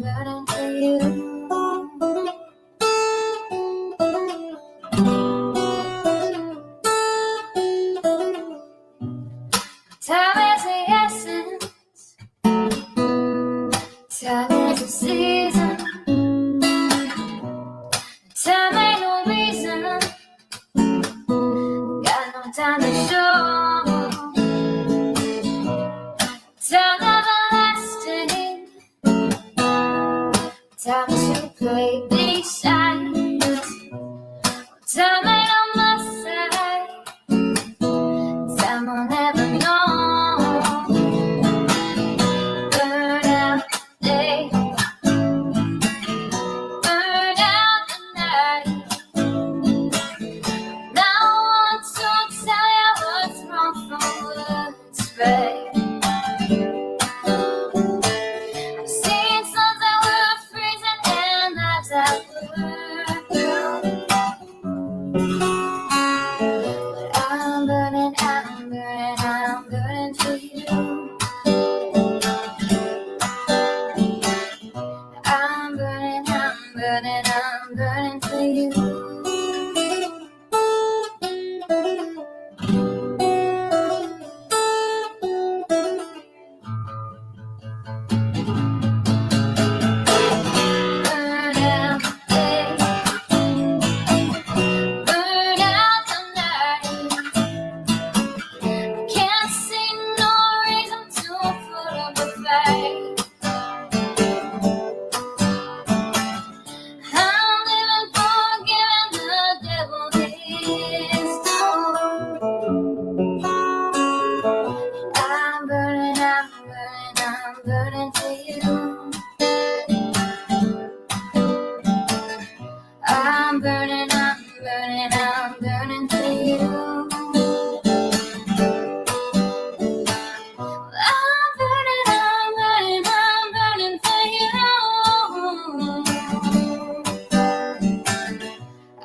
burning for you. Time is the essence. Time is the season. Time ain't no reason. Got no time to show. Time everlasting. Time to play these sides. Time ain't on my side. Time will never know. Burn out the day. Burn out the night. Now I want to tell you what's wrong from what's right. I've seen suns that were freezing and lives that were blue. But I'm burning, I'm burning, I'm burning for you. I'm burning, I'm burning, I'm burning for you. Burn out the day. Burn out the night. Can't see no reason to put up a fight. I'm living for giving the devil his due. I'm burning, I'm burning, I'm burning for you. I'm burning, I'm burning, I'm burning for you. I'm burning, I'm burning, I'm burning for you.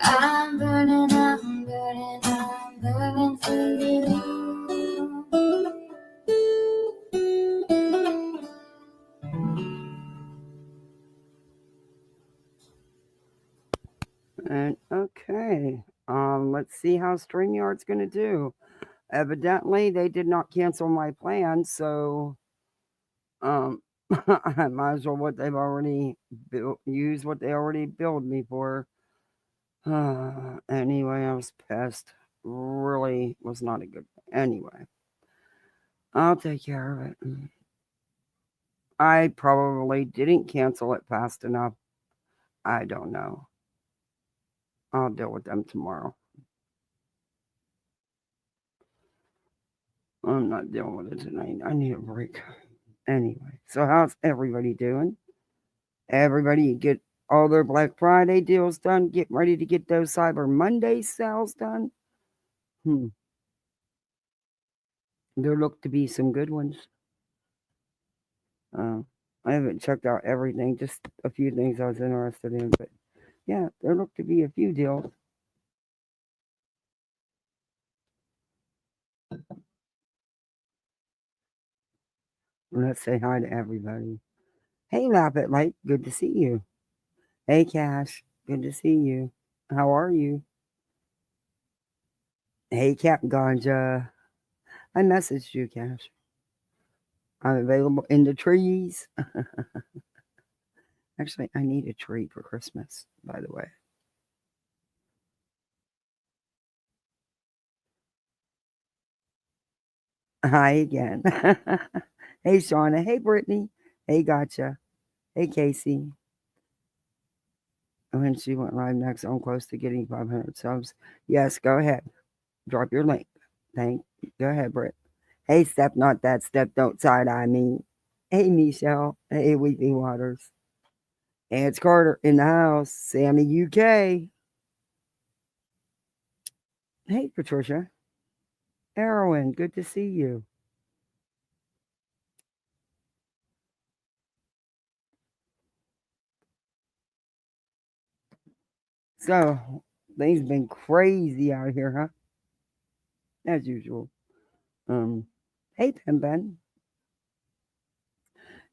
I'm burning, I'm burning, I'm burning for you. And okay, let's see how StreamYard's going to do. Evidently, they did not cancel my plan, so I might as well what they've already use what they already billed me for. Anyway, I was pissed. Really was not a good. Anyway, I'll take care of it. I probably didn't cancel it fast enough. I don't know. I'll deal with them tomorrow. I'm not dealing with it tonight. I need a break. Anyway, so how's everybody doing? Everybody get all their Black Friday deals done. Get ready to get those Cyber Monday sales done. There look to be some good ones. I haven't checked out everything, just a few things I was interested in, but yeah, there look to be a few deals. Let's say hi to everybody. Hey, Laugh at Light, good to see you. Hey, Cash, good to see you. How are you? Hey, Cap Ganja. I messaged you, Cash. I'm available in the trees. Actually, I need a tree for Christmas, by the way. Hi again. Hey, Shauna. Hey, Brittany. Hey, Gotcha. Hey, Casey. When she went live next, I'm close to getting 500 subs. Yes, go ahead. Drop your link. Go ahead, Britt. Hey, Step Not That Step Don't Side Eye Me. Hey, Michelle. Hey, Weeping Waters. Hey, it's Carter in the house. Sammy UK. Hey, Patricia. Erwin, good to see you. So, things been crazy out here, huh? As usual. Hey, Ben Ben.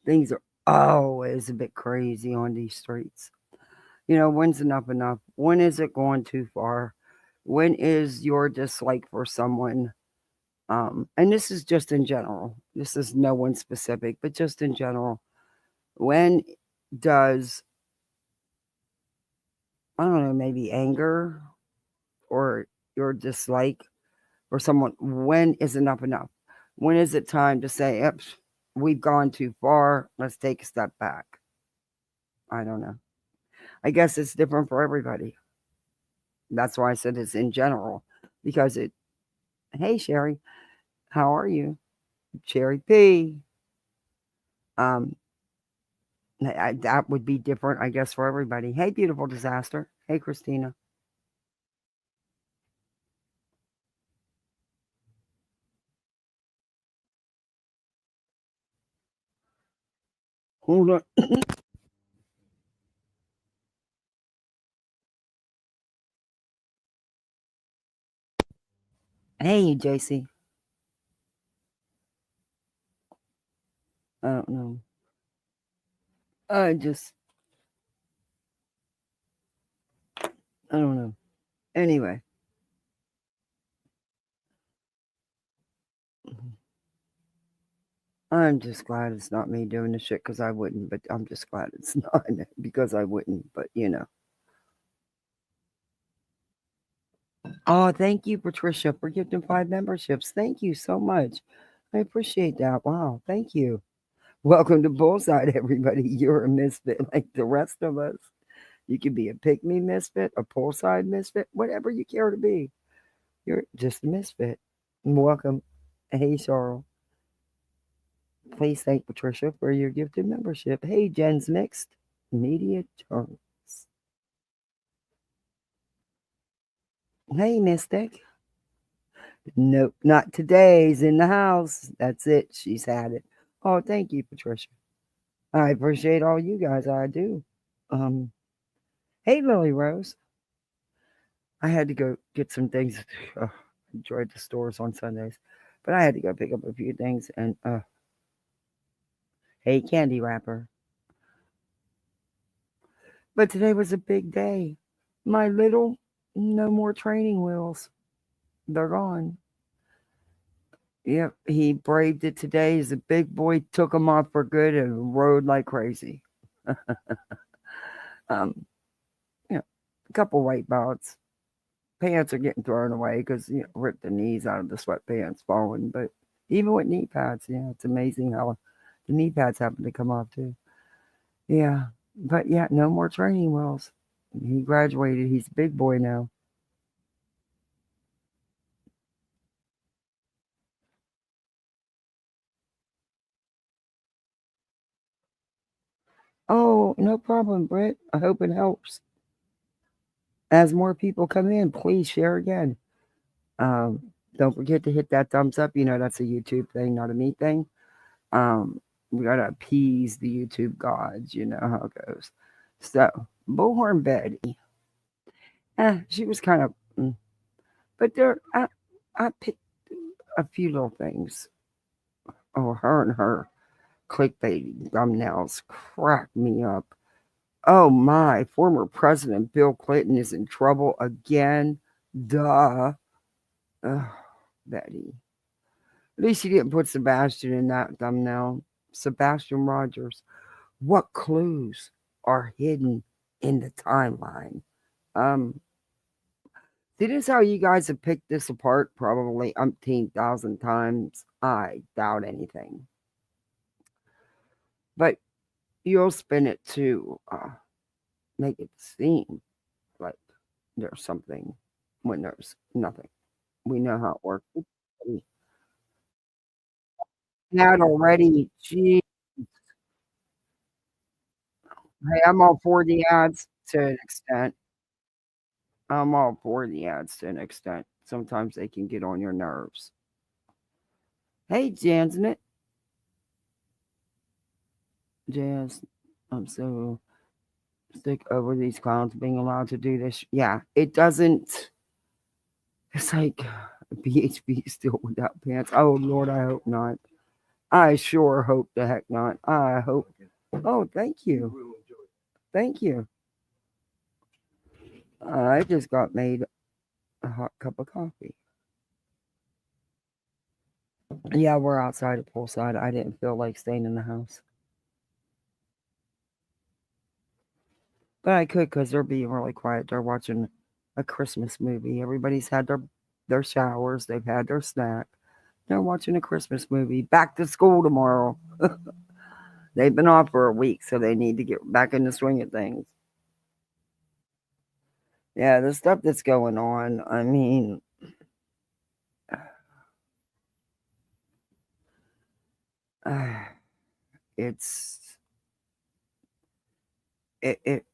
Things are Oh, it's a bit crazy on these streets. When's enough enough? When is it going too far? When is your dislike for someone? And this is just in general. This is no one specific, but just in general. When does, I don't know, maybe anger or your dislike for someone, when is enough enough? When is it time to say, "Yep, we've gone too far. Let's take a step back"? I don't know. I guess it's different for everybody. That's why I said it's in general because hey, Sherry, how are you? Cherry P. Um, that would be different, I guess, for everybody. Hey, beautiful disaster. Hey, Christina. Hold on. Hey, JC. I don't know. I just, I don't know. Anyway, I'm just glad it's not me doing the shit because I wouldn't, but I'm just glad it's not because I wouldn't, but. Oh, thank you, Patricia, for gifting 5 memberships. Thank you so much. I appreciate that. Wow, thank you. Welcome to Bullside, everybody. You're a misfit like the rest of us. You can be a pick me misfit, a poolside misfit, whatever you care to be. You're just a misfit. Welcome. Hey, Cheryl. Please thank Patricia for your gifted membership. Hey, Jen's Mixed Media Jones. Hey, Mystic. Nope, not today's in the house. That's it. She's had it. Oh, thank you, Patricia. I appreciate all you guys. I do. Um, hey, Lily Rose. I had to go get some things. Enjoyed the stores on Sundays, but I had to go pick up a few things. And hey, candy wrapper. But today was a big day. My little, no more training wheels. They're gone. Yep, he braved it today. He's a big boy, took them off for good and rode like crazy. um, a couple white belts. Pants are getting thrown away because ripped the knees out of the sweatpants falling. But even with knee pads, yeah, it's amazing how the knee pads happen to come off too. Yeah, but yeah, no more training wheels. He graduated. He's a big boy now. Oh, no problem, Britt. I hope it helps. As more people come in, please share again. Don't forget to hit that thumbs up. That's a YouTube thing, not a me thing. We gotta appease the YouTube gods. You know how it goes. So, Bullhornbetty, she was kind of, but I picked a few little things. Oh, her and her clickbait thumbnails crack me up. Oh my, former President Bill Clinton is in trouble again. Duh. Ugh, Betty. At least he didn't put Sebastian in that thumbnail. Sebastian Rogers. What clues are hidden in the timeline? Um, See, this is how you guys have picked this apart probably umpteen thousand times. I doubt anything. But you'll spin it to make it seem like there's something when there's nothing. We know how it works. We had already. Gee, hey, I'm all for the ads to an extent. I'm all for the ads to an extent. Sometimes they can get on your nerves. Hey, Janet. Jazz, I'm so sick over these clowns being allowed to do this. Yeah, it doesn't. It's like BHB still without pants. Oh, Lord, I hope not. I sure hope the heck not. I hope. Oh, thank you. Thank you. I just got made a hot cup of coffee. Yeah, we're outside at poolside. I didn't feel like staying in the house. But I could because they're being really quiet. They're watching a Christmas movie. Everybody's had their showers. They've had their snack. They're watching a Christmas movie. Back to school tomorrow. They've been off for a week, so they need to get back in the swing of things. Yeah, the stuff that's going on, I mean, it's it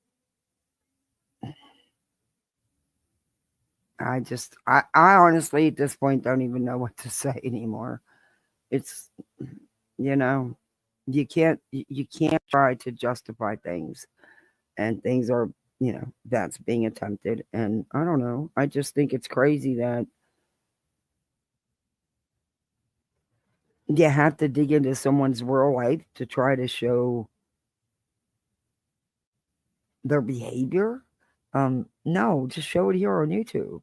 I honestly at this point don't even know what to say anymore. It's you know, you can't try to justify things, and things are, that's being attempted, and I don't know. I just think it's crazy that you have to dig into someone's real life to try to show their behavior. No, just show it here on YouTube.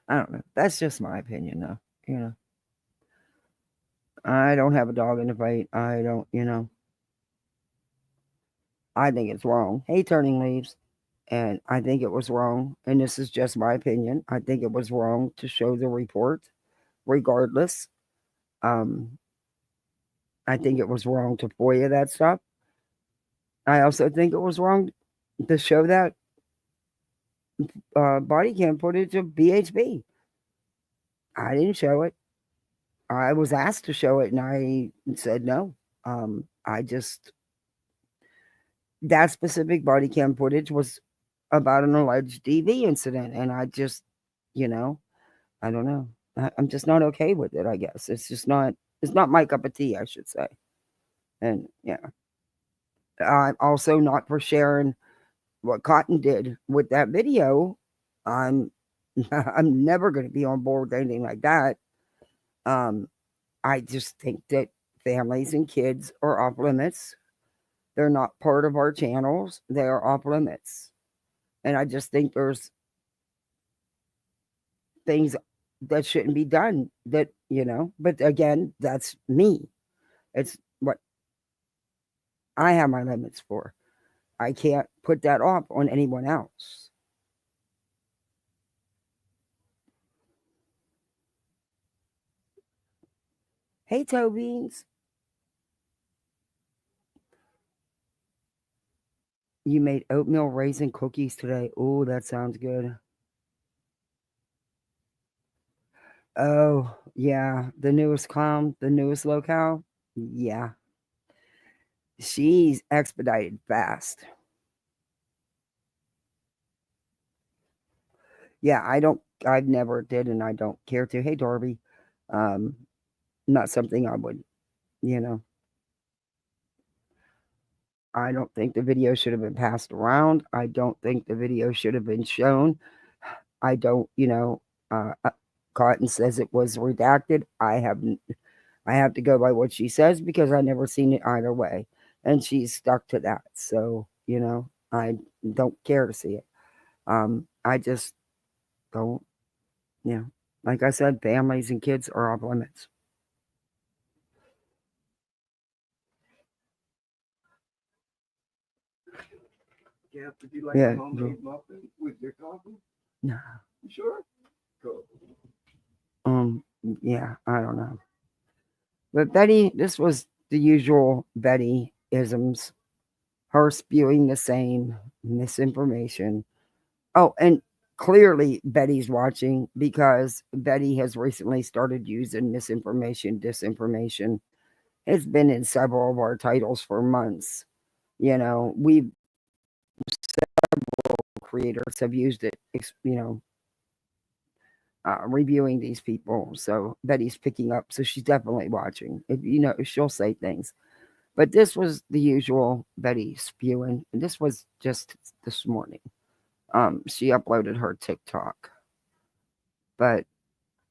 I don't know. That's just my opinion, though. I don't have a dog in the fight. I don't, I think it's wrong. Hey, turning leaves. And I think it was wrong. And this is just my opinion. I think it was wrong to show the report, regardless. Um, I think it was wrong to FOIA that stuff. I also think it was wrong to show that body cam footage of BHB. I didn't show it. I was asked to show it, and I said no. I just that specific body cam footage was about an alleged DV incident, and I just, you know, I don't know. I'm just not okay with it. I guess it's just not. It's not my cup of tea, I should say. And yeah, I'm also not for sharing what Cotton did with that video. I'm I'm never going to be on board with anything like that. Um, I just think that families and kids are off limits. They're not part of our channels. They are off limits. And I just think there's things that shouldn't be done that, but again, that's me. It's what I have my limits for. I can't put that off on anyone else. Hey, toe beans. You made oatmeal raisin cookies today. Oh, that sounds good. Oh, yeah. The newest clown, the newest locale. Yeah. She's expedited fast. Yeah, I've never did, and I don't care to. Hey, Darby. Um, Not something I would, you know, I don't think the video should have been passed around. I don't think the video should have been shown. I don't, Cotton says it was redacted. I have to go by what she says because I never seen it either way, and she's stuck to that. So, I don't care to see it. I just don't, like I said, families and kids are off limits. Yeah, would you like Yeah, a homemade muffin with your coffee? No. You sure? Cool. Yeah, I don't know. But Betty, this was the usual Betty isms, her spewing the same misinformation. Oh, and clearly Betty's watching because Betty has recently started using misinformation, disinformation. It's been in several of our titles for months. We creators have used it, reviewing these people. So Betty's picking up. So she's definitely watching. She'll say things. But this was the usual Betty spewing. And this was just this morning. She uploaded her TikTok. But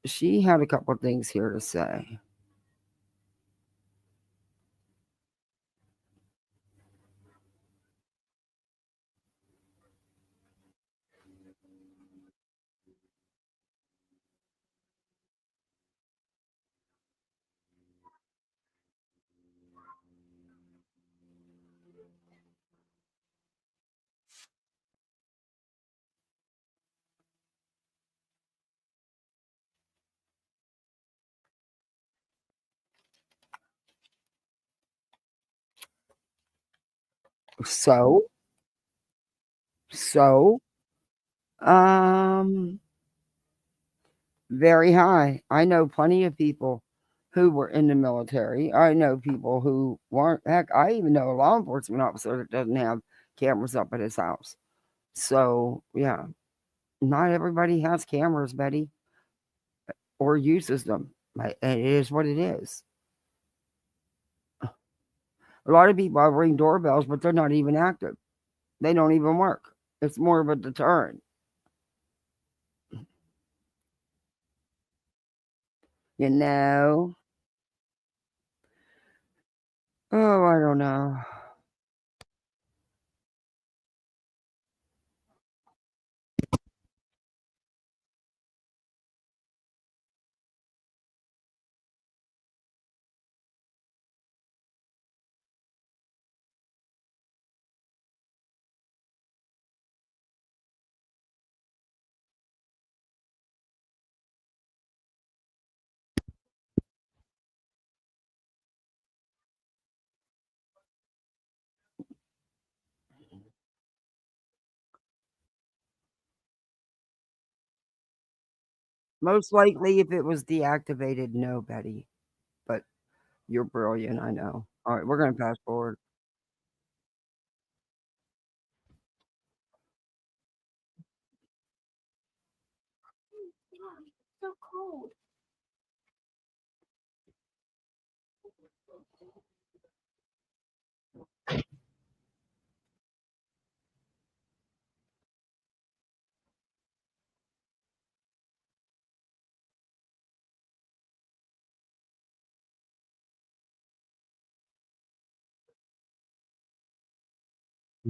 she had a couple of things here to say. So, so, um, very high. I know plenty of people who were in the military. I know people who weren't. Heck, I even know a law enforcement officer that doesn't have cameras up at his house. So, yeah, not everybody has cameras, Betty, or uses them. It is what it is. A lot of people have ring doorbells, but they're not even active. They don't even work. It's more of a deterrent. You know? Oh, I don't know. Most likely, if it was deactivated, no, Betty. But you're brilliant, I know. All right, we're going to fast forward. So cold.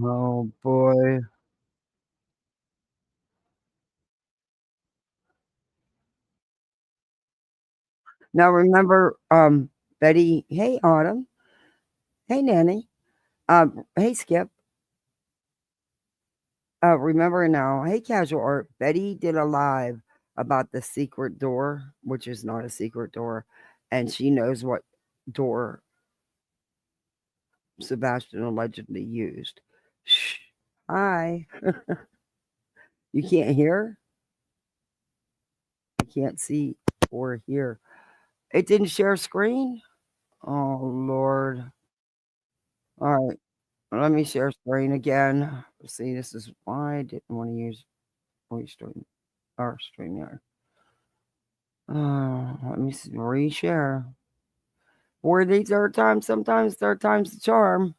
Oh, boy. Now, remember, Betty, hey, Autumn. Hey, Nanny. Hey, Skip. Remember now, hey, Casual Art. Betty did a live about the secret door, which is not a secret door, and she knows what door Sebastian allegedly used. Shh. Hi. You can't hear? You can't see or hear. It didn't share screen? Oh, Lord. All right. Let me share screen again. See, this is why I didn't want to use voice stream or StreamYard. Let me reshare. For the third time, sometimes third time's the charm.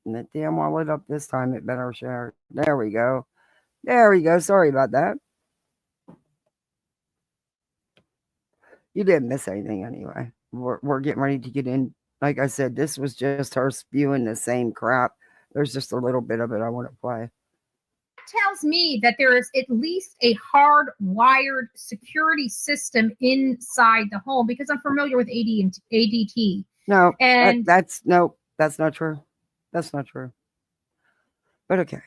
And that damn wallet up this time, it better share. There we go. There we go. Sorry about that. You didn't miss anything anyway. We're getting ready to get in. Like I said, this was just her spewing the same crap. There's just a little bit of it I want to play. Tells me that there is at least a hardwired security system inside the home because I'm familiar with ADT. No, And that's not true. That's not true. But okay.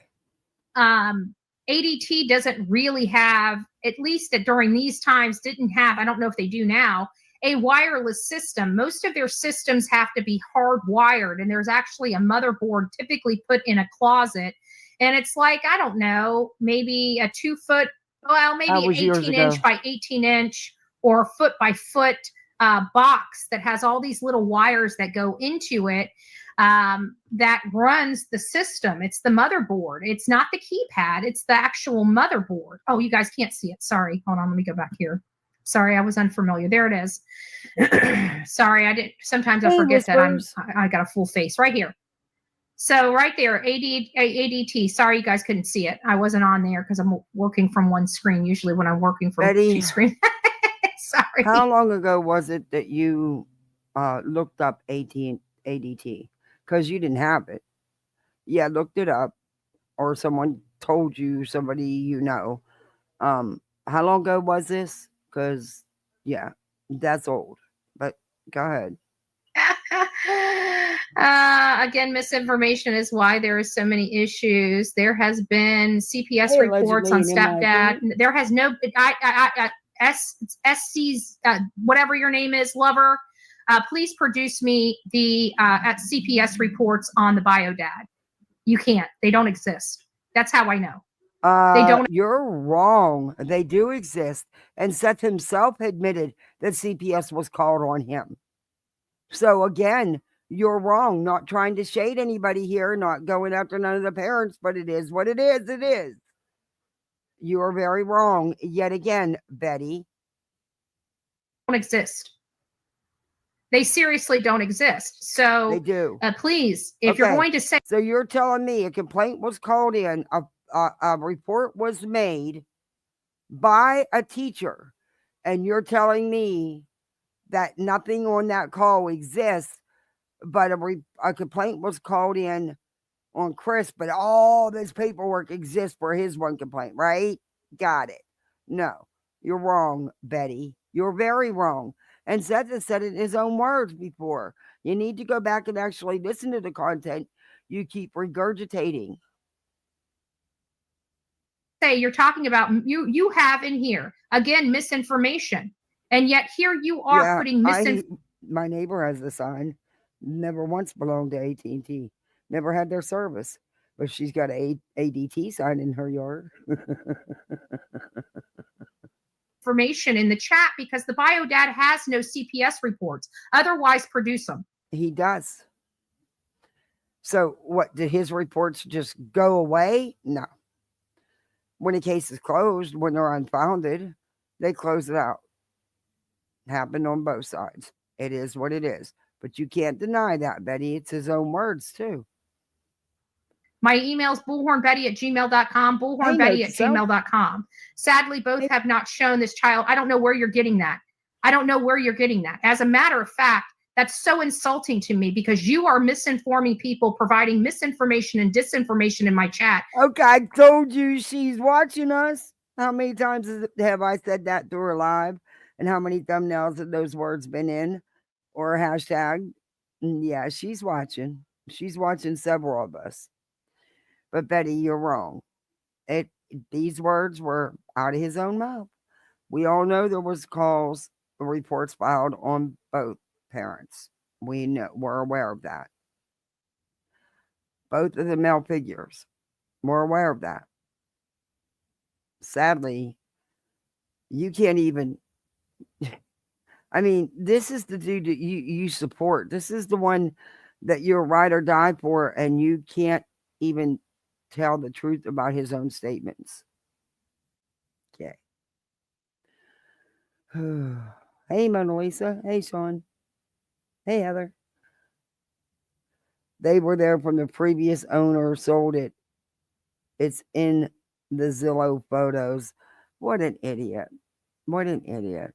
ADT doesn't really have, at least during these times, didn't have, I don't know if they do now, a wireless system. Most of their systems have to be hardwired, and there's actually a motherboard typically put in a closet. And it's like, I don't know, maybe a 2 foot, well, maybe an 18-inch by 18-inch or foot by foot box that has all these little wires that go into it that runs the system. It's the motherboard. It's not the keypad. It's the actual motherboard. Oh, you guys can't see it. Sorry. Hold on. Let me go back here. Sorry, I was unfamiliar. There it is. Sorry, I didn't. Sometimes I forget that I got a full face right here. So right there, ADT. Sorry, you guys couldn't see it. I wasn't on there because I'm working from one screen. Usually when I'm working from Betty, 2 screens. Sorry. How long ago was it that you looked up ADT? Because you didn't have it. Yeah, looked it up, or someone told you, somebody you know. How long ago was this? Because, yeah, that's old. But go ahead. Again, misinformation is why there are so many issues. There has been CPS Hey, reports on allegedly, in my stepdad. opinion. There has no SC's whatever your name is, lover. Please produce me the at CPS reports on the bio dad. You can't. They don't exist. That's how I know. They don't. You're wrong. They do exist. And Seth himself admitted that CPS was called on him. So again, you're wrong. Not trying to shade anybody here, not going after none of the parents, but it is what it is. It is. You are very wrong yet again, Betty. Don't exist. They seriously don't exist. So They do. please, if you're Okay. going to say, So you're telling me a complaint was called in, a report was made by a teacher, and you're telling me that nothing on that call exists, but a complaint was called in on Chris, but all this paperwork exists for his one complaint, right? Got it. No, you're wrong, Betty. You're very wrong. And Seth has said it in his own words before. You need to go back and actually listen to the content you keep regurgitating. say you're talking about, you have in here again misinformation, and yet here you are putting misinformation. My neighbor has the sign. Never once belonged to AT&T. Never had their service, but she's got a ADT sign in her yard. Information in the chat because the bio dad has no CPS reports. Otherwise, produce them. He does. So what, did his reports just go away? No. When a case is closed, when they're unfounded, they close it out. Happened on both sides. It is what it is. But you can't deny that, Betty. It's his own words, too. My email's bullhornbetty@gmail.com, bullhornbetty@gmail.com. Sadly, both have not shown this child. I don't know where you're getting that. I don't know where you're getting that. As a matter of fact, that's so insulting to me because you are misinforming people, providing misinformation and disinformation in my chat. Okay, I told you she's watching us. How many times have I said that through her live? And how many thumbnails have those words been in? Or hashtag? Yeah, she's watching. She's watching several of us. But Betty, you're wrong. These words were out of his own mouth. We all know there was calls, reports filed on both parents. We're aware of that. Both of the male figures. We're aware of that. Sadly, you can't even. I mean, this is the dude that you support. This is the one that you're ride or die for, and you can't even tell the truth about his own statements. Okay. Hey, Mona Lisa. Hey, Sean. Hey, Heather. They were there from the previous owner, sold it. It's in the Zillow photos. What an idiot. What an idiot.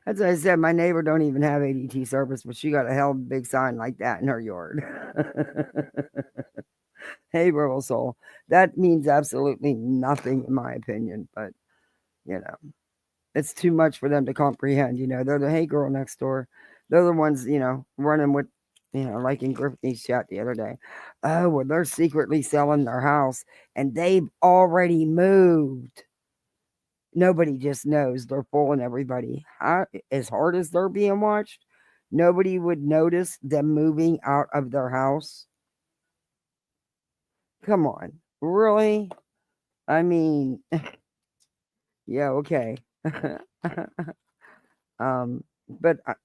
That's what I said. My neighbor don't even have ADT service, but she got a hell of a big sign like that in her yard. Hey, Rebel Soul. That means absolutely nothing in my opinion, but, you know, it's too much for them to comprehend. You know, they're the hey girl next door. They're the ones, you know, running with, you know, like in Griffith's chat the other day. Oh, well, they're secretly selling their house and they've already moved. Nobody just knows. They're fooling everybody. As hard as they're being watched, nobody would notice them moving out of their house. Come on. Really? I mean, yeah, okay. But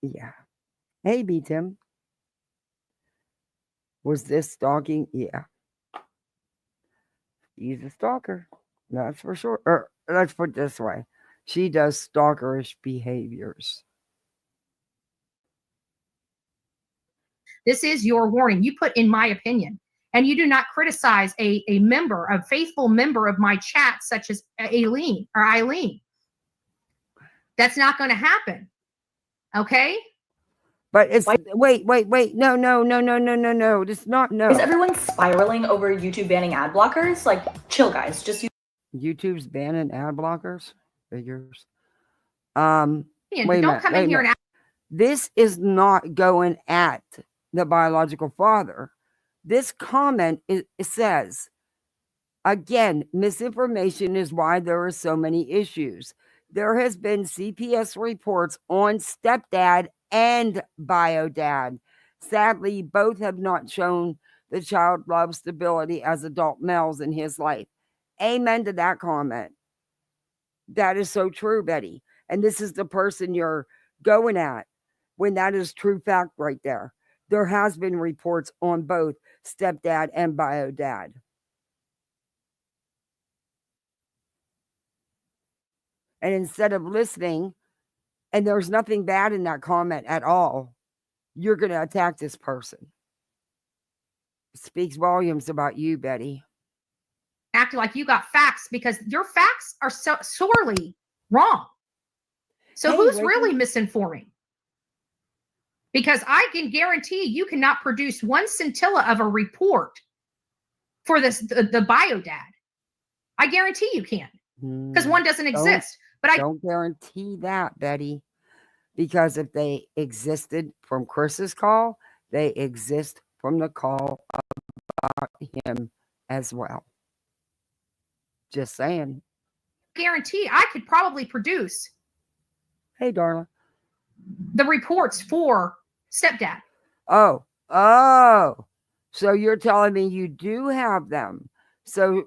yeah. Hey, B Tim. Was this stalking? Yeah. He's a stalker. That's for sure. Or let's put it this way. She does stalkerish behaviors. This is your warning. You put in my opinion, and you do not criticize a faithful member of my chat, such as Eileen. That's not going to happen. Okay? But it's wait. No. It's not no. Is everyone spiraling over YouTube banning ad blockers? Like, chill, guys. Just YouTube's banning ad blockers. Figures. Ian, Wait a don't minute, come wait in a here minute. and This is not going at the biological father. This comment it says, again, misinformation is why there are so many issues. There has been CPS reports on stepdad and biodad. Sadly, both have not shown the child love stability as adult males in his life. Amen to that comment. That is so true, Betty. And this is the person you're going at when that is true fact right there. There has been reports on both stepdad and biodad. And instead of listening, and there's nothing bad in that comment at all, you're going to attack this person. It speaks volumes about you, Betty. act like you got facts because your facts are so sorely wrong. So Hey, who's Reagan. really misinforming? Because I can guarantee you cannot produce one scintilla of a report for the biodad. I guarantee you can, because one doesn't exist. But I don't guarantee that, Betty, because if they existed from Chris's call, they exist from the call about him as well. Just saying. guarantee I could probably produce Hey, darling. the reports for stepdad. Oh. So you're telling me you do have them. So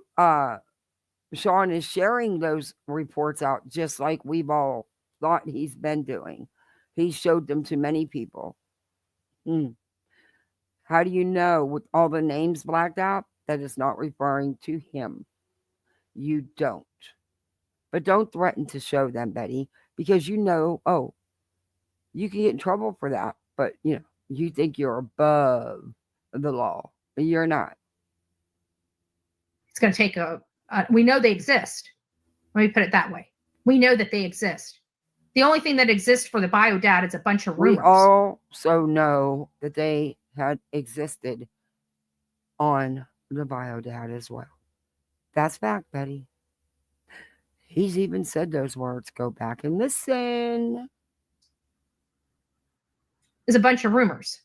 Sean is sharing those reports out just like we've all thought he's been doing. He showed them to many people. How do you know with all the names blacked out that it's not referring to him? You don't. But don't threaten to show them, Betty, because you know, you can get in trouble for that. But, you think you're above the law. You're not. It's going to take we know they exist. Let me put it that way. We know that they exist. The only thing that exists for the biodad is a bunch of rumors. We also know that they had existed on the biodad as well. That's fact, Betty. He's even said those words. Go back and listen. Is a bunch of rumors.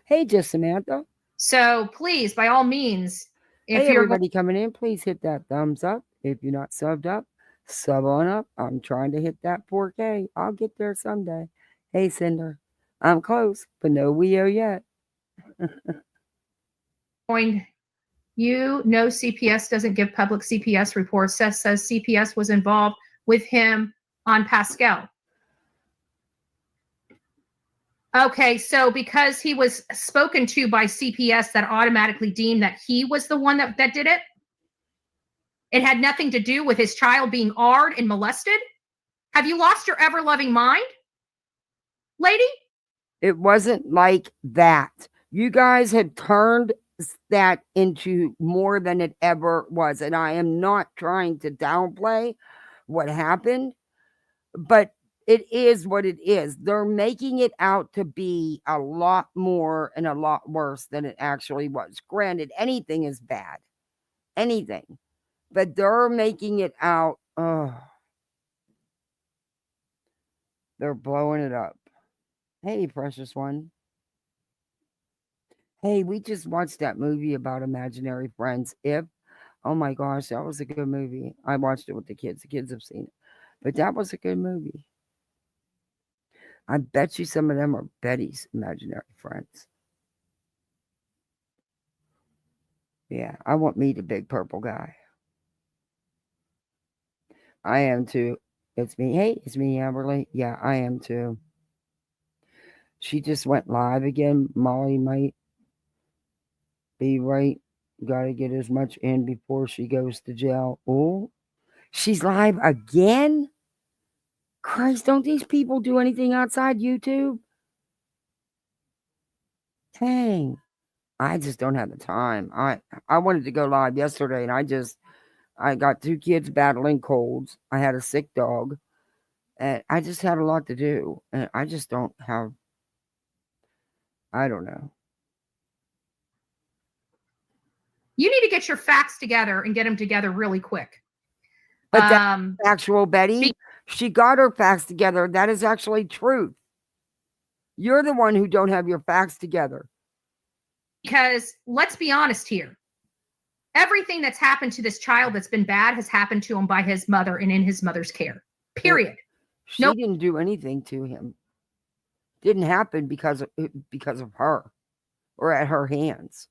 Hey, just Samantha. So please, by all means, if Hey, you're everybody coming in, please hit that thumbs up. If you're not subbed up, sub on up. I'm trying to hit that 4K. I'll get there someday. Hey, Cinder. I'm close, but no Weo yet. going, CPS doesn't give public CPS reports. Seth says CPS was involved with him on Pascal. Okay, so because he was spoken to by CPS, that automatically deemed that he was the one that did it? It had nothing to do with his child being R-ed and molested? Have you lost your ever-loving mind, lady? It wasn't like that. You guys had turned that into more than it ever was. And I am not trying to downplay what happened, but it is what it is. They're making it out to be a lot more and a lot worse than it actually was. Granted, anything is bad. Anything. But they're making it out. They're blowing it up. Hey, precious one. Hey, we just watched that movie about imaginary friends. Oh my gosh, that was a good movie. I watched it with the kids. The kids have seen it. But that was a good movie. I bet you some of them are Betty's imaginary friends. Yeah, I want me the big purple guy. I am too. It's me. Hey, it's me, Amberly. Yeah, I am too. She just went live again. Molly might be right. Got to get as much in before she goes to jail. Oh, she's live again? Christ, don't these people do anything outside YouTube? Dang. I just don't have the time. I wanted to go live yesterday, and I got 2 kids battling colds. I had a sick dog. And I just had a lot to do. And I just don't have I don't know. You need to get your facts together and get them together really quick. But that's actual, Betty. She got her facts together. That is actually truth. You're the one who don't have your facts together. Because let's be honest here. Everything that's happened to this child that's been bad has happened to him by his mother and in his mother's care. Period. She didn't do anything to him. Didn't happen because of her or at her hands.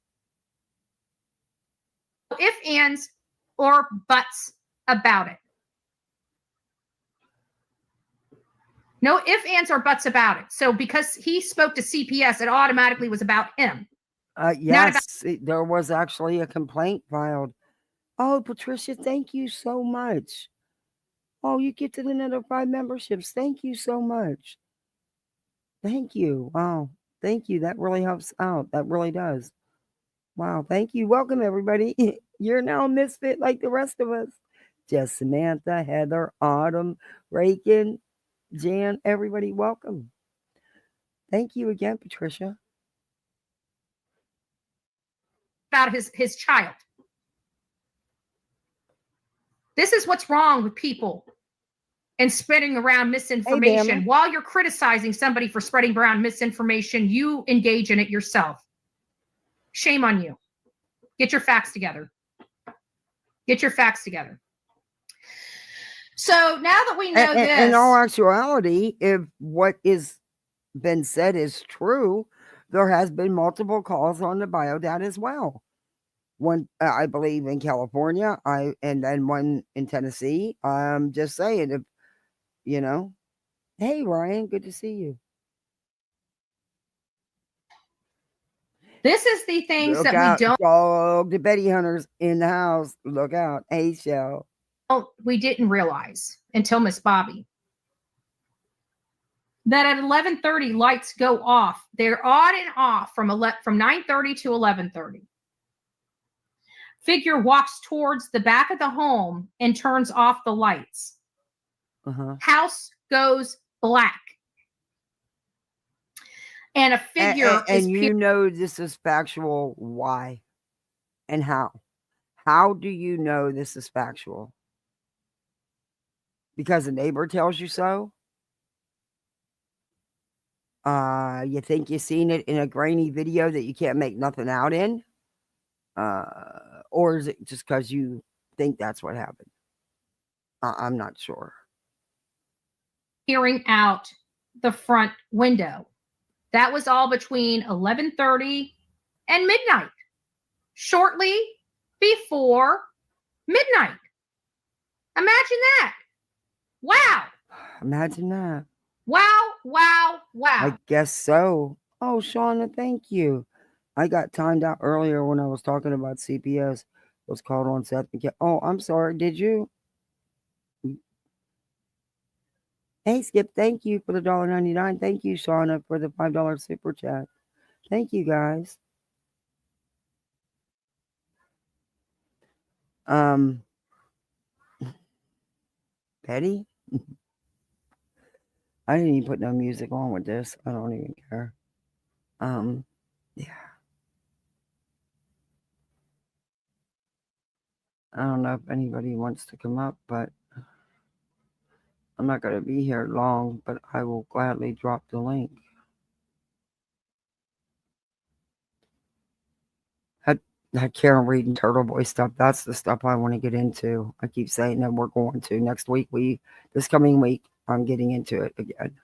If, ands, or buts about it. No if, ands, or buts about it. So because he spoke to CPS, it automatically was about him. Yes, there was actually a complaint filed. Oh, Patricia, thank you so much. Oh, you get to another 5 memberships. Thank you so much. Thank you. Wow. Thank you. That really helps out. That really does. Wow. Thank you. Welcome, everybody. You're now a misfit like the rest of us. Just Samantha, Heather, Autumn, Reagan, Jan, everybody, welcome. Thank you again, Patricia. About his child. This is what's wrong with people and spreading around misinformation. While you're criticizing somebody for spreading around misinformation, you engage in it yourself. Shame on you. Get your facts together. Get your facts together. So now that we know this. In all actuality, if what is been said is true, there has been multiple calls on the biodata as well. One, I believe, in California, and then one in Tennessee. I'm just saying, if you know, hey Ryan, good to see you. This is the things Look that out, we don't. Dog, the Betty Hunters in the house. Look out, hey Shell. Oh, we didn't realize until Miss Bobby that at 11:30 lights go off. They're on and off from 9:30 to 11:30. Figure walks towards the back of the home and turns off the lights. House goes black. And a figure and you know this is factual. Why and how? How do you know this is factual? Because a neighbor tells you so? You think you've seen it in a grainy video that you can't make nothing out in? Or is it just because you think that's what happened? I'm not sure. Peering out the front window. That was all between 11:30 and midnight. Shortly before midnight. Imagine that. Wow. Imagine that. Wow, wow, wow. I guess so. Oh, Shauna, thank you. I got timed out earlier when I was talking about CPS. Was called on Seth. Oh, I'm sorry. Did you? Hey, Skip, thank you for the $1.99. Thank you, Shauna, for the $5 super chat. Thank you, guys. Betty? I didn't even put no music on with this. I don't even care. Yeah. I don't know if anybody wants to come up, but I'm not going to be here long, but I will gladly drop the link. That Karen Reed and Turtle Boy stuff, that's the stuff I want to get into. I keep saying that we're going to. Next week, this coming week, I'm getting into it again.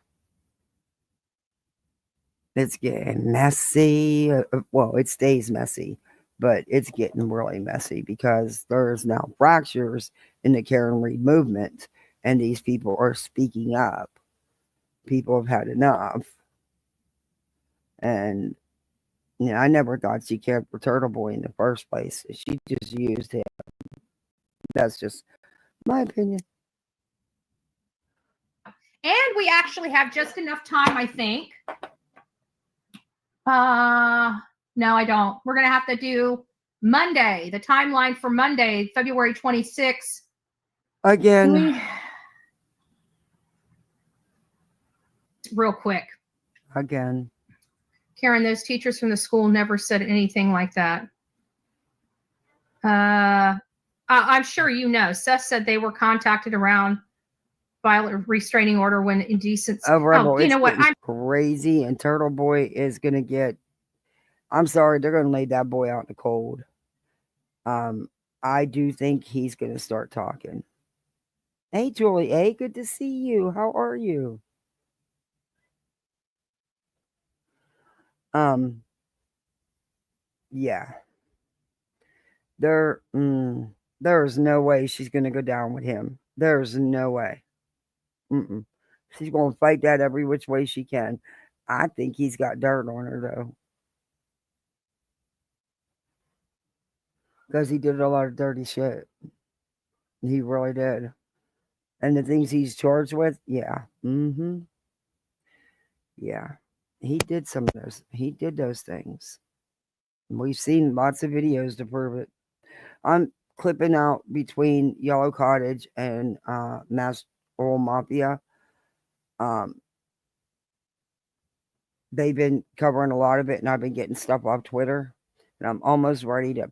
It's getting messy. Well, it stays messy, but it's getting really messy because there's now fractures in the Karen Reed movement, and these people are speaking up. People have had enough. And I never thought she cared for Turtle Boy in the first place. She just used him. That's just my opinion. And we actually have just enough time, I think. No, I don't. We're going to have to do Monday, the timeline for Monday, February 26th. Again. Real quick. Again. Karen, those teachers from the school never said anything like that. I'm sure you know. Seth said they were contacted around violent restraining order when indecent. Rebel, you know what? I'm crazy, and Turtle Boy is gonna get. I'm sorry, they're gonna lay that boy out in the cold. I do think he's gonna start talking. Hey, Julie. Hey, good to see you. How are you? Yeah. There's no way she's gonna go down with him. There's no way. She's gonna fight that every which way she can. I think he's got dirt on her though, because he did a lot of dirty shit. He really did. And the things he's charged with, yeah. Yeah. He did some of those. He did those things. We've seen lots of videos to prove it. I'm clipping out between Yellow Cottage and Mass Oil Mafia. They've been covering a lot of it, and I've been getting stuff off Twitter. And I'm almost ready to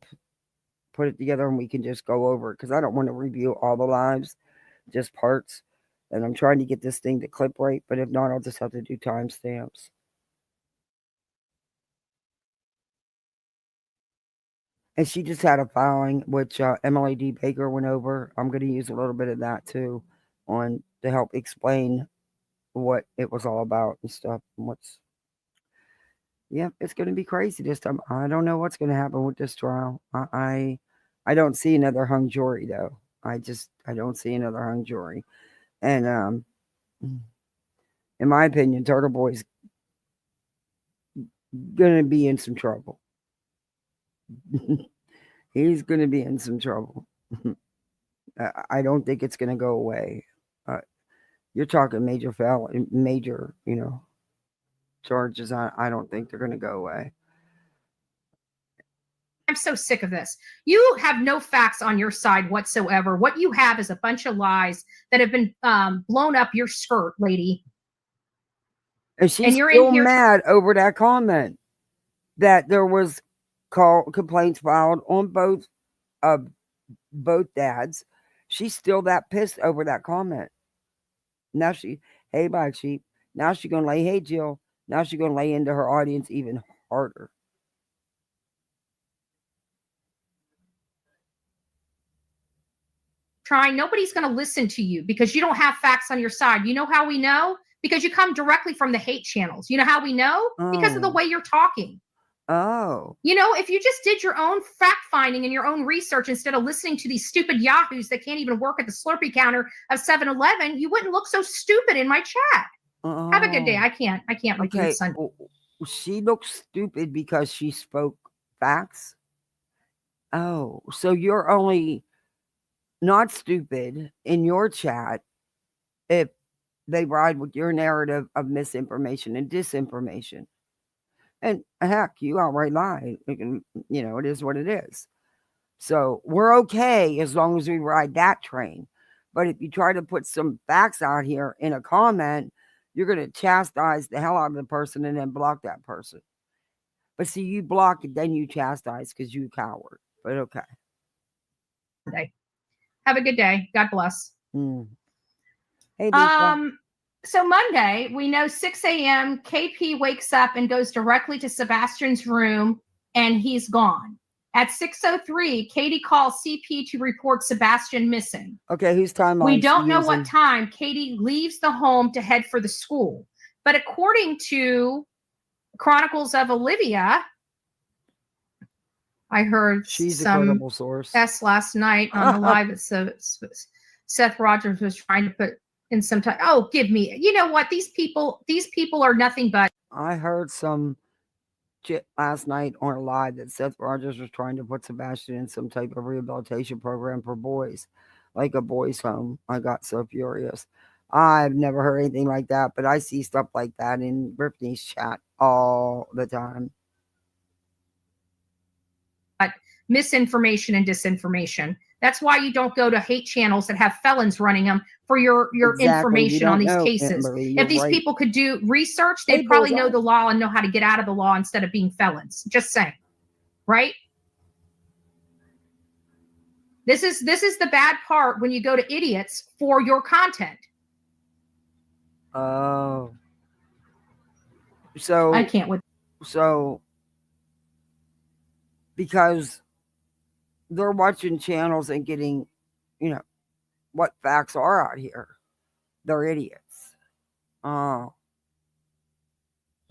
put it together, and we can just go over it, because I don't want to review all the lives, just parts. And I'm trying to get this thing to clip right, but if not, I'll just have to do timestamps. And she just had a filing, which Emily D. Baker went over. I'm going to use a little bit of that too, to help explain what it was all about and stuff. And it's going to be crazy this time. I don't know what's going to happen with this trial. I don't see another hung jury though. I don't see another hung jury. And in my opinion, Turtle Boy's going to be in some trouble. He's going to be in some trouble. I don't think it's going to go away. You're talking major charges. I don't think they're going to go away. I'm so sick of this. You have no facts on your side whatsoever. What you have is a bunch of lies that have been blown up your skirt, lady. And she's still mad over that comment that there was complaints filed on both dads. She's still that pissed over that comment. Now hey, Black Sheep. Now she's gonna lay, hey Jill. Now she's gonna lay into her audience even harder. Nobody's going to listen to you because you don't have facts on your side. You know how we know? Because you come directly from the hate channels. You know how we know? Because of the way you're talking. Oh. If you just did your own fact finding and your own research instead of listening to these stupid yahoos that can't even work at the Slurpee counter of 7-Eleven, you wouldn't look so stupid in my chat. Have a good day. I can't okay. Sunday. She looks stupid because she spoke facts. Oh, so you're only not stupid in your chat if they ride with your narrative of misinformation and disinformation. And heck, you outright lie. It is what it is. So we're okay as long as we ride that train. But if you try to put some facts out here in a comment, you're going to chastise the hell out of the person and then block that person. But see, you block it, then you chastise because you coward. But okay. Have a good day. God bless. Hey, Lisa. So Monday, we know 6 a.m. KP wakes up and goes directly to Sebastian's room, and he's gone. At 6:03, Katie calls CP to report Sebastian missing. Okay, whose timeline? We don't know what time Katie leaves the home to head for the school. But according to Chronicles of Olivia, I heard she's a some credible source. last night on the live that Seth Rogers was trying to put in some time. Oh, give me. You know what? These people are nothing but. I heard some shit last night on a live that Seth Rogers was trying to put Sebastian in some type of rehabilitation program for boys, like a boys' home. I got so furious. I've never heard anything like that, but I see stuff like that in Brittany's chat all the time. Misinformation and disinformation. That's why you don't go to hate channels that have felons running them for your Exactly. You information on don't these know, cases. Kimberly. If You're these right. people could do research, they'd Hey, probably know Bullhorn. the law and know how to get out of the law instead of being felons. Just saying. Right? This is the bad part when you go to idiots for your content. Oh. So I can't with So, because they're watching channels and getting, what facts are out here, they're idiots. Oh,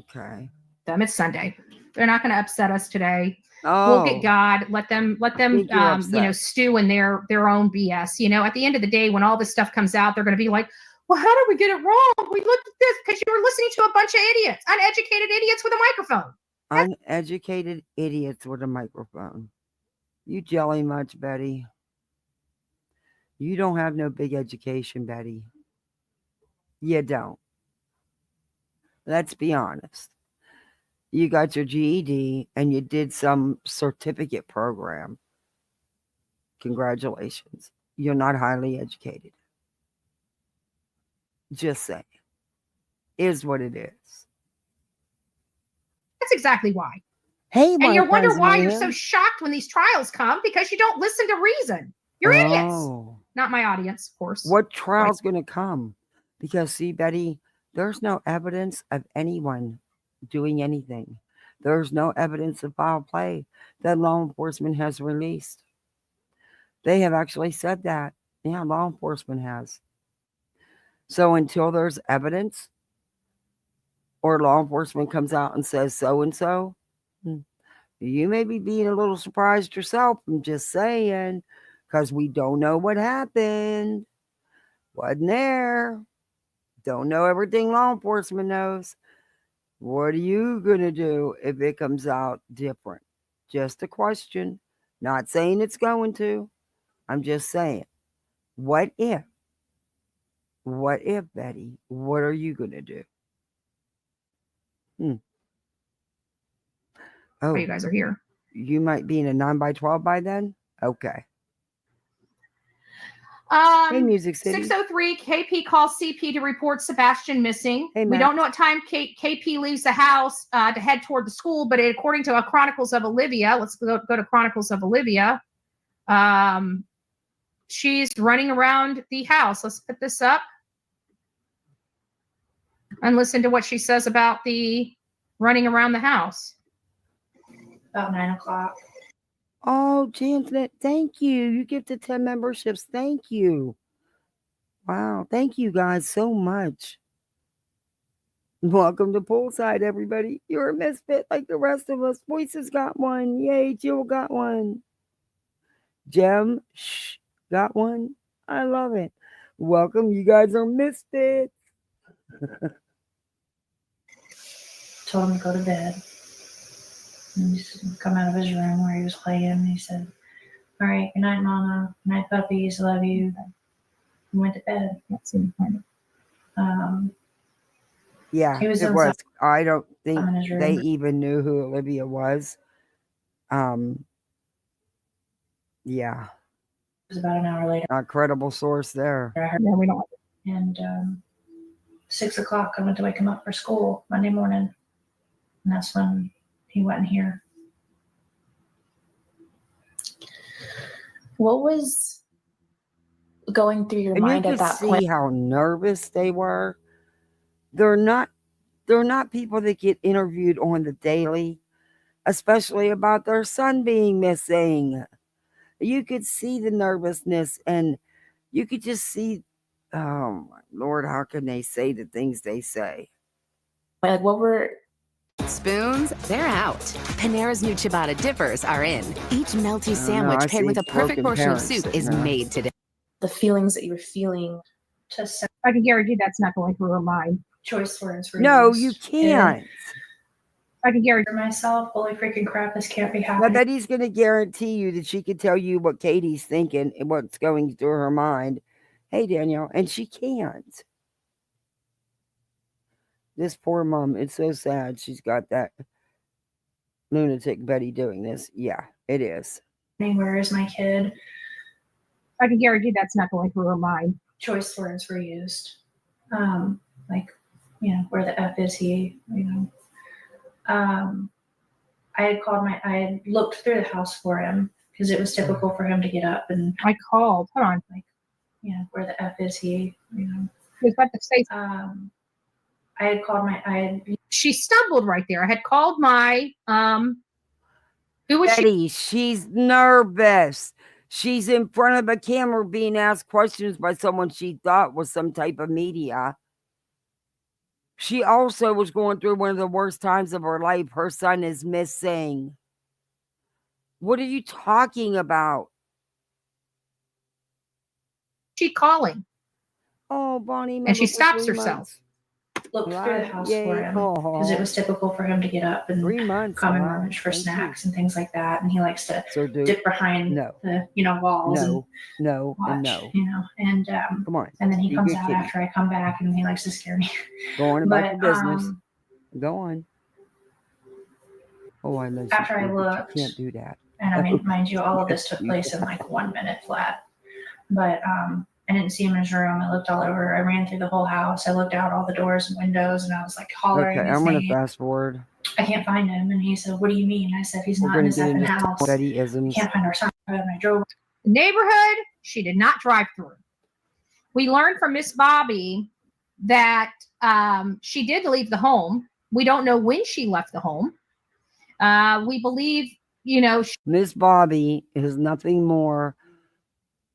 okay. them. It's Sunday. They're not going to upset us today. Oh, We'll get God. Let them think you're upset. stew in their own BS. At the end of the day, when all this stuff comes out, they're going to be like, well, how did we get it wrong? We looked at this because you were listening to a bunch of idiots, uneducated idiots with a microphone. Uneducated idiots with a microphone. You jelly much, Betty? You don't have no big education, Betty. You don't. Let's be honest. You got your GED and you did some certificate program. Congratulations. You're not highly educated. Just saying. Is what it is. That's exactly why. Hey, And you wonder why you're man. so shocked when these trials come, because you don't listen to reason. You're idiots. Oh. Not my audience, of course. What trial's going to come? Because, see, Betty, there's no evidence of anyone doing anything. There's no evidence of foul play that law enforcement has released. They have actually said that. Yeah, law enforcement has. So until there's evidence or law enforcement comes out and says so-and-so, you may be being a little surprised yourself. I'm just saying, because we don't know what happened. Wasn't there. Don't know everything law enforcement knows. What are you going to do if it comes out different? Just a question. Not saying it's going to. I'm just saying, what if? What if, Betty? What are you going to do? Oh, You guys are here. You might be in a 9x12 by then? Okay. Hey, Music City. 603 KP calls CP to report Sebastian missing. Hey, we Matt. don't know what time KP leaves the house to head toward the school, but according to Chronicles of Olivia, let's go to Chronicles of Olivia. She's running around the house. Let's put this up and listen to what she says about the running around the house. About 9 o'clock. Oh, Janet, thank you. You gifted 10 memberships. Thank you. Wow. Thank you guys so much. Welcome to Poolside, everybody. You're a misfit like the rest of us. Voices got one. Yay, Jill got one. Jem, got one. I love it. Welcome. You guys are misfits. Told him to go to bed. And he's come out of his room where he was playing. And he said, all right, good night, Mama. Good night, puppies. Love you. He went to bed. Yeah, He was it inside. was. I don't think in his room. they even knew who Olivia was. Yeah, It was about an hour later. a credible source there. I heard, Yeah, we don't. and 6 o'clock, I went to wake him up for school Monday morning. And that's when he went in here. What was going through your And you mind could at that see point? how nervous they were. They're not people that get interviewed on the daily, especially about their son being missing. You could see the nervousness, and you could just see, oh my Lord, how can they say the things they say? Like, what were Spoons, they're out. Panera's new ciabatta dippers are in. Each melty I sandwich paired see with a perfect broken portion of parents soup sitting is there. made today. the feelings that you were feeling? To say I can guarantee that's not going through her mind. choice words were No, used. you can't. I can guarantee. For myself, holy freaking crap, this can't be I happening. bet he's going to guarantee you that she could tell you what Katie's thinking and what's going through her mind. Hey, Danielle, and she can't. This poor mom, it's so sad. She's got that lunatic Betty doing this. Yeah, it is. Where is my kid? I can guarantee that's not going through her mind. choice words were used. Like, you know, where the F is he, you know. I had looked through the house for him because it was typical for him to get up and, I called. Hold on. like, you know, where the F is he, you know. He was about to say she stumbled right there. I had called my who was she? Betty, she's nervous. She's in front of a camera being asked questions by someone she thought was some type of media. She also was going through one of the worst times of her life. Her son is missing. What are you talking about? She calling. Oh, Bonnie. And she stops herself. looked through the house Yay. for him because it was typical for him to get up and 3 months. come and wow. rummage for Thank snacks and things like that. And he likes to you. So do dip behind no, the, you know, walls no, no, and and watch, no. you know, and Come on. and then he Be comes good out kitty. after I come back and he likes to scare me. Go on about But your business. Go on. Oh, I know. after I you looked, can't do that. and I mean, mind you, all of this took You place in like 1 minute flat. But I didn't see him in his room. I looked all over. I ran through the whole house. I looked out all the doors and windows, and I was like hollering Okay, his I'm going to name. fast forward. I can't find him. And he said, "What do you mean?" I said, "He's We're not in going his to get effing into house. Betty isms. Can't find our son." And I drove. The neighborhood she did not drive through. We learned from Miss Bobby that she did leave the home. We don't know when she left the home. We believe, you know, Miss Bobby is nothing more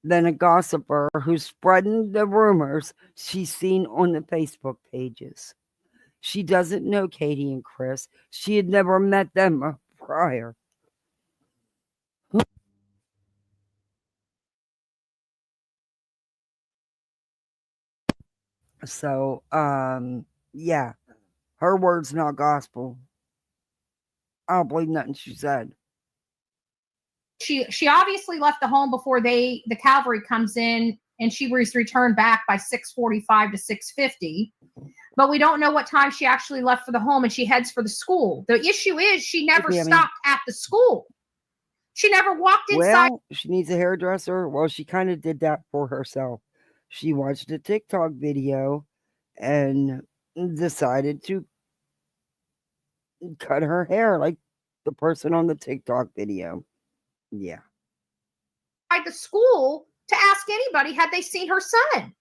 than a gossiper who's spreading the rumors she's seen on the Facebook pages. She doesn't know Katie and Chris. She had never met them prior. So, yeah, her word's not gospel. I don't believe nothing she said. she obviously left the home before the cavalry comes in, and she was returned back by 6:45 to 6:50. But we don't know what time she actually left for the home, and she heads for the school. The issue is she never Okay, stopped at the school. She never walked inside. Well, she needs a hairdresser. Well, she kind of did that for herself. She watched a TikTok video and decided to cut her hair like the person on the TikTok video. Yeah. The school to ask anybody had they seen her son.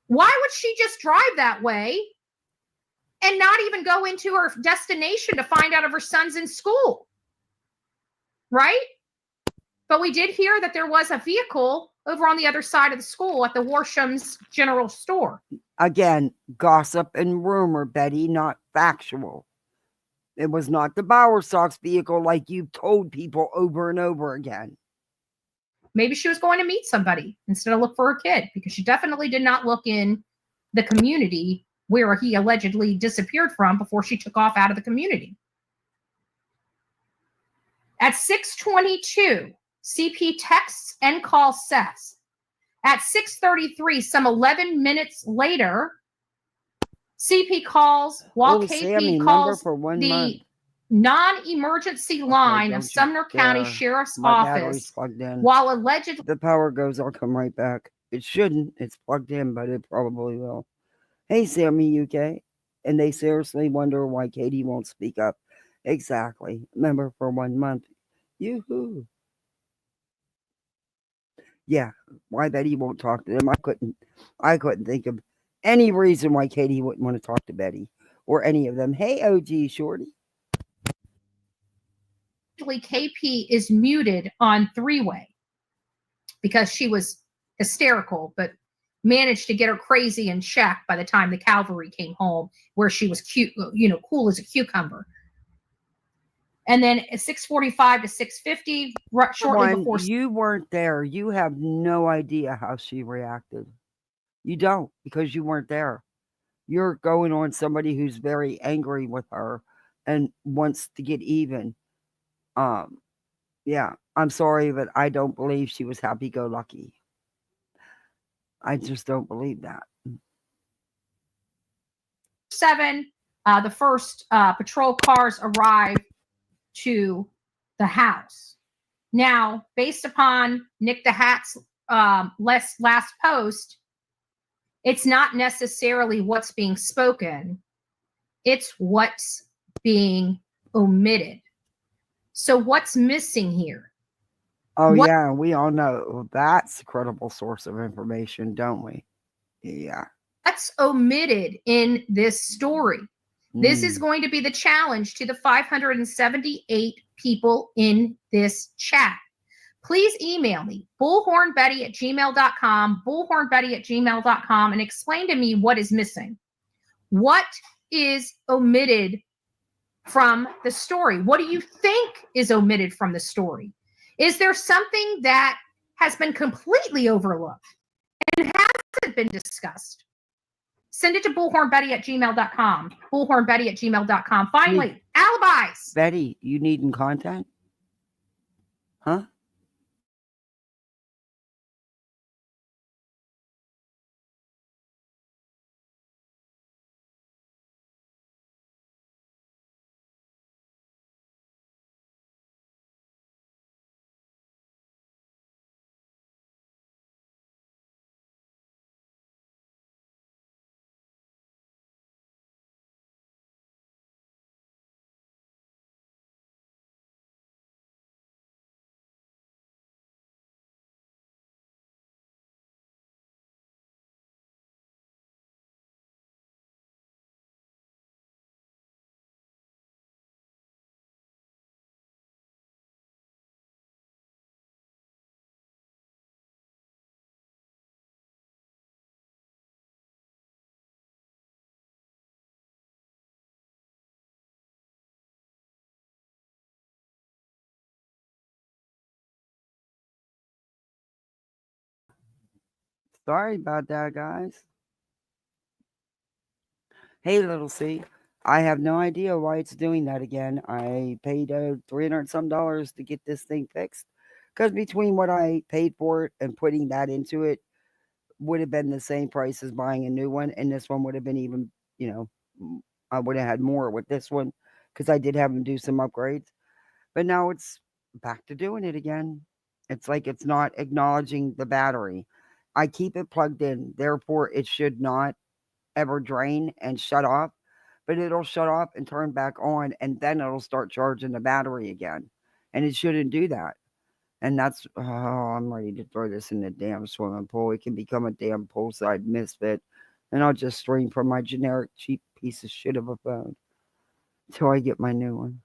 Why would she just drive that way and not even go into her destination to find out if her son's in school? Right? But we did hear that there was a vehicle over on the other side of the school at the Warsham's General Store. Again, gossip and rumor, Betty, not factual. It was not the Bowersox vehicle like you've told people over and over again. Maybe she was going to meet somebody instead of look for her kid, because she definitely did not look in the community where he allegedly disappeared from before she took off out of the community. At 6:22, CP texts and calls Seth. At 6:33, some 11 minutes later, CP calls while KP Sammy, calls for 1 the month. non-emergency line don't of you Sumner County dare. Sheriff's My battery's Office plugged in. while allegedly If the power goes, I'll come right back. It shouldn't. It's plugged in, but it probably will. Hey, Sammy UK. And they seriously wonder why Katie won't speak up. Exactly. Remember, for 1 month. Yoo-hoo. Yeah, why Betty won't talk to them. I couldn't think of any reason why Katie wouldn't want to talk to Betty or any of them. Hey, OG Shorty. KP is muted on three-way because she was hysterical, but managed to get her crazy in check by the time the cavalry came home, where she was cute, you know, cool as a cucumber. And then at 6:45 to 6:50, shortly before. You weren't there. You have no idea how she reacted. You don't, because you weren't there. You're going on somebody who's very angry with her and wants to get even. Yeah, I'm sorry, but I don't believe she was happy-go-lucky. I just don't believe that. 7, the first patrol cars arrive to the house. Now, based upon Nick the Hat's last post, it's not necessarily what's being spoken, it's what's being omitted. So what's missing here? Oh, What- yeah. We all know that's a credible source of information, don't we? Yeah. What's omitted in this story? This is Mm. going to be the challenge to the 578 people in this chat. Please email me, bullhornbetty@gmail.com, bullhornbetty@gmail.com, and explain to me what is missing. What is omitted from the story? What do you think is omitted from the story? Is there something that has been completely overlooked and hasn't been discussed? Send it to bullhornbetty@gmail.com, bullhornbetty@gmail.com. Finally, alibis. Betty, you needing content? Huh? Sorry about that, guys. Hey, little C. I have no idea why it's doing that again. I paid $300 some to get this thing fixed. Because between what I paid for it and putting that into it would have been the same price as buying a new one. And this one would have been even, I would have had more with this one because I did have them do some upgrades. But now it's back to doing it again. It's like it's not acknowledging the battery. I keep it plugged in. Therefore, it should not ever drain and shut off, but it'll shut off and turn back on, and then it'll start charging the battery again. And it shouldn't do that. And that's, oh, I'm ready to throw this in the damn swimming pool. It can become a damn poolside misfit. And I'll just stream from my generic cheap piece of shit of a phone until I get my new one.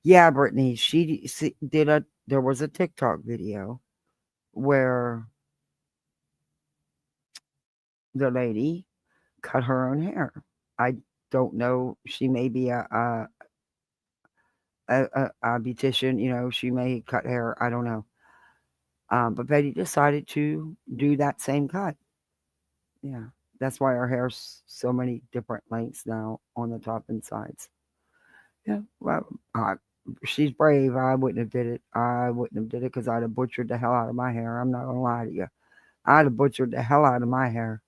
Yeah, Brittany, there was a TikTok video where the lady cut her own hair. I don't know. She may be a beautician. She may cut hair. I don't know. But Betty decided to do that same cut. Yeah, that's why her hair's so many different lengths now on the top and sides. Yeah, well, she's brave. I wouldn't have did it. I wouldn't have did it because I'd have butchered the hell out of my hair. I'm not gonna lie to you. I'd have butchered the hell out of my hair.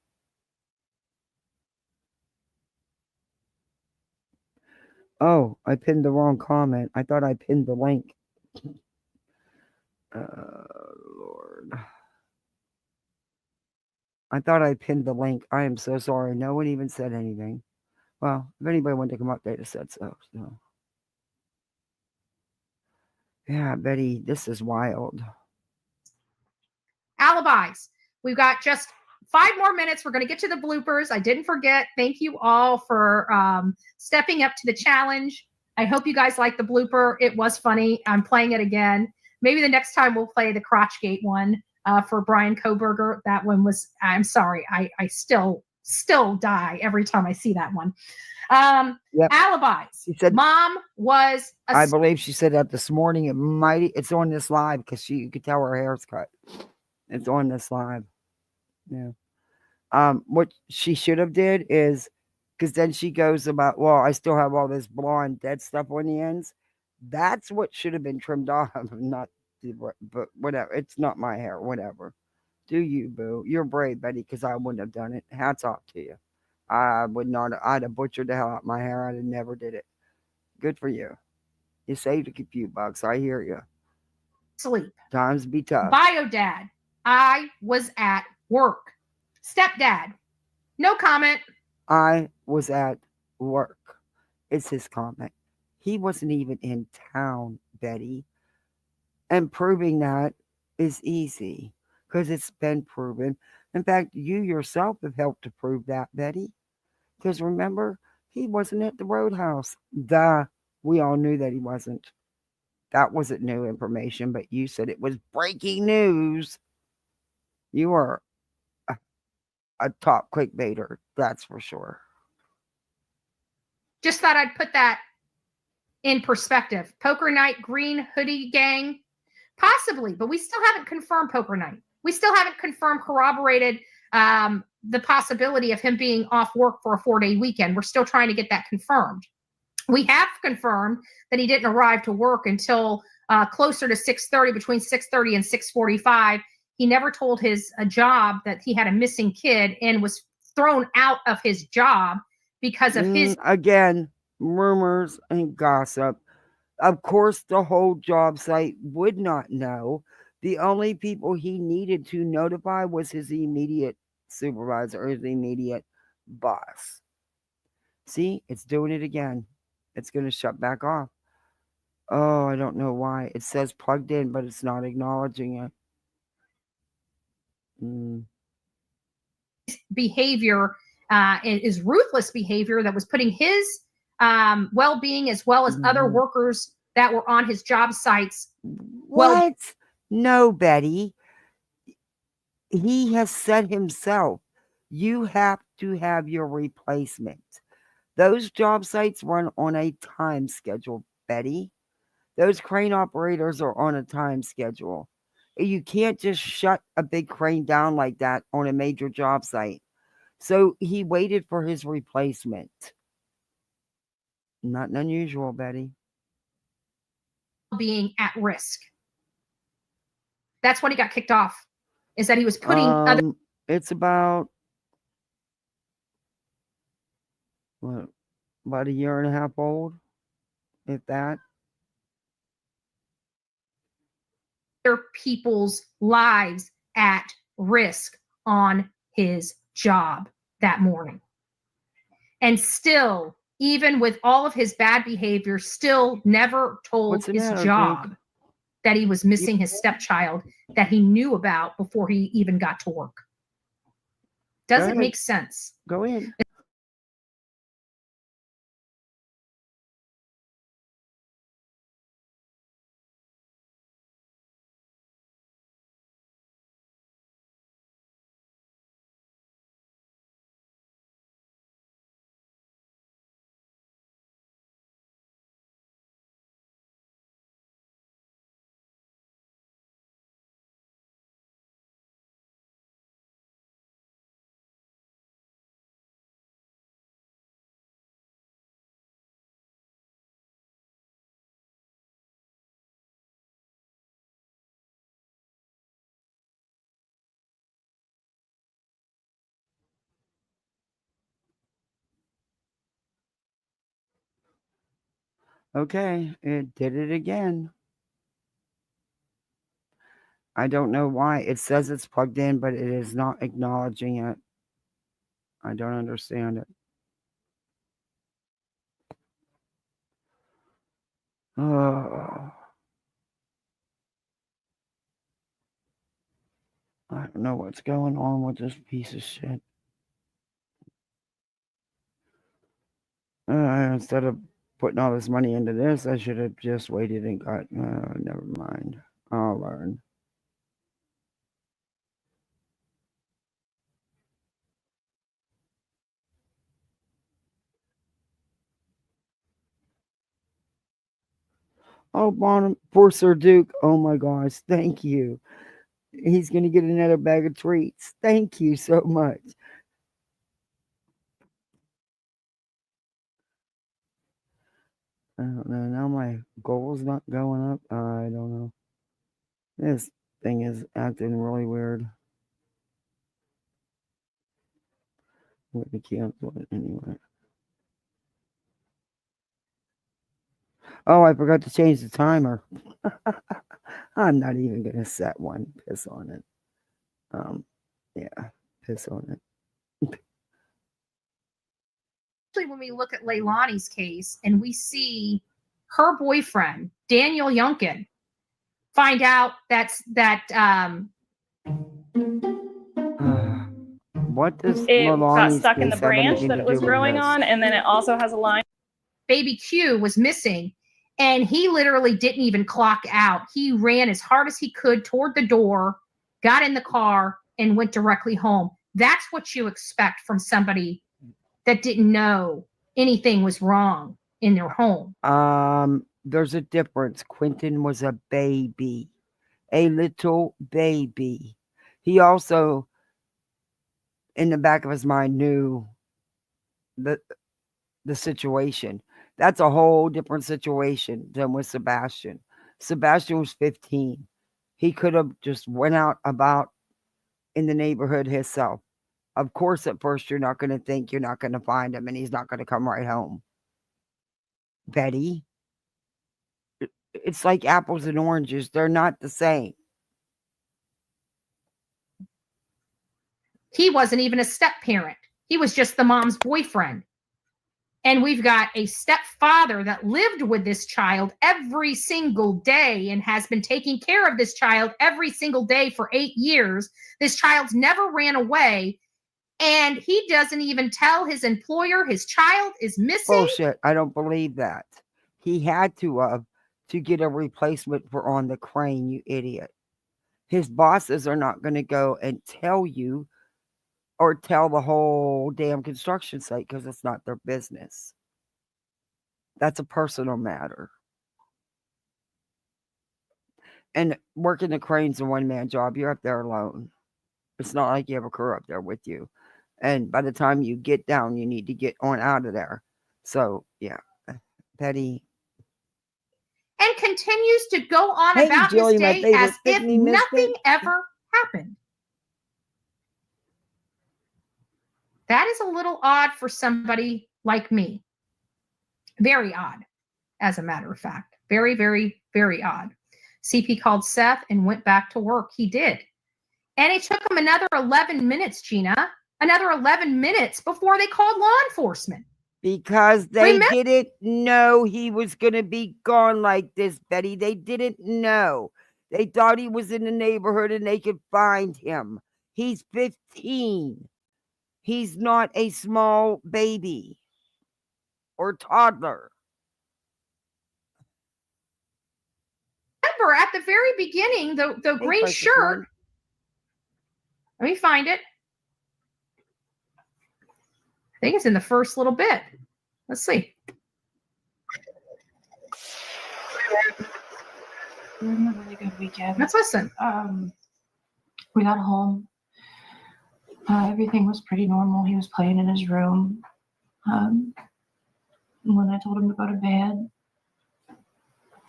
Oh, I pinned the wrong comment. I thought I pinned the link. Lord. I thought I pinned the link. I am so sorry. No one even said anything. Well, if anybody wanted to come up, they'd have said so. Yeah, Betty, this is wild. Alibis. We've got just 5 more minutes. We're going to get to the bloopers. I didn't forget. Thank you all for stepping up to the challenge. I hope you guys like the blooper. It was funny. I'm playing it again. Maybe the next time we'll play the Crotchgate one for Brian Koberger. That one was, I'm sorry. I still die every time I see that one. Yep. Alibis. She said, Mom was I believe she said that this morning. It's on this live because you could tell her hair's cut. It's on this live. Yeah. What she should have did is, because then she goes about, well, I still have all this blonde dead stuff on the ends. That's what should have been trimmed off. Not, but whatever. It's not my hair. Whatever. Do you, boo? You're brave, Betty, because I wouldn't have done it. Hats off to you. I would not. I'd have butchered the hell out of my hair. I'd have never did it. Good for you. You saved a few bucks. I hear you. sleep. Times be tough. Bio dad, I was at work. Stepdad, no comment. I was at work. It's his comment. He wasn't even in town, Betty. And proving that is easy because it's been proven. In fact, you yourself have helped to prove that, Betty. Because remember, he wasn't at the roadhouse. We all knew that he wasn't. That wasn't new information, but you said it was breaking news. You are a top clickbaiter, that's for sure. Just thought I'd put that in perspective. Poker night, green hoodie gang, possibly, but we still haven't confirmed poker night. We still haven't corroborated the possibility of him being off work for a 4-day weekend. We're still trying to get that confirmed. We have confirmed that he didn't arrive to work until closer to 6:30, between 6:30 and 6:45. He never told his job that he had a missing kid and was thrown out of his job because of his... Again, rumors and gossip. Of course, the whole job site would not know. The only people he needed to notify was his immediate supervisor or his immediate boss. See, it's doing it again. It's going to shut back off. Oh, I don't know why. It says plugged in, but it's not acknowledging it. Behavior is ruthless behavior that was putting his well-being as well as other workers that were on his job sites. What? No, Betty. He has said himself, you have to have your replacement. Those job sites run on a time schedule, Betty. Those crane operators are on a time schedule. You can't just shut a big crane down like that on a major job site. So he waited for his replacement. Nothing unusual, Betty. Being at risk. That's when he got kicked off. Is that he was putting other... It's about what, about a year and a half old, if that. Other people's lives at risk on his job that morning. And still, even with all of his bad behavior, still never told his job that he was missing his stepchild that he knew about before he even got to work. Doesn't make sense. Go in. Okay, it did it again. I don't know why. It says it's plugged in, but it is not acknowledging it. I don't understand it. Oh. I don't know what's going on with this piece of shit. Instead of putting all this money into this, I should have just waited and got... never mind. I'll learn. Oh, Bonham, for Sir Duke. Oh my gosh. Thank you. He's going to get another bag of treats. Thank you so much. I don't know. Now my goal's not going up. I don't know. This thing is acting really weird. Let me cancel it anyway. Oh, I forgot to change the timer. I'm not even gonna set one. Piss on it. Yeah, piss on it. Especially when we look at Leilani's case and we see her boyfriend, Daniel Youngkin, find out that What does It got Leilani's stuck in the case have branch anything that to it was do with growing this? on, and then it also has a line. baby Q was missing, and he literally didn't even clock out. He ran as hard as he could toward the door, got in the car, and went directly home. That's what you expect from somebody that didn't know anything was wrong in their home. There's a difference. Quentin was a baby, a little baby. He also, in the back of his mind, knew the situation. That's a whole different situation than with Sebastian. Sebastian was 15. He could have just went out about in the neighborhood himself. Of course, at first, you're not going to think you're not going to find him and he's not going to come right home. Betty, it's like apples and oranges. They're not the same. He wasn't even a step parent. He was just the mom's boyfriend. And we've got a stepfather that lived with this child every single day and has been taking care of this child every single day for 8 years. This child's never ran away. And he doesn't even tell his employer his child is missing. Bullshit. I don't believe that. He had to get a replacement for on the crane, you idiot. His bosses are not going to go and tell you or tell the whole damn construction site because it's not their business. That's a personal matter. And working the crane's a one-man job. You're up there alone. It's not like you have a crew up there with you. And by the time you get down, you need to get on out of there. So, yeah. Betty. And continues to go on Hey, about Julie, his my day favorite as if Pitney Misfit. nothing ever happened. That is a little odd for somebody like me. Very odd, as a matter of fact. Very, very, very odd. CP called Seth and went back to work. He did. And it took him another 11 minutes, Gina. Another 11 minutes before they called law enforcement. Because they didn't know he was going to be gone like this, Betty. They didn't know. They thought he was in the neighborhood and they could find him. He's 15. He's not a small baby or toddler. Remember, at the very beginning, the green shirt. Let me find it. I think it's in the first little bit. Let's see. We had a really good weekend. Let's listen. We got home. Everything was pretty normal. He was playing in his room. When I told him to go to bed,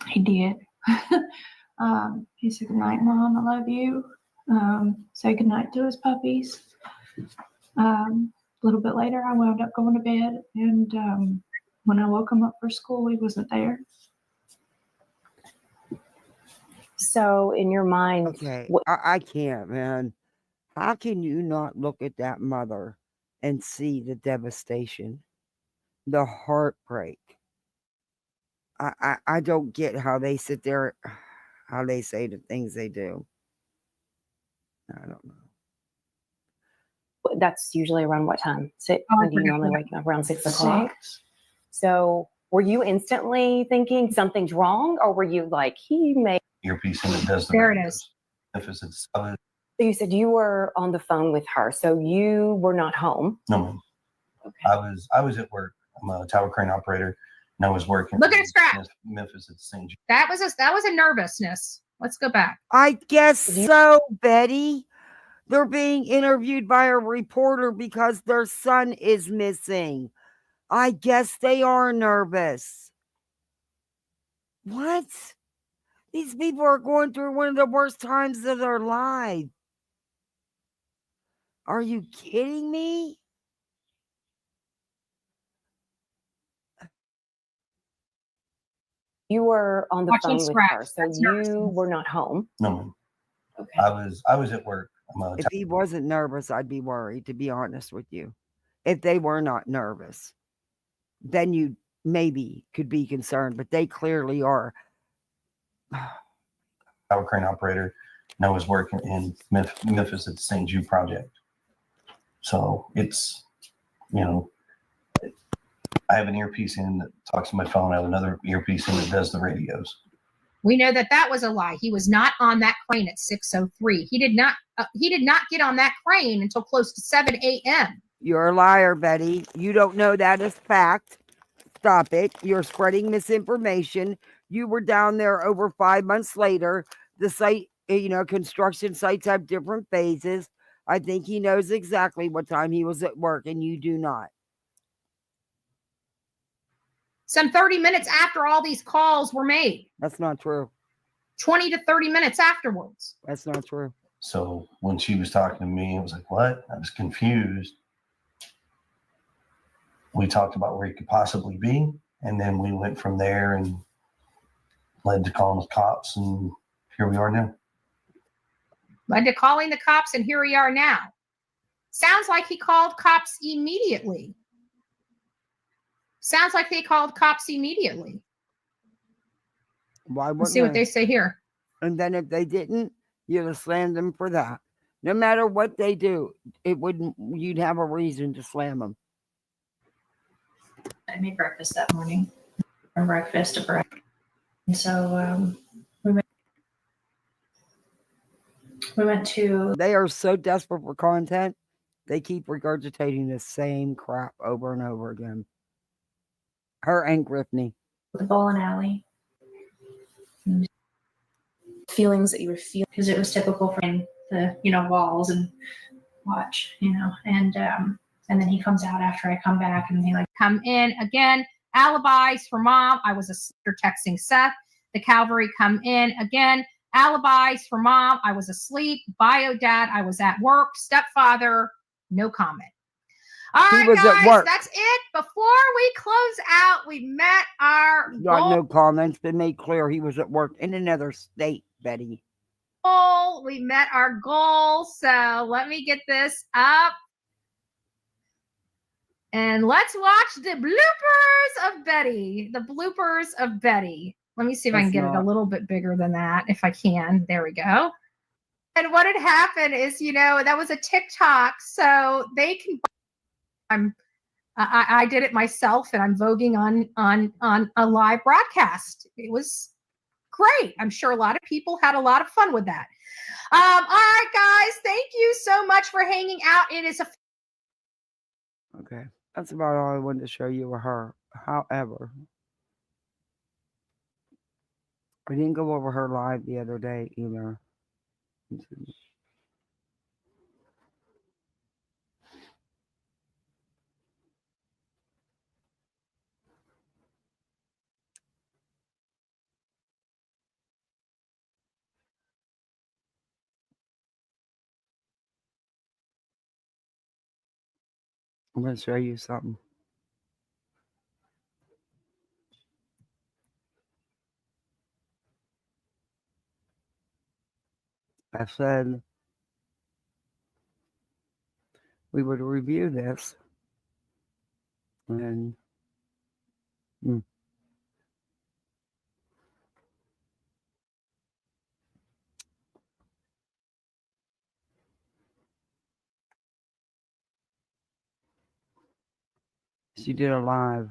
he did. He said, "Good night, Mom. I love you." Say goodnight to his puppies. A little bit later, I wound up going to bed, and when I woke him up for school, he wasn't there. So, in your mind, okay, I can't, man. How can you not look at that mother and see the devastation, the heartbreak? I don't get how they sit there, how they say the things they do. I don't know. That's usually around what time? When do you normally wake up? Around 6 o'clock? 6. So were you instantly thinking something's wrong, or were you like, he may... Earpiece and it does the There it is. So you said you were on the phone with her, so you were not home. No, ma'am. Okay. I was at work. I'm a tower crane operator, and I was working. Look at his strap. Memphis at St. That was a nervousness. Let's go back. I guess so, Betty. They're being interviewed by a reporter because their son is missing. I guess they are nervous. What? These people are going through one of the worst times of their life. Are you kidding me? You were on the Watching phone with Scratch. her, so That's you nervousness. were not home. No, ma'am. Okay. I was at work. If he wasn't nervous, I'd be worried, to be honest with you. If they were not nervous, then you maybe could be concerned, but they clearly are. tower crane operator, and I was working in Memphis at the St. Jude project. So it's, you know, I have an earpiece in that talks to my phone. I have another earpiece in that does the radios. We know that that was a lie. He was not on that crane at 6:03. He did not get on that crane until close to 7 a.m. You're a liar, Betty. You don't know that as fact. Stop it. You're spreading misinformation. You were down there over 5 months later. The site, construction sites have different phases. I think he knows exactly what time he was at work, and you do not. Some 30 minutes after all these calls were made. That's not true. 20 to 30 minutes afterwards. That's not true. So when she was talking to me, I was like, what? I was confused. We talked about where he could possibly be. And then we went from there and led to calling the cops. And here we are now. Led to calling the cops, and here we are now. Sounds like he called cops immediately. Sounds like they called cops immediately. Why wouldn't Let's see what they say here. And then if they didn't, you'd have slammed them for that. No matter what they do, you'd have a reason to slam them. I made breakfast that morning. From breakfast to breakfast. And so we went to. They are so desperate for content, they keep regurgitating the same crap over and over again. Her and Griffney. The bowling alley. Feelings that you were feeling. Because it was typical for the walls and watch, and then he comes out after I come back, and he Come in again. Alibis for mom. I was asleep. Texting Seth. The cavalry come in again. Alibis for mom. I was asleep. Bio dad. I was at work. Stepfather. No comment. All He right, was at guys. work. That's it. Before we close out, we met our Got no comments. Been made clear he was at work in another state, Betty. goal. We met our goal. So let me get this up. And let's watch the bloopers of Betty. The bloopers of Betty. Let me see if I can get it a little bit bigger than that, if I can. There we go. And what had happened is, that was a TikTok, so they can. I did it myself, and I'm voguing on a live broadcast. It was great. I'm sure a lot of people had a lot of fun with that. All right, guys. Thank you so much for hanging out. It is a. Okay. That's about all I wanted to show you of her. However, we didn't go over her live the other day either. I'm going to show you something. I said we would review this. And she did a live.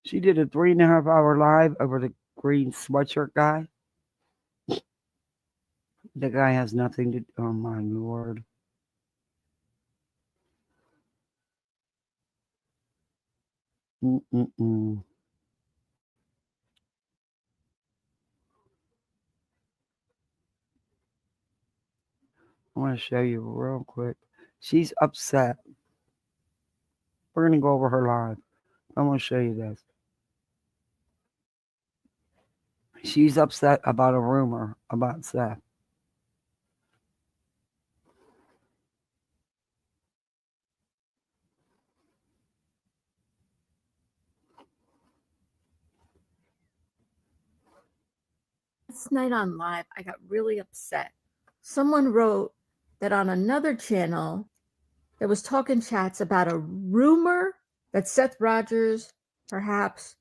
She did a 3.5 hour live over the green sweatshirt guy. The guy has nothing to. Oh my Lord. I want to show you real quick. She's upset. We're going to go over her live. I want to show you this. She's upset about a rumor about Seth. Last night on live, I got really upset. Someone wrote that on another channel, there was talking chats about a rumor that Seth Rogers, perhaps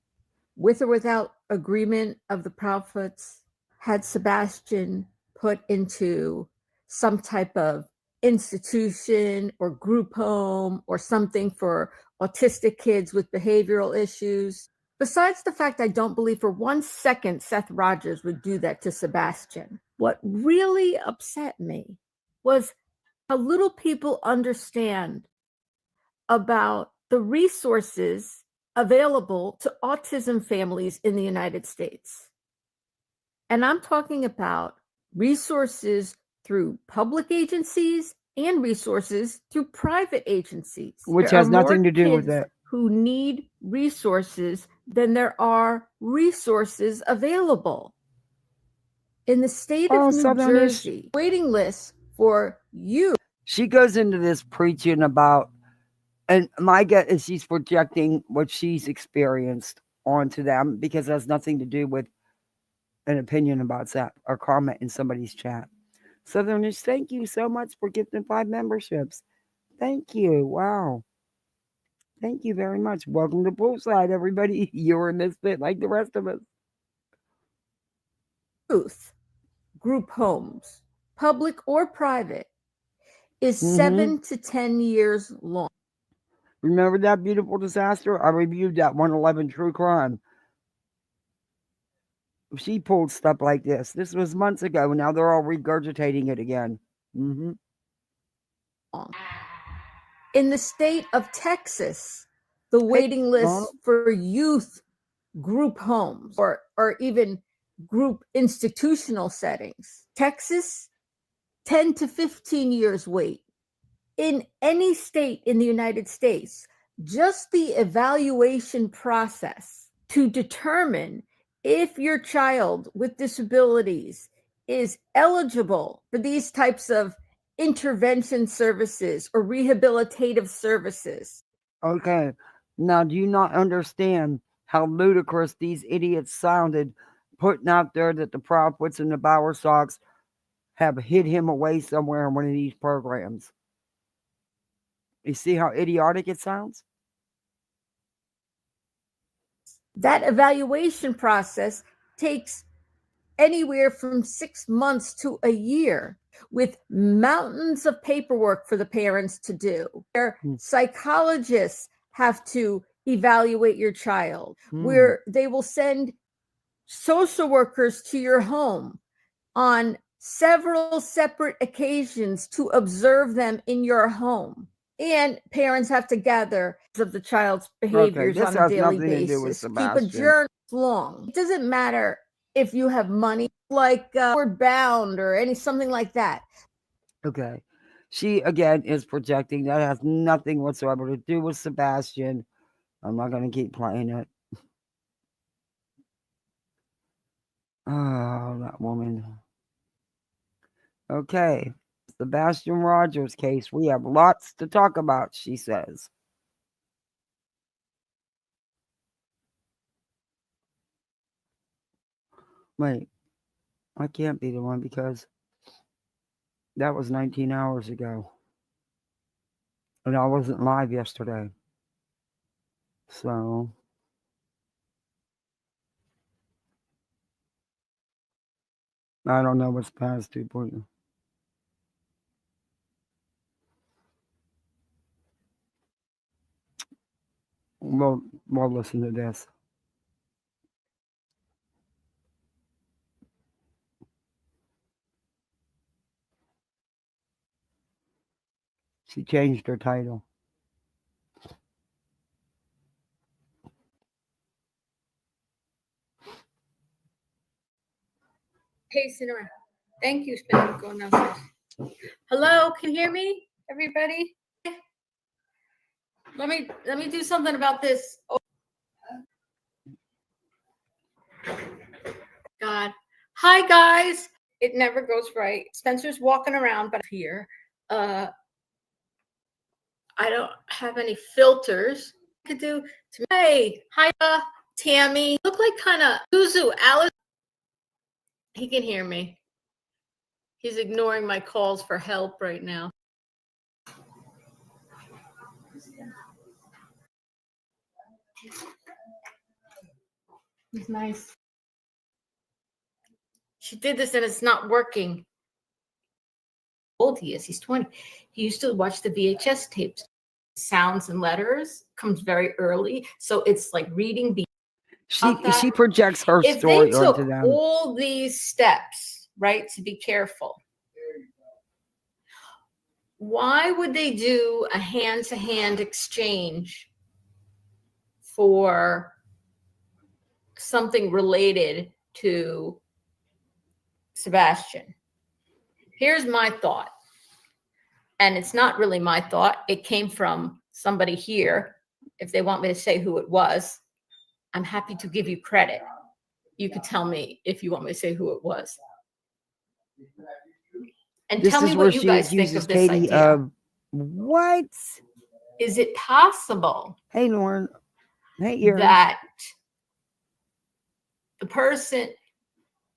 with or without agreement of the Proudfoots, had Sebastian put into some type of institution or group home or something for autistic kids with behavioral issues. Besides the fact I don't believe for 1 second Seth Rogers would do that to Sebastian, what really upset me was how little people understand about the resources available to autism families in the United States. And I'm talking about resources through public agencies and resources through private agencies. Which There has are more nothing to do with kids it. who need resources than there are resources available. In the state of New Southern is- Jersey, waiting lists for youth. She goes into this preaching about, and my guess is she's projecting what she's experienced onto them because it has nothing to do with an opinion about Seth or comment in somebody's chat. Southerners, thank you so much for gifting 5 memberships. Thank you. Wow. Thank you very much. Welcome to Poolside, everybody. You're a misfit like the rest of us. Youth group homes, public or private, is Mhm. 7 to 10 years long. Remember that beautiful disaster? I reviewed that 111 True Crime. She pulled stuff like this. This was months ago. Now they're all regurgitating it again. Mm-hmm. In the state of Texas, the waiting list for youth group homes or even group institutional settings, Texas, 10 to 15 years wait. In any state in the United States, just the evaluation process to determine if your child with disabilities is eligible for these types of intervention services or rehabilitative services. Okay. Now, do you not understand how ludicrous these idiots sounded putting out there that the Proudfoots and the Bowerstocks have hid him away somewhere in one of these programs? You see how idiotic it sounds? That evaluation process takes anywhere from 6 months to a year with mountains of paperwork for the parents to do. Where psychologists have to evaluate your child, where they will send social workers to your home on several separate occasions to observe them in your home. And parents have to gather of the child's behaviors this on a has daily nothing to do with basis. Keep a Sebastian. journal long. It doesn't matter if you have money like Word Bound or something like that. Okay. She, again, is projecting. That has nothing whatsoever to do with Sebastian. I'm not going to keep playing it. Oh, that woman. Okay. Sebastian Rogers case. We have lots to talk about, she says. Wait. I can't be the one because that was 19 hours ago. And I wasn't live yesterday. So I don't know what's past 2.0. We'll listen to this. She changed her title. Pacing around. Thank you, Spinning going downstairs. Hello, can you hear me, everybody? Let me do something about this. God. Hi guys. It never goes right. Spencer's walking around, but here, I don't have any filters. I could do. Hey, hi, Tammy. Look like kind of Suzu. Alice. He can hear me. He's ignoring my calls for help right now. He's nice. She did this and it's not working. How old he is? He's 20. He used to watch the VHS tapes. Sounds and letters comes very early, so it's like reading. She projects her If story they took onto them. all these steps, right, to be careful, why would they do a hand-to-hand exchange for something related to Sebastian? Here's my thought, and it's not really my thought. It came from somebody here. If they want me to say who it was, I'm happy to give you credit. You could tell me if you want me to say who it was. And This tell is me where what you she guys think accuses of this Katie idea. of what? Is it possible Hey, Lauren. Hey, Erin. that the person,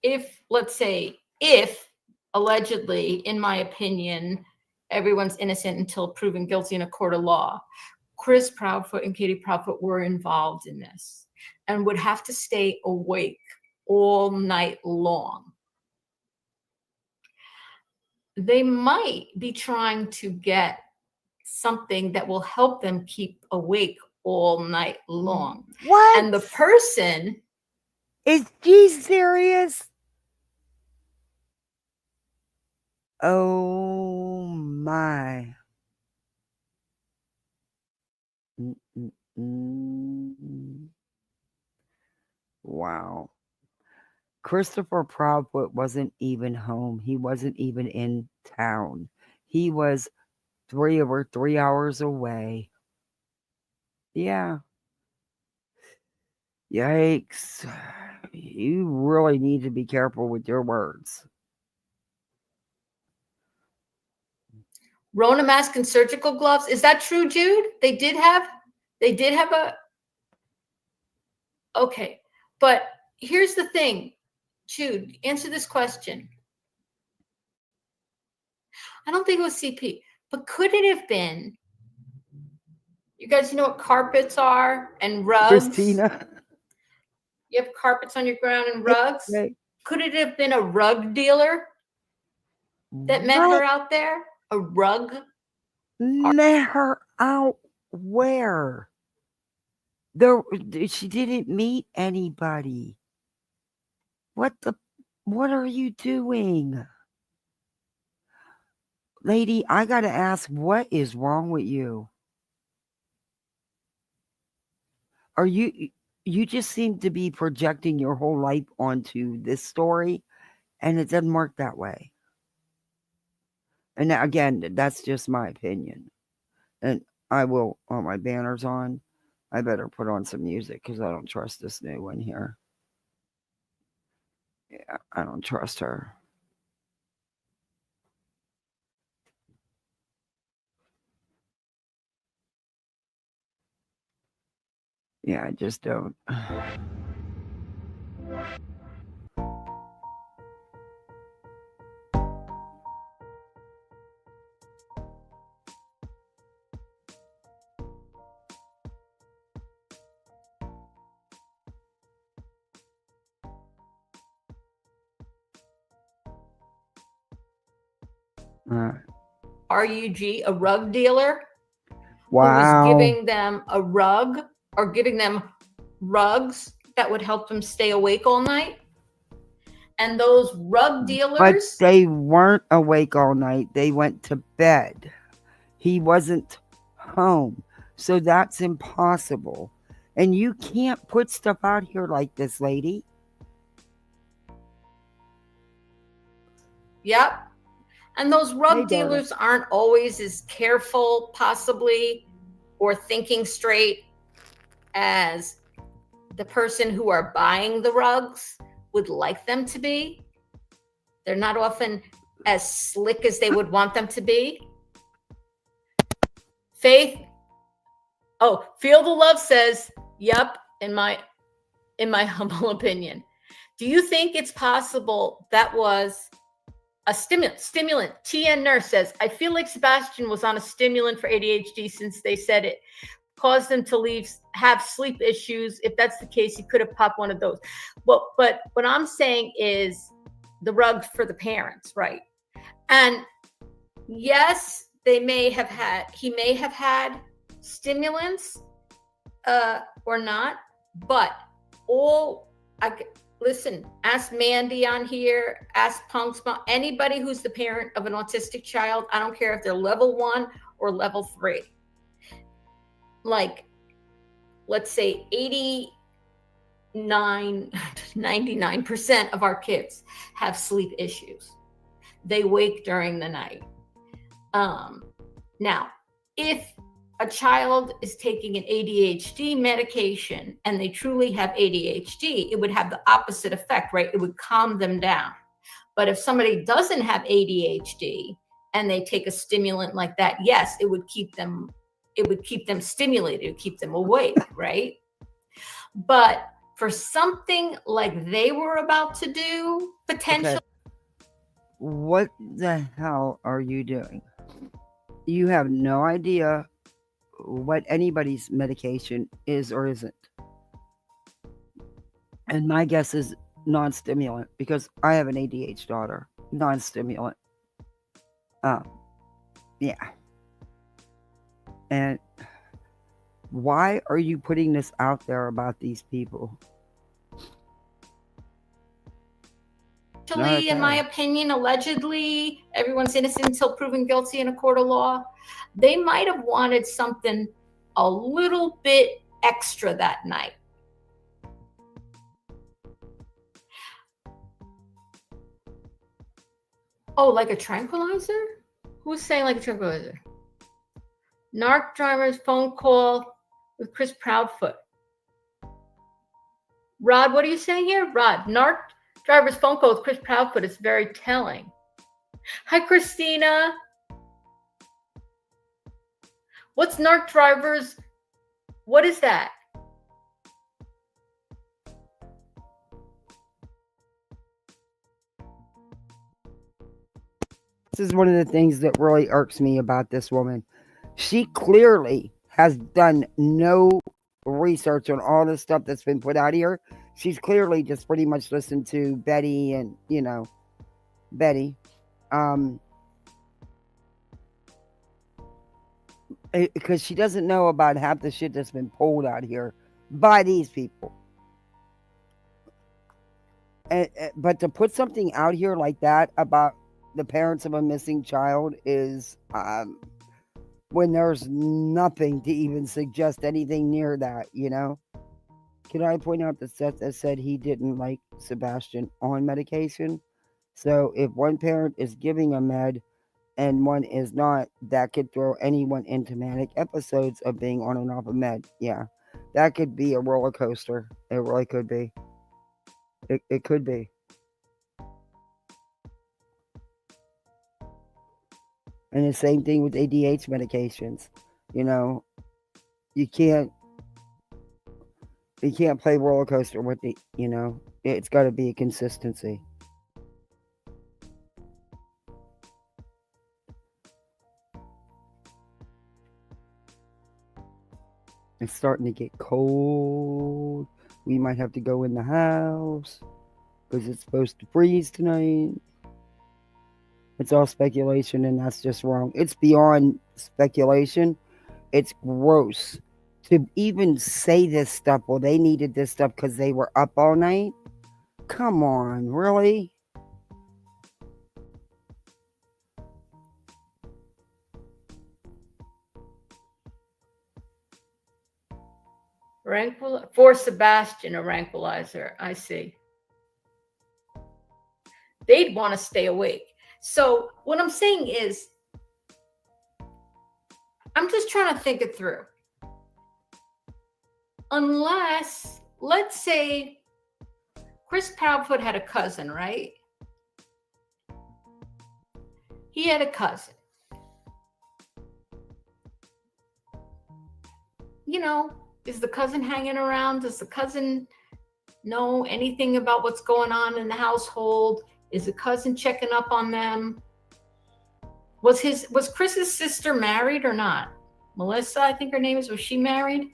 if, let's say, if allegedly, in my opinion, everyone's innocent until proven guilty in a court of law, Chris Proudfoot and Katie Proudfoot were involved in this and would have to stay awake all night long, they might be trying to get something that will help them keep awake all night long. What? And the person... Is she serious? Oh my. Wow. Christopher Proudfoot wasn't even home. He wasn't even in town. He was 3 hours away. Yeah. Yikes. You really need to be careful with your words. Rona mask and surgical gloves. Is that true, Jude? They did have a... Okay. But here's the thing. Jude, answer this question. I don't think it was CP, but could it have been... You guys know what carpets are and rugs? Christina. You have carpets on your ground and rugs? Hey. Could it have been a rug dealer that met her out there? A rug? Met her out where? She didn't meet anybody. What are you doing? Lady, I gotta ask, what is wrong with you? Are you just seem to be projecting your whole life onto this story, and it doesn't work that way. And again, that's just my opinion. And I will, on my banners on, I better put on some music because I don't trust this new one here. Yeah, I don't trust her. Yeah, I just don't. RUG, a rug dealer? Wow. Who was giving them a rug or giving them rugs that would help them stay awake all night? And those rug dealers... But they weren't awake all night. They went to bed. He wasn't home. So that's impossible. And you can't put stuff out here like this, lady. Yep. And those rug dealers aren't always as careful, possibly, or thinking straight as the person who are buying the rugs would like them to be. They're not often as slick as they would want them to be. Faith, Field of Love says, yep, in my humble opinion. Do you think it's possible that was a stimulant? TN Nurse says, I feel like Sebastian was on a stimulant for ADHD since they said it caused him to have sleep issues. If that's the case, he could have popped one of those. Well, but what I'm saying is the rug for the parents, right? And yes, he may have had stimulants or not, but listen, ask Mandy on here, ask Punk's mom, anybody who's the parent of an autistic child. I don't care if they're level 1 or level 3. Like, let's say 99% of our kids have sleep issues. They wake during the night. Now, if a child is taking an ADHD medication and they truly have ADHD, it would have the opposite effect, right? It would calm them down. But if somebody doesn't have ADHD and they take a stimulant like that, yes, it would keep them stimulated, it would keep them awake, right? But for something like they were about to do, potentially. Okay. What the hell are you doing? You have no idea what anybody's medication is or isn't. And my guess is non-stimulant, because I have an ADHD daughter. Non-stimulant. Yeah. And why are you putting this out there about these people? Actually, in my opinion, allegedly, everyone's innocent until proven guilty in a court of law. They might have wanted something a little bit extra that night. Oh, like a tranquilizer? Who's saying like a tranquilizer? Narc driver's phone call with Chris Proudfoot. Rod, what are you saying here? Rod, narc driver's phone call with Chris Proudfoot is very telling. Hi, Christina. What's narc drivers? What is that? This is one of the things that really irks me about this woman. She clearly has done no research on all the stuff that's been put out here. She's clearly just pretty much listened to Betty and, Betty. Because she doesn't know about half the shit that's been pulled out here by these people. But to put something out here like that about the parents of a missing child is when there's nothing to even suggest anything near that, Can I point out that Seth said he didn't like Sebastian on medication? So if one parent is giving a med and one is not, that could throw anyone into manic episodes of being on and off a med. Yeah, that could be a roller coaster. It really could be. It could be. And the same thing with ADHD medications. You can't play roller coaster with it, It's got to be a consistency. It's starting to get cold. We might have to go in the house because it's supposed to freeze tonight. It's all speculation, and that's just wrong. It's beyond speculation. It's gross to even say this stuff. Well, they needed this stuff because they were up all night. Come on, really? For Sebastian, a tranquilizer. I see. They'd want to stay awake. So what I'm saying is, I'm just trying to think it through. Unless, let's say, Chris Proudfoot had a cousin, right? he had a cousin. You know, is the cousin hanging around? Does the cousin know anything about what's going on in the household? Is the cousin checking up on them? Was Chris's sister married or not? Melissa, I think her name is. Was she married?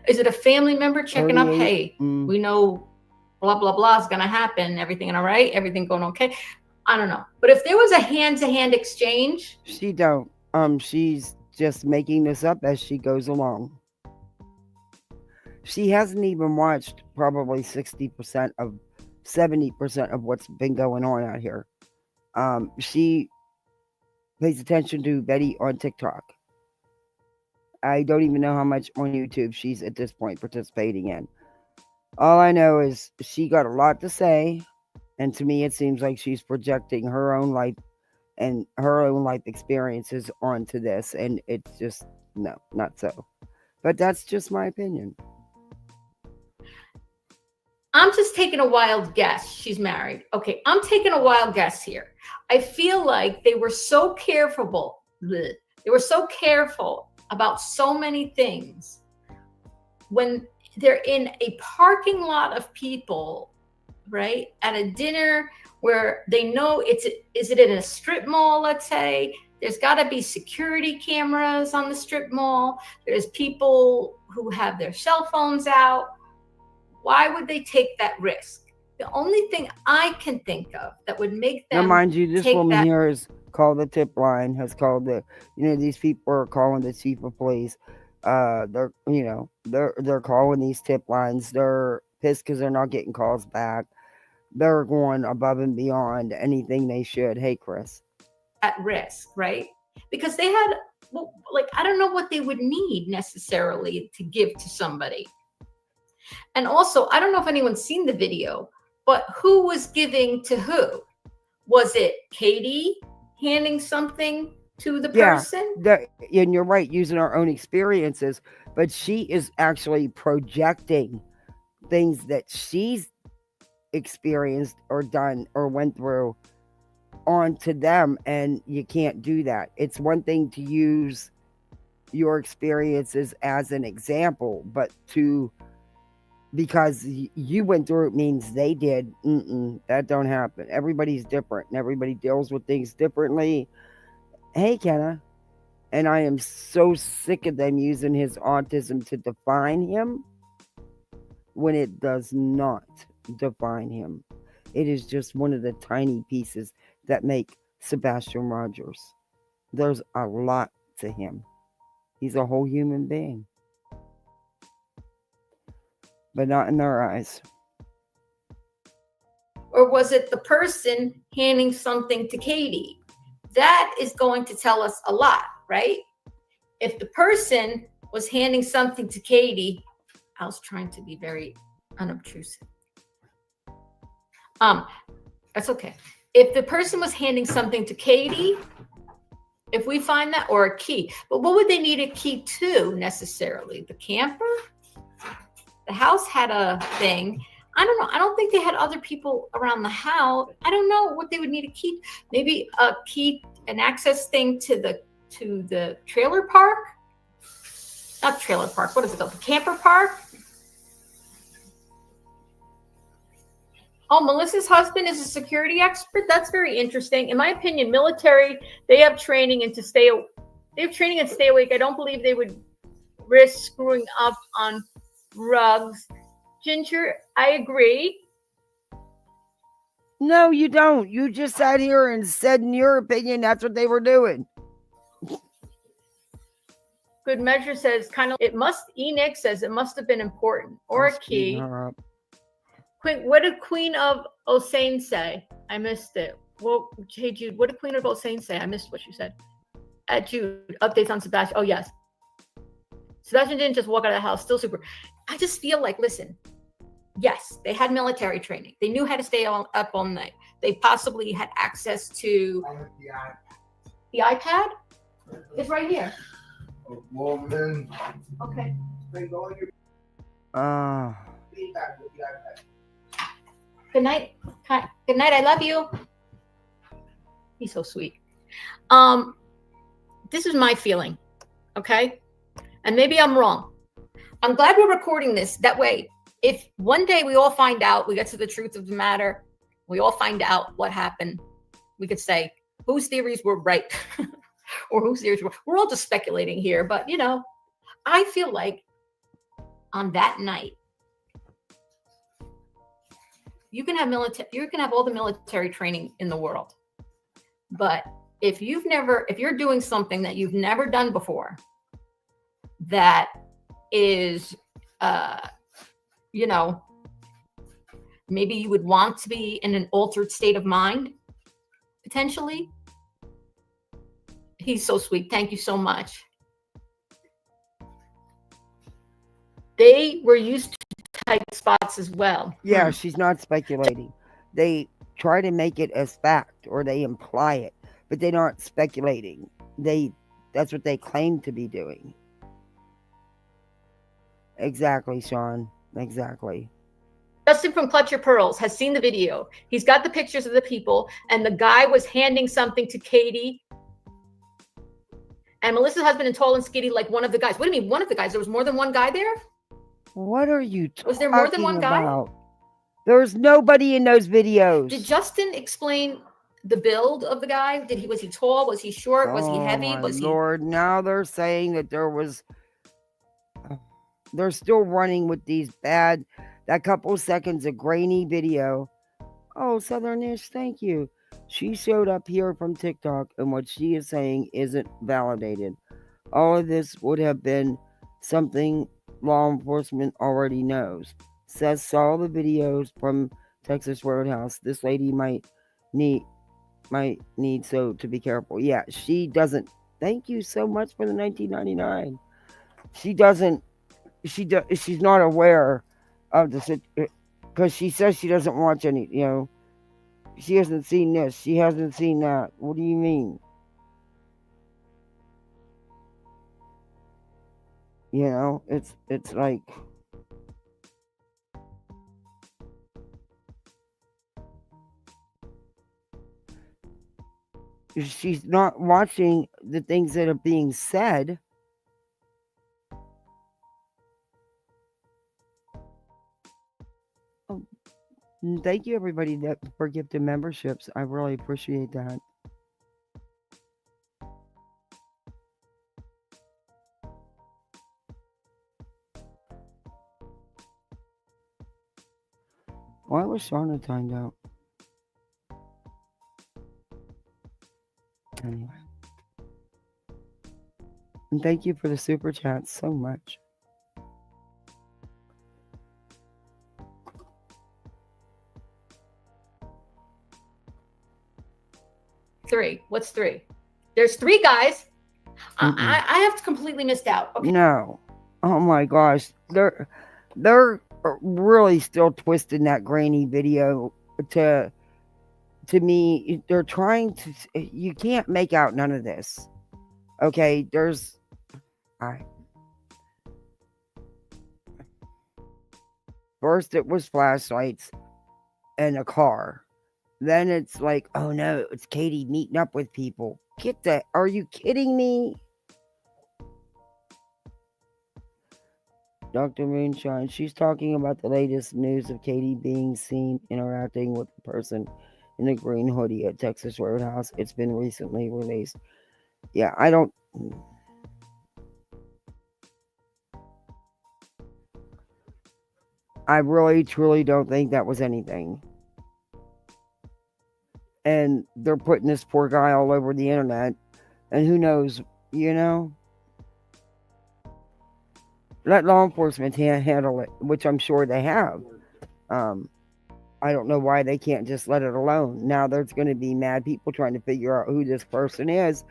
Is it a family member checking up? Hey, we know blah, blah, blah is going to happen. Everything all right? Everything going okay? I don't know. But if there was a hand-to-hand exchange. She don't. She's just making this up as she goes along. She hasn't even watched probably 70% of what's been going on out here. She pays attention to Betty on TikTok. I don't even know how much on YouTube she's at this point participating in. All I know is she got a lot to say, and to me it seems like she's projecting her own life and her own life experiences onto this, and it's just, no, not so. But that's just my opinion. I'm just taking a wild guess. She's married. Okay, I'm taking a wild guess here. I feel like they were so careful. They were so careful about so many things. When they're in a parking lot of people, right, at a dinner where they know is it in a strip mall, let's say, there's got to be security cameras on the strip mall. There's people who have their cell phones out. Why would they take that risk? The only thing I can think of that would make them. Now, mind you, this take woman that, here has called the tip line, has called these people are calling the chief of police. They're calling these tip lines. They're pissed because they're not getting calls back. They're going above and beyond anything they should. Hey, Chris. at risk, right? Because they had, well, like, I don't know what they would need necessarily to give to somebody. And also, I don't know if anyone's seen the video, but who was giving to who? Was it Katie handing something to the person? And you're right, using our own experiences, but she is actually projecting things that she's experienced or done or went through onto them, and you can't do that. It's one thing to use your experiences as an example, but because you went through it means they did. That don't happen. Everybody's different and everybody deals with things differently. Hey, Kenna. And I am so sick of them using his autism to define him when it does not define him. It is just one of the tiny pieces that make Sebastian Rogers. There's a lot to him. He's a whole human being. But not in their eyes. Or was it the person handing something to Katie? That is going to tell us a lot, right? If the person was handing something to Katie, I was trying to be very unobtrusive. That's okay. If the person was handing something to Katie, if we find that, or a key, but what would they need a key to necessarily? The camper? The house had a thing. I don't know. I don't think they had other people around the house. I don't know what they would need a key. Maybe a key, an access thing to the trailer park. Not trailer park. What is it called? The camper park. Oh, Melissa's husband is a security expert. That's very interesting. In my opinion, military, they have training and stay awake. I don't believe they would risk screwing up on rugs. Ginger, I agree. No, you don't. You just sat here and said, in your opinion, that's what they were doing. Good Measure says, Enoch says it must have been important. Or a key. What did Queen of Osane say? I missed it. Well, hey, Jude, what did Queen of Osane say? I missed what you said. At Jude, updates on Sebastian. Oh, yes. Sebastian didn't just walk out of the house. Still super. I just feel like, listen, yes, they had military training. They knew how to stay up all night. They possibly had access to the iPad. It's right here. Well, then. Okay. Good night. Good night. I love you. He's so sweet. This is my feeling, okay? And maybe I'm wrong. I'm glad we're recording this. That way, if one day we all find out, we get to the truth of the matter, we all find out what happened, we could say whose theories were right or whose theories were. We're all just speculating here, but you know, I feel like on that night, you can have all the military training in the world, but if you're doing something that you've never done before, that is, you know, maybe you would want to be in an altered state of mind, potentially. He's so sweet. Thank you so much. They were used to tight spots as well. Yeah, she's not speculating. They try to make it as fact, or they imply it, but they're not speculating. That's what they claim to be doing. Exactly, Sean. Exactly. Justin from Clutch Your Pearls has seen the video. He's got the pictures of the people, and the guy was handing something to Katie. And Melissa's husband and tall and skinny, like one of the guys. What do you mean, one of the guys? There was more than one guy there? What are you talking about? Was there more than one guy? There's nobody in those videos. Did Justin explain the build of the guy? Was he tall? Was he short? Was he heavy? Oh, my Lord. Now they're saying that there was... They're still running with these that couple seconds of grainy video. Oh, Southernish, thank you. She showed up here from TikTok, and what she is saying isn't validated. All of this would have been something law enforcement already knows. Seth saw the videos from Texas Roadhouse. This lady might need so to be careful. Yeah, she doesn't. Thank you so much for the 1999. She doesn't. She's not aware of the, because she says she doesn't watch any. You know, she hasn't seen this. She hasn't seen that. What do you mean? You know, it's like, she's not watching the things that are being said. Oh, thank you, everybody, for gifted memberships. I really appreciate that. Why was Shauna timed out? Anyway. And thank you for the super chat so much. Three. What's three? There's three guys. I have completely missed out. Okay. No. Oh my gosh. They're really still twisting that grainy video to me. They're trying to, you can't make out none of this. Okay, first it was flashlights and a car. Then it's like, oh no, it's Katie meeting up with people. Get that. Are you kidding me? Dr. Moonshine, she's talking about the latest news of Katie being seen interacting with a person in a green hoodie at Texas Roadhouse. It's been recently released. Yeah, I really, truly don't think that was anything. And they're putting this poor guy all over the internet. And who knows, you know? Let law enforcement handle it, which I'm sure they have. I don't know why they can't just let it alone. Now there's going to be mad people trying to figure out who this person is.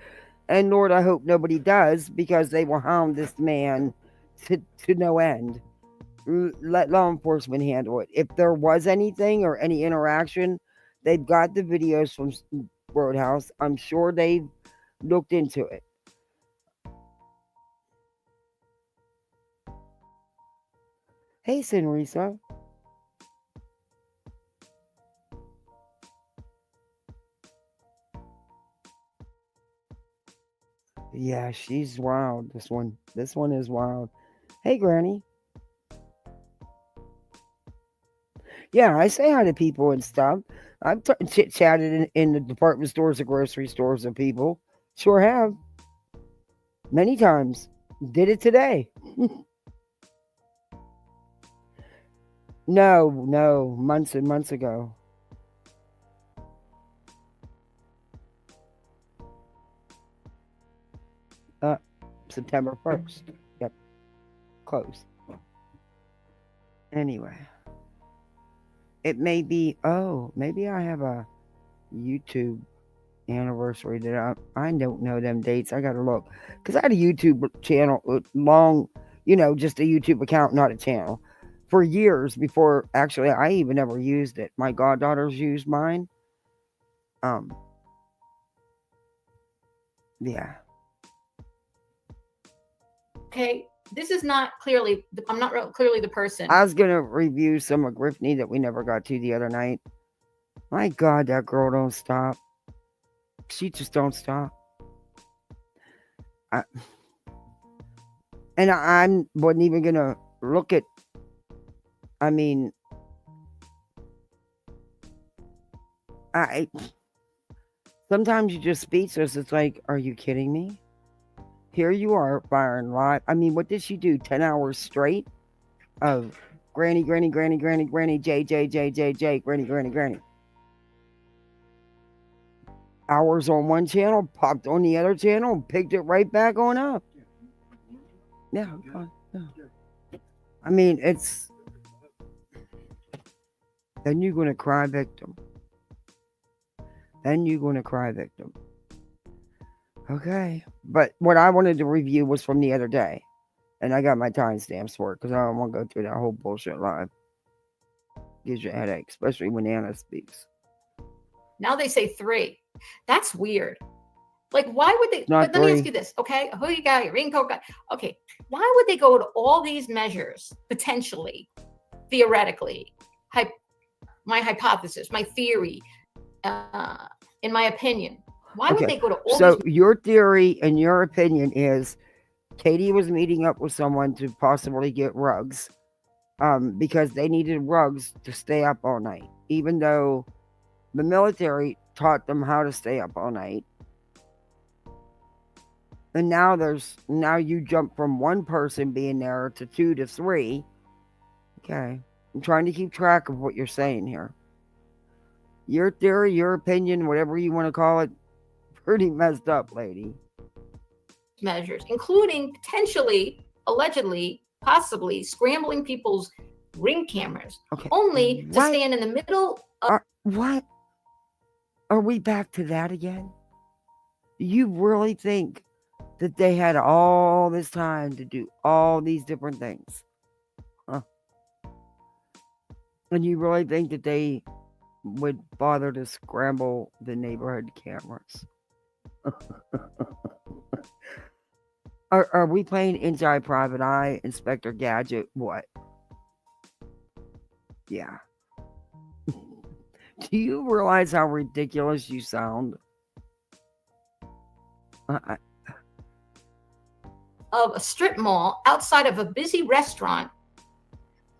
And Lord, I hope nobody does, because they will hound this man to no end. Let law enforcement handle it. If there was anything or any interaction, they've got the videos from Roadhouse. I'm sure they've looked into it. Hey, Senrisa. Yeah, she's wild. This one is wild. Hey, Granny. Yeah, I say hi to people and stuff. I've chit-chatted in the department stores, the grocery stores, and people. Sure have. Many times. Did it today. No, months and months ago. September 1st. Yep. Close. Anyway. It may be, maybe I have a YouTube anniversary that I don't know them dates. I gotta look. Because I had a YouTube channel long, just a YouTube account, not a channel, for years before actually I even ever used it. My goddaughters used mine. Yeah. Okay, this is not clearly, I'm not clearly the person. I was gonna review some of Griffney that we never got to the other night. My God, that girl don't stop. She just don't stop. I wasn't even gonna look at. I mean, sometimes you just speechless. It's like, are you kidding me? Here you are firing live. I mean, what did she do? 10 hours straight of granny, J, granny. Hours on one channel, popped on the other channel, and picked it right back on up. Yeah. I mean, it's... Then you're going to cry victim. Okay. But what I wanted to review was from the other day. And I got my timestamps for it because I don't want to go through that whole bullshit live. Gives you a headache, especially when Anna speaks. Now they say 3. That's weird. Like, why would they? Not let me ask 3. you this, okay? Who you got? Your raincoat guy. Okay, why would they go to all these measures potentially, theoretically? My hypothesis, my theory, in my opinion, why would they go to all? So your theory and your opinion is, Katie was meeting up with someone to possibly get rugs, because they needed rugs to stay up all night, even though the military taught them how to stay up all night. And now you jump from one person being there to 2 to 3. Okay. I'm trying to keep track of what you're saying here. Your theory, your opinion, whatever you want to call it, pretty messed up, lady. Measures, including potentially, allegedly, possibly scrambling people's ring cameras, only to stand in the middle of... What? Are we back to that again? You really think that they had all this time to do all these different things? Huh? And you really think that they would bother to scramble the neighborhood cameras? Are we playing Inside Private Eye, Inspector Gadget? What? Yeah. Do you realize how ridiculous you sound? Of a strip mall outside of a busy restaurant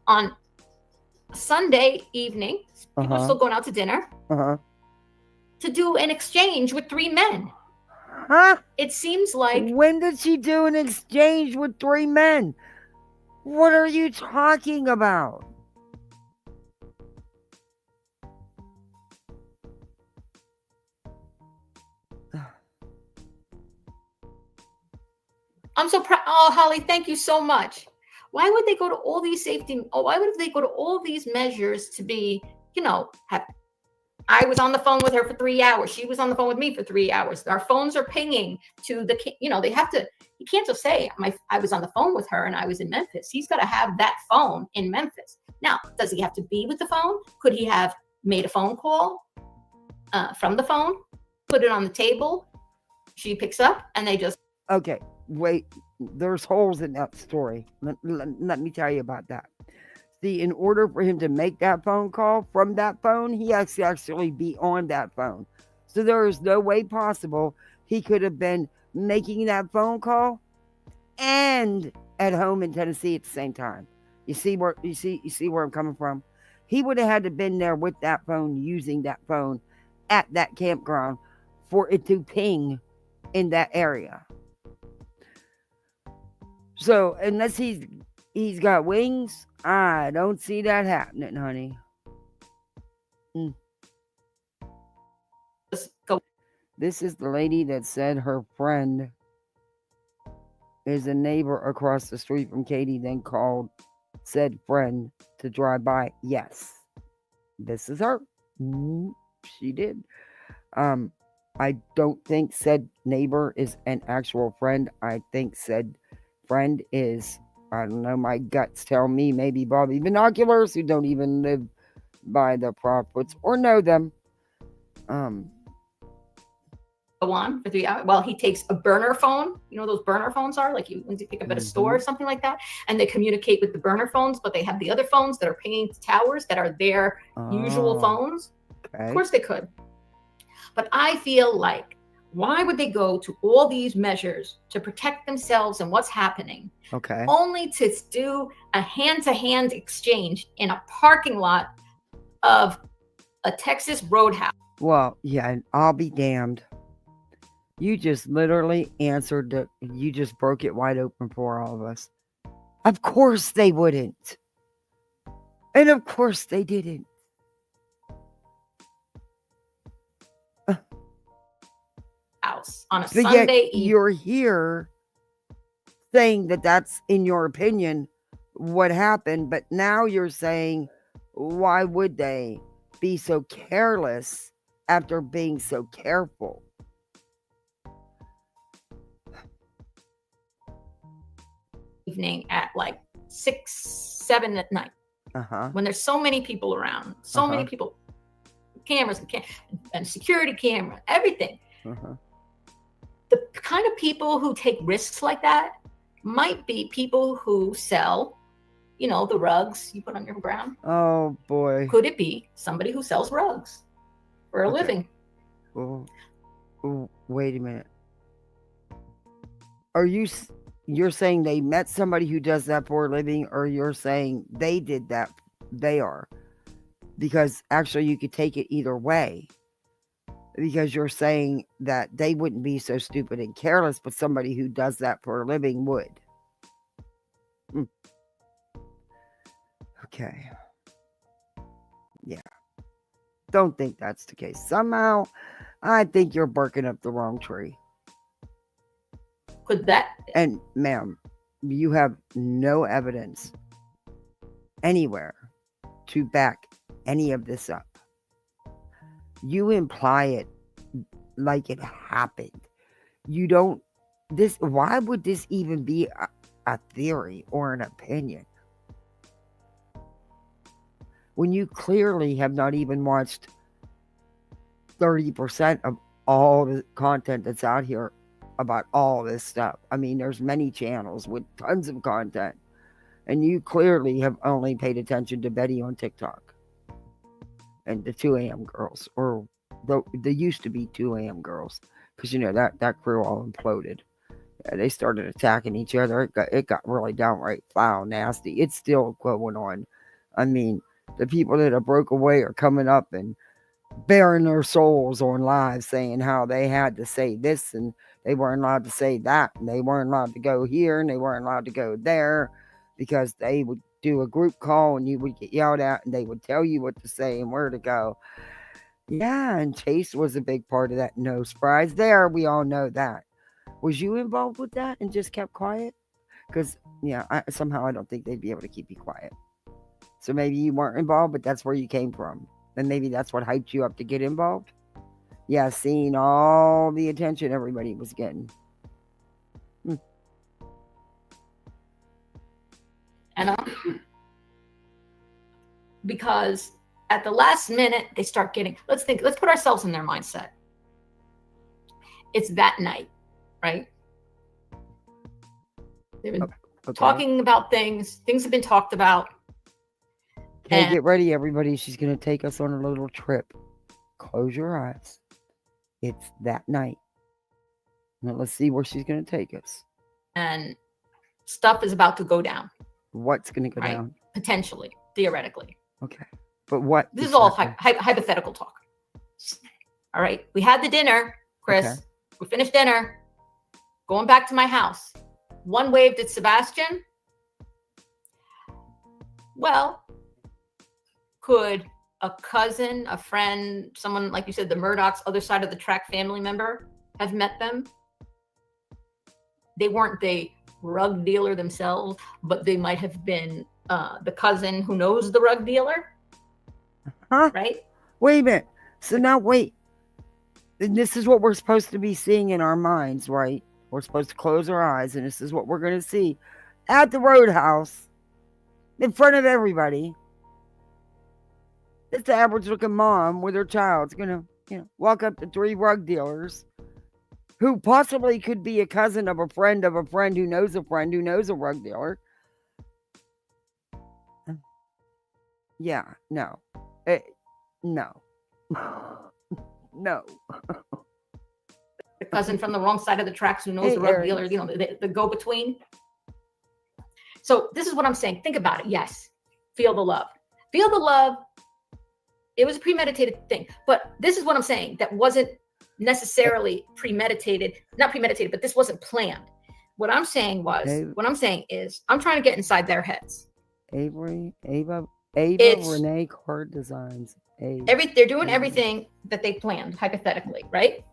on Sunday evening. People are still going out to dinner. To do an exchange with 3 men. Huh? It seems like... When did she do an exchange with 3 men? What are you talking about? I'm so proud. Oh, Holly, thank you so much. Why would they go to all these why would they go to all these measures to be, I was on the phone with her for 3 hours. She was on the phone with me for 3 hours. Our phones are pinging to the, they have to, you can't just say, I was on the phone with her and I was in Memphis. He's got to have that phone in Memphis. Now, does he have to be with the phone? Could he have made a phone call from the phone, put it on the table? She picks up and they just... Okay, wait. There's holes in that story. Let me tell you about that. See, in order for him to make that phone call from that phone, he has to actually be on that phone. So there is no way possible he could have been making that phone call and at home in Tennessee at the same time. You see where I'm coming from? He would have had to been there with that phone, using that phone at that campground for it to ping in that area. So unless he's got wings, I don't see that happening, honey. Let's go. This is the lady that said her friend is a neighbor across the street from Katie, then called said friend to drive by. Yes, this is her. She did. I don't think said neighbor is an actual friend. I think said friend is, I don't know, my guts tell me maybe Bobby Binoculars, who don't even live by the prophets or know them. Go on for 3 hours while he takes a burner phone. You know what those burner phones are? Like you when you pick up at a store or something like that, and they communicate with the burner phones, but they have the other phones that are paying towers that are their usual phones. Okay. Of course they could. But I feel like, why would they go to all these measures to protect themselves and what's happening? Okay. Only to do a hand-to-hand exchange in a parking lot of a Texas roadhouse. Well, yeah, and I'll be damned. You just literally answered you just broke it wide open for all of us. Of course they wouldn't. And of course they didn't. House on a But Sunday yet evening. you're here saying that that's, in your opinion, what happened. But now you're saying, why would they be so careless after being so careful? Evening at like 6, 7 at night. When there's so many people around, so many people, cameras and security camera, everything. The kind of people who take risks like that might be people who sell, you know, the rugs you put on your ground. Oh boy. Could it be somebody who sells rugs for a living? Oh, wait a minute. Are you're saying they met somebody who does that for a living, or you're saying they did that? They are. Because actually you could take it either way. Because you're saying that they wouldn't be so stupid and careless, but somebody who does that for a living would. Okay. Yeah. Don't think that's the case. Somehow, I think you're barking up the wrong tree. Could that? And ma'am, you have no evidence anywhere to back any of this up. You imply it like it happened. You don't. Why would this even be a theory or an opinion? When you clearly have not even watched 30% of all the content that's out here about all this stuff. I mean, there's many channels with tons of content, and you clearly have only paid attention to Betty on TikTok and the 2 a.m. girls, or they used to be 2 a.m. girls, because you know that crew all imploded. Yeah, they started attacking each other. It got really downright foul, nasty. It's still going on. I mean, the people that have broke away are coming up and bearing their souls on live, saying how they had to say this and they weren't allowed to say that, and they weren't allowed to go here and they weren't allowed to go there, because they would do a group call and you would get yelled at and they would tell you what to say and where to go. Yeah, and Chase was a big part of that. No surprise there. We all know that. Was you involved with that and just kept quiet? Because, yeah, somehow I don't think they'd be able to keep you quiet. So maybe you weren't involved, but that's where you came from. And maybe that's what hyped you up to get involved. Yeah, seeing all the attention everybody was getting. And because at the last minute they start getting, let's put ourselves in their mindset. It's that night, right? They've been talking about things have been talked about. Okay, get ready, everybody. She's going to take us on a little trip. Close your eyes. It's that night. Now let's see where she's going to take us. and stuff is about to go down, What's going to go right? down? Potentially, theoretically. Okay. But what? This is all exactly? hypothetical talk. All right. We had the dinner, Chris. Okay. We finished dinner. Going back to my house. One waved at Sebastian. Well, could a cousin, a friend, someone, like you said, the Murdochs, other side of the track family member have met them? They weren't the rug dealer themselves, but they might have been the cousin who knows the rug dealer. Huh? Right? Wait a minute. So now, wait. This is what we're supposed to be seeing in our minds, right? We're supposed to close our eyes, and this is what we're going to see at the roadhouse in front of everybody. This average-looking mom with her child's going to, walk up to 3 rug dealers who possibly could be a cousin of a friend who knows a friend who knows a rug dealer. Yeah, no. No. No. The cousin from the wrong side of the tracks who knows the rug dealer, the go-between. So this is what I'm saying. Think about it. Yes. Feel the love. Feel the love. It was a premeditated thing. But this is what I'm saying. That wasn't necessarily premeditated. Not premeditated, but this wasn't planned. What I'm saying is, I'm trying to get inside their heads. Ava It's- Renee Card Designs. They're doing everything that they planned, hypothetically, right?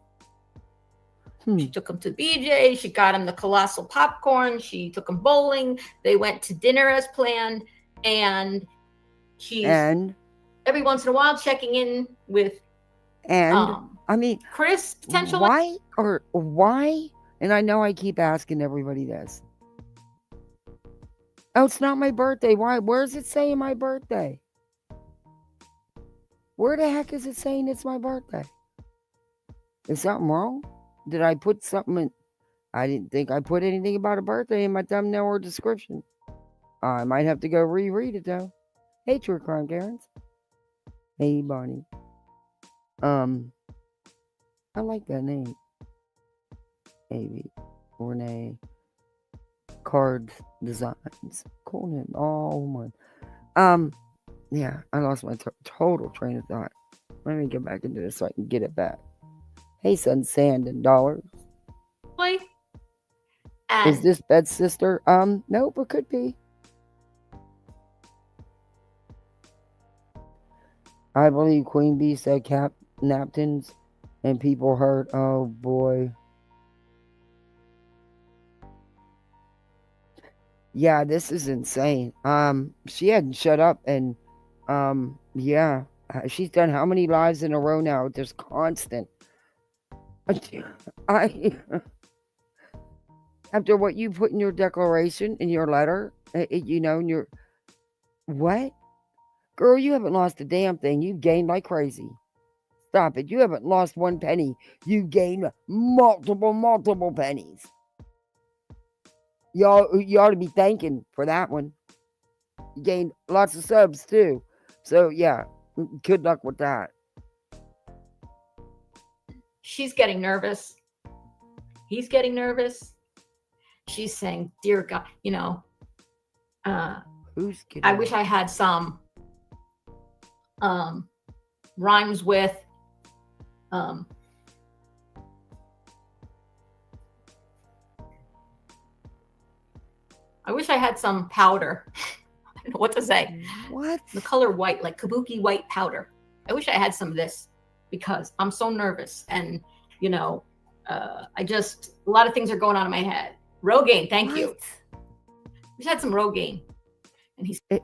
She took him to BJ. She got him the colossal popcorn. She took him bowling. They went to dinner as planned. And she's every once in a while checking in with I mean, Chris potentially. Why? And I know I keep asking everybody this. Oh, it's not my birthday. Why? Where is it saying my birthday? Where the heck is it saying it's my birthday? Is something wrong? Did I put something in? I didn't think I put anything about a birthday in my thumbnail or description. I might have to go reread it though. Hey, True Crime Karens. Hey, Bonnie. I like that name. Amy Renee Card Designs. Cool name. All one. Yeah, I lost my total train of thought. Let me get back into this so I can get it back. Hey, son, sand and dollars. Is this Bed's sister? Nope, it could be. I believe Queen Bee said napkins and people heard. Oh boy. Yeah, this is insane. She hadn't shut up, and yeah, she's done how many lives in a row now? Just constant. After what you put in your declaration, in your letter, in your what? Girl, you haven't lost a damn thing. You've gained like crazy. Stop it. You haven't lost one penny. You gained multiple pennies. You ought to be thanking for that one. You gained lots of subs too. So yeah, good luck with that. She's getting nervous. He's getting nervous. She's saying, dear God, Who's getting I wish I had some rhymes with I wish I had some powder. I don't know what to say. What? The color white, like kabuki white powder. I wish I had some of this because I'm so nervous. And, a lot of things are going on in my head. Rogaine, thank you. Wish I had some Rogaine. And he says,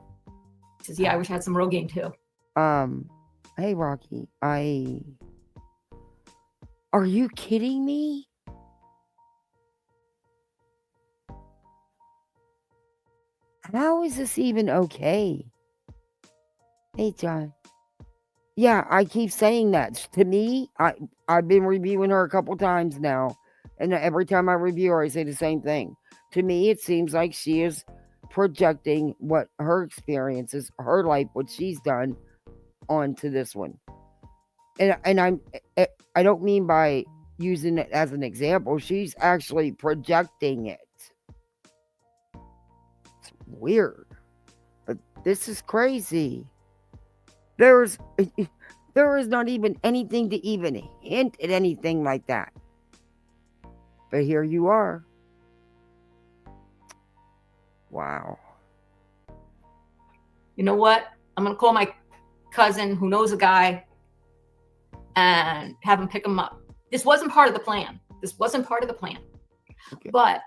yeah, I wish I had some Rogaine too. Hey, Rocky, are you kidding me? How is this even okay? Hey, John. Yeah, I keep saying that. To me, I've been reviewing her a couple times now. And every time I review her, I say the same thing. To me, it seems like she is projecting what her experiences, her life, what she's done onto this one. And I don't mean by, using it as an example. She's actually projecting it. It's weird. But this is crazy. There is not even anything to even hint at anything like that. But here you are. Wow. You know what? I'm going to call my cousin who knows a guy and have him pick him up. This wasn't part of the plan. Okay. But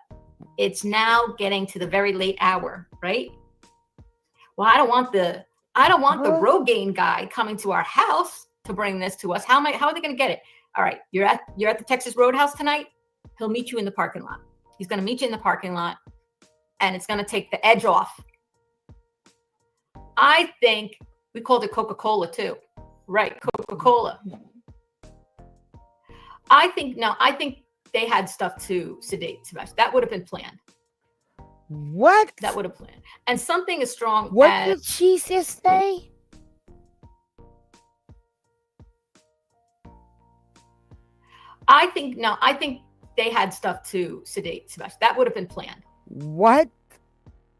it's now getting to the very late hour, right? Well, I don't want the Rogaine guy coming to our house to bring this to us. How are they going to get it? All right, you're at the Texas Roadhouse tonight. He'll meet you in the parking lot. He's going to meet you in the parking lot, and it's going to take the edge off. I think we called it Coca-Cola too, right? Coca-Cola. I think they had stuff to sedate Sebastian. That would have been planned. What? That would have planned. And something as strong What as did she just say? I think they had stuff to sedate Sebastian. That would have been planned. What?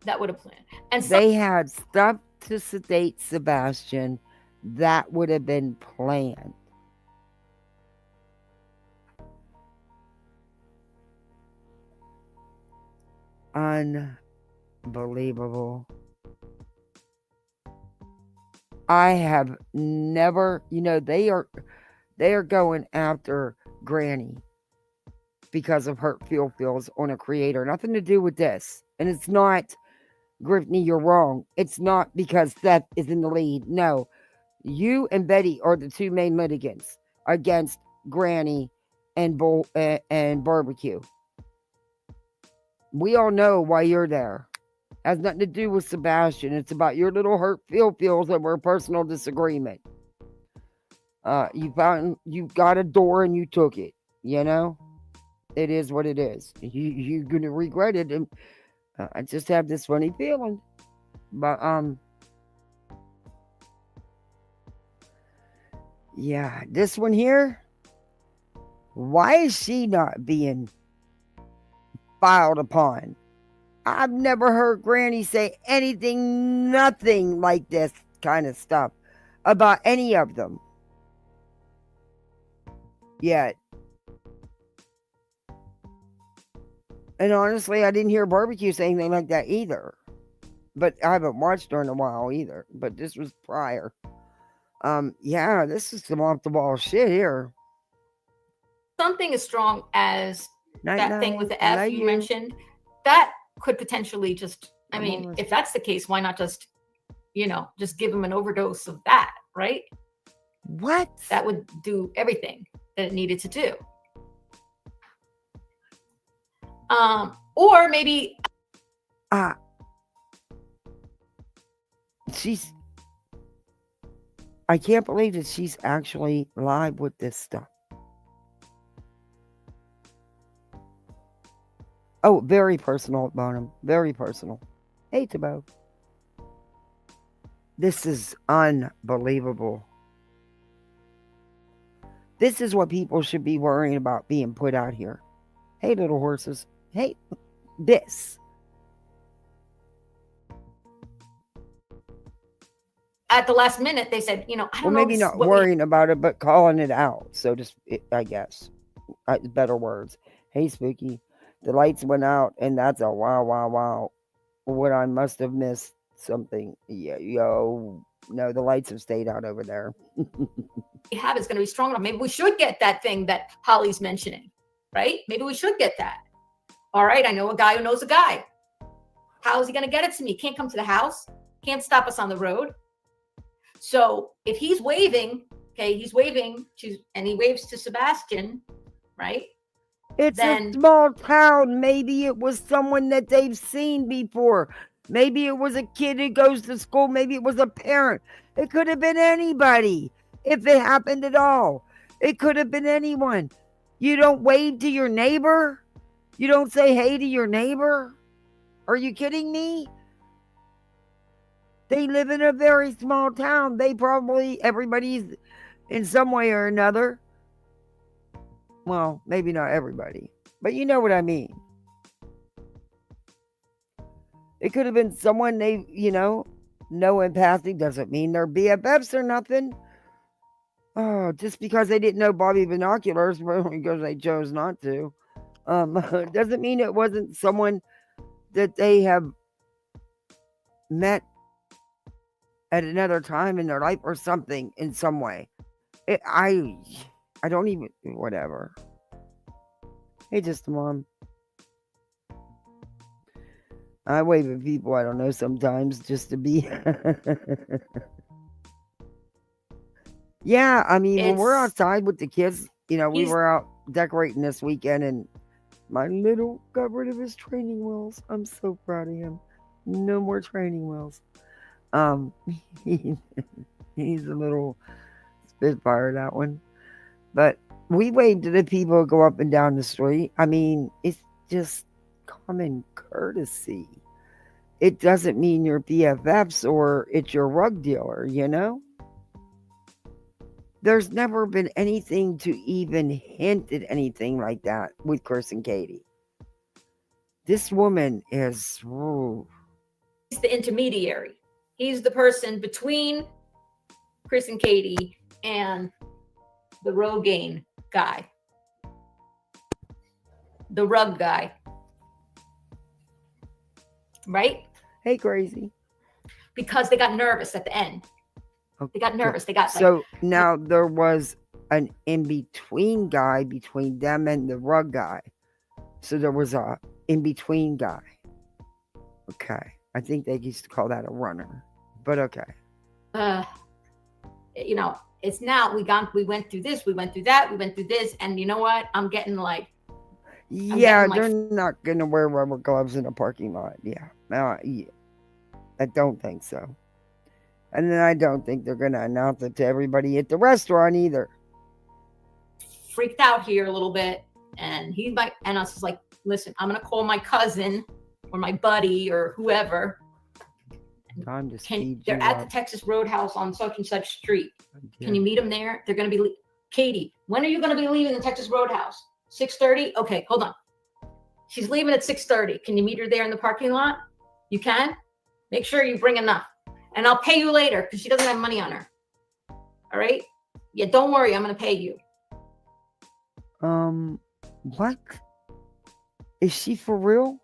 That would have planned. And They had stuff to sedate Sebastian. That would have been planned. Unbelievable. I have never, they are going after Granny because of hurt feels on a creator. Nothing to do with this. And it's not, Griffney, you're wrong. It's not because Seth is in the lead. No. You and Betty are the two main litigants against Granny and Barbecue. We all know why you're there. Has nothing to do with Sebastian. It's about your little hurt feels over a personal disagreement. You got a door and you took it. It is what it is. You're gonna regret it. And I just have this funny feeling. But yeah, this one here. Why is she not being filed upon? I've never heard Granny say nothing like this kind of stuff about any of them yet. And honestly, I didn't hear Barbecue say anything like that either. But I haven't watched her in a while either. But this was prior. Yeah, this is some off the wall shit here. something as strong as that thing with the F you you. mentioned, that could potentially just, I mean, if that's the case, why not just, just give him an overdose of that, right? What? That would do everything that it needed to do. Or maybe I can't believe that she's actually live with this stuff. Oh, very personal, Bonham. Very personal. Hey, Tabo. This is unbelievable. This is what people should be worrying about being put out here. Hey, little horses. Hey, this. at the last minute they said, I don't know. Well, maybe not worrying about it, but calling it out. So just, I guess, better words. Hey, Spooky. The lights went out, and that's a wow. What I must have missed something. Yeah, no, the lights have stayed out over there. we have is going to be strong enough. Maybe we should get that thing that Holly's mentioning, right? Maybe we should get that. All right, I know a guy who knows a guy. How is he going to get it to me? Can't come to the house. Can't stop us on the road. So if he's waving, he's waving and he waves to Sebastian, right? It's a small town. Maybe it was someone that they've seen before. Maybe it was a kid who goes to school. Maybe it was a parent. It could have been anybody. If it happened at all, it could have been anyone. You don't wave to your neighbor? You don't say hey to your neighbor? Are you kidding me? They live in a very small town. Everybody's in some way or another. Well, maybe not everybody, but you know what I mean. It could have been someone they, know in passing. Doesn't mean they're BFFs or nothing. Oh, just because they didn't know Bobby Binoculars because they chose not to, doesn't mean it wasn't someone that they have met at another time in their life or something in some way. I don't even, whatever. Hey, just mom. I wave at people I don't know sometimes just to be. Yeah, I mean, when we're outside with the kids, we were out decorating this weekend and my little got rid of his training wheels. I'm so proud of him. No more training wheels. He's a little spitfire, that one. But we wave to the people who go up and down the street. I mean, it's just common courtesy. It doesn't mean you're BFFs or it's your rug dealer, There's never been anything to even hint at anything like that with Chris and Katie. This woman is... Ooh. He's the intermediary. He's the person between Chris and Katie and the Rogaine guy. The rug guy. Right? Hey, crazy. Because they got nervous at the end. Okay. They got nervous. They got so now there was an in-between guy between them and the rug guy. So there was a in-between guy. Okay. I think they used to call that a runner. But okay. It's now we went through this, we went through that, we went through this, and you know what? I'm getting like they're not gonna wear rubber gloves in a parking lot. Yeah. I don't think so. And then I don't think they're gonna announce it to everybody at the restaurant either. Freaked out here a little bit, and I was like, listen, I'm gonna call my cousin or my buddy or whoever. Time to they're at the Texas Roadhouse on such and such street. Yeah. Can you meet them there? They're gonna be Katie. When are you gonna be leaving the Texas Roadhouse? 6:30? Okay, hold on. She's leaving at 6:30. Can you meet her there in the parking lot? You can? Make sure you bring enough. And I'll pay you later because she doesn't have money on her. All right? Yeah, don't worry. I'm going to pay you. What? Is she for real?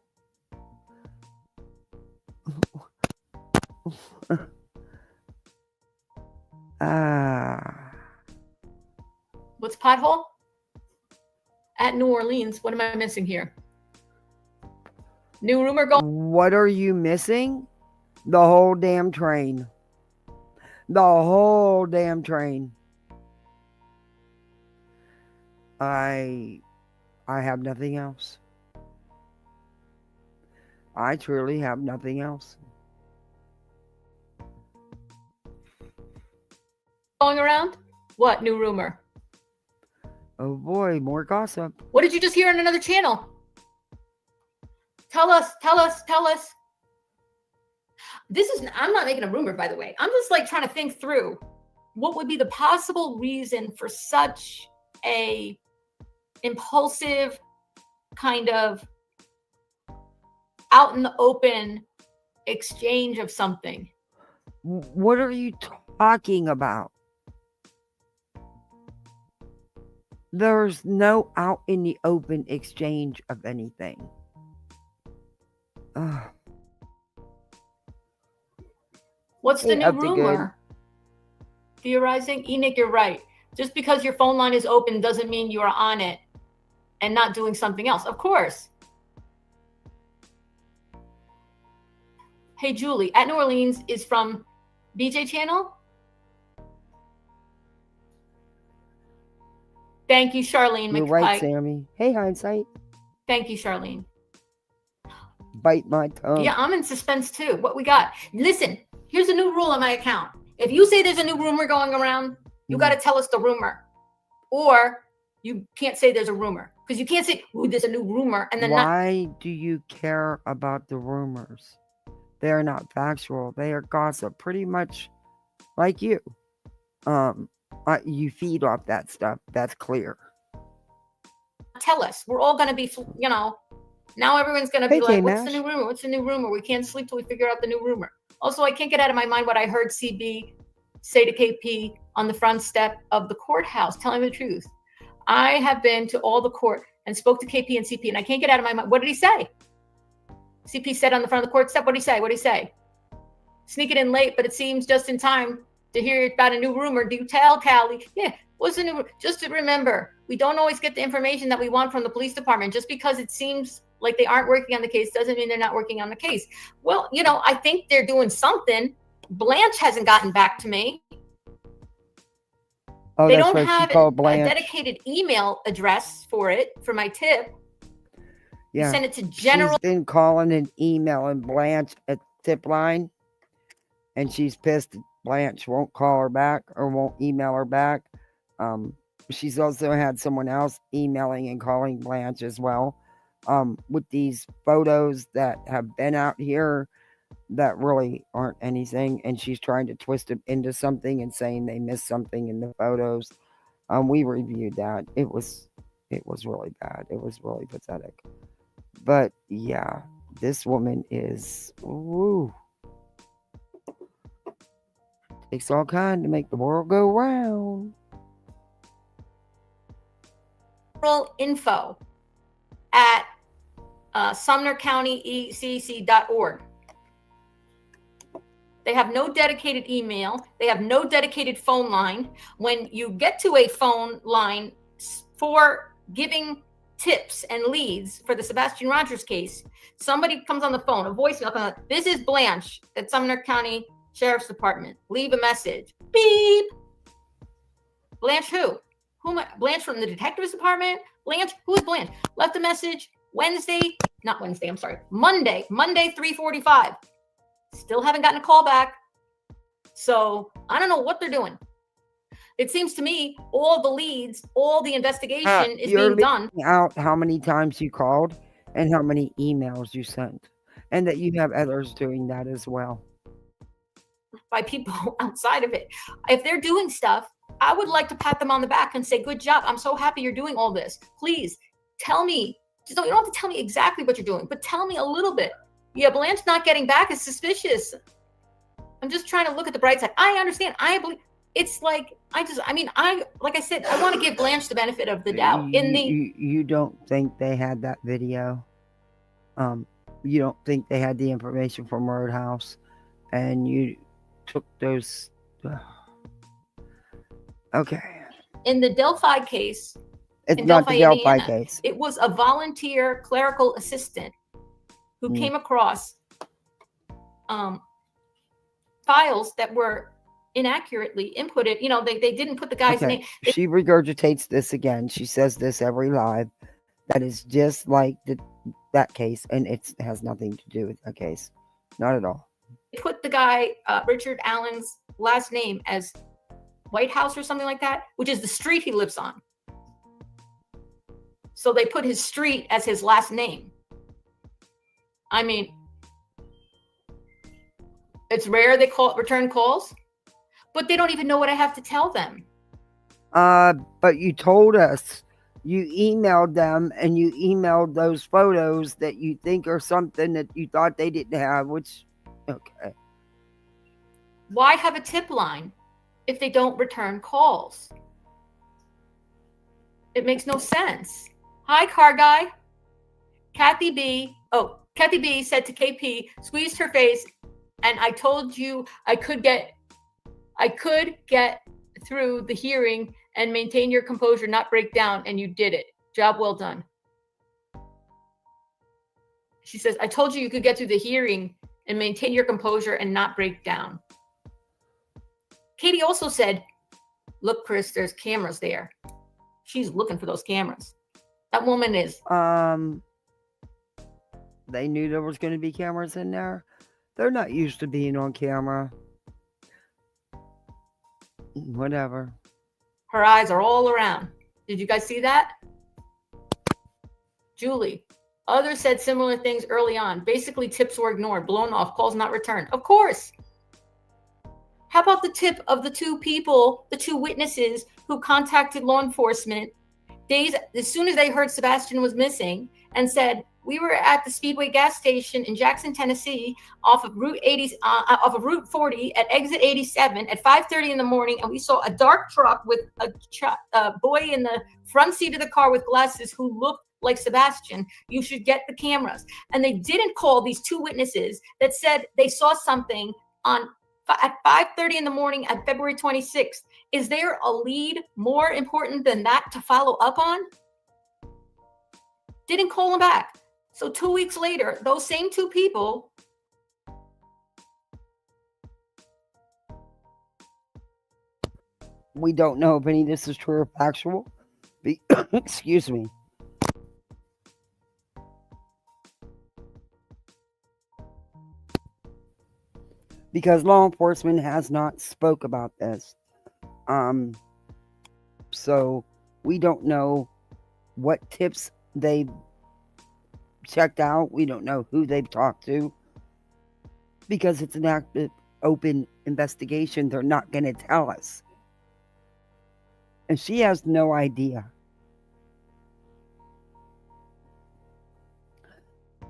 What's pothole? At New Orleans. What am I missing here? New rumor going. What are you missing? The whole damn train. The whole damn train. I have nothing else. I truly have nothing else. Going around? What new rumor? Oh boy, more gossip. What did you just hear on another channel? Tell us. I'm not making a rumor, by the way. I'm just like trying to think through what would be the possible reason for such a impulsive kind of out in the open exchange of something. What are you talking about? There's no out in the open exchange of anything. What's the new rumor? Theorizing? Enoch, you're right. Just because your phone line is open doesn't mean you are on it and not doing something else. Of course. Hey, Julie, at New Orleans is from BJ channel? Thank you, Charlene. You're right, Sammy. Hey, hindsight. Thank you, Charlene. Bite my tongue. Yeah, I'm in suspense too. What we got? Listen, here's a new rule on my account. If you say there's a new rumor going around, you got to tell us the rumor. Or you can't say there's a rumor. Because you can't say, ooh, there's a new rumor. And then why do you care about the rumors? They are not factual. They are gossip. Pretty much like you. You feed off that stuff. That's clear. tell us. We're all going to be, you know, now everyone's going to be Hey, like, what's the K-Mash. new rumor? What's the new rumor? We can't sleep till we figure out the new rumor. Also, I can't get out of my mind what I heard CB say to KP on the front step of the courthouse, telling the truth. I have been to all the court and spoke to KP and CP, and I can't get out of my mind. What did he say? CP said on the front of the court step, what did he say? What did he say? Sneak it in late, but it seems just in time to hear about a new rumor. Do tell, Callie. Yeah, what's the new? Just to remember, we don't always get the information that we want from the police department. Just because it seems like they aren't working on the case doesn't mean they're not working on the case. Well, you know, I think they're doing something. Blanche hasn't gotten back to me. Oh, They that's don't right. have She called a Blanche. dedicated email address for it, for my tip. You Yeah. send it to general. She's been calling and emailing Blanche at tip line, and she's pissed Blanche won't call her back or won't email her back. She's also had someone else emailing and calling Blanche as well, with these photos that have been out here that really aren't anything, and she's trying to twist it into something and saying they missed something in the photos. We reviewed that. It was really bad. It was really pathetic. But yeah, this woman is woo. Takes all kind to make the world go round. Info at SumnerCountyECC.org. They have no dedicated email. They have no dedicated phone line. When you get to a phone line for giving tips and leads for the Sebastian Rogers case, somebody comes on the phone, a voicemail. This is Blanche at Sumner County Sheriff's Department. Leave a message. Beep. Blanche who? Who am I? Blanche from the detectives department? Blanche? Who is Blanche? Left a message Monday, 3:45. Still haven't gotten a call back. So I don't know what they're doing. It seems to me all the leads, all the investigation is being done. Out how many times you called and how many emails you sent, and that you have others doing that as well. By people outside of it. If they're doing stuff, I would like to pat them on the back and say, good job. I'm so happy you're doing all this. Please tell me. You don't have to tell me exactly what you're doing, but tell me a little bit. Yeah, Blanche not getting back is suspicious. I'm just trying to look at the bright side. I understand. I believe it's like, like I said, I want to give Blanche the benefit of the doubt. You don't think they had that video? You don't think they had the information from Roadhouse, and you took those? Okay. In the Delphi case, It's not the Delphi Indiana, case. it was a volunteer clerical assistant who came across files that were inaccurately inputted. You know, they didn't put the guy's name. She regurgitates this again. She says this every live. That is just like that case, and it has nothing to do with that case. Not at all. They put the guy, Richard Allen's last name as White House or something like that, which is the street he lives on. So they put his street as his last name. I mean, it's rare they return calls, but they don't even know what I have to tell them. But you told us you emailed them, and you emailed those photos that you think are something that you thought they didn't have, which, okay. Why have a tip line if they don't return calls? It makes no sense. Hi, car guy. Kathy B said to KP, squeezed her face, and I told you I could get through the hearing and maintain your composure, not break down, and you did it. Job well done. She says, I told you could get through the hearing and maintain your composure and not break down. Katie also said, look, Chris, there's cameras there. She's looking for those cameras. That woman is. They knew there was going to be cameras in there. They're not used to being on camera. Whatever. Her eyes are all around. Did you guys see that? Julie. Others said similar things early on. Basically, tips were ignored, blown off, calls not returned. Of course. How about the tip of the two people, the two witnesses who contacted law enforcement? days as soon as they heard Sebastian was missing, and said, we were at the Speedway gas station in Jackson, Tennessee, off of Route 40 at exit 87 at 5:30 in the morning, and we saw a dark truck with a boy in the front seat of the car with glasses who looked like Sebastian. You should get the cameras. And they didn't call these two witnesses that said they saw something at 5:30 in the morning at February 26th. Is there a lead more important than that to follow up on? Didn't call them back. So 2 weeks later, those same two people we don't know if any of this is true or factual. Excuse me. Because law enforcement has not spoke about this. So we don't know what tips they've checked out. We don't know who they've talked to. Because it's an active, open investigation, they're not going to tell us. And she has no idea.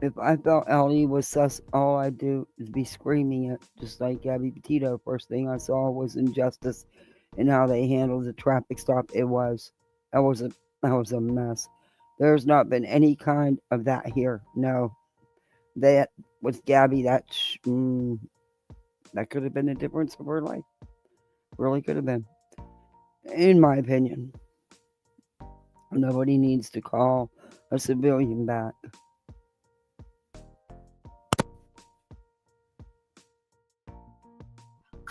If I felt Ellie was sus, all I'd do is be screaming it, just like Gabby Petito. First thing I saw was injustice in how they handled the traffic stop. That was a mess. There's not been any kind of that here. No, that with Gabby, that could have been the difference of her life. Really could have been, in my opinion. Nobody needs to call a civilian back.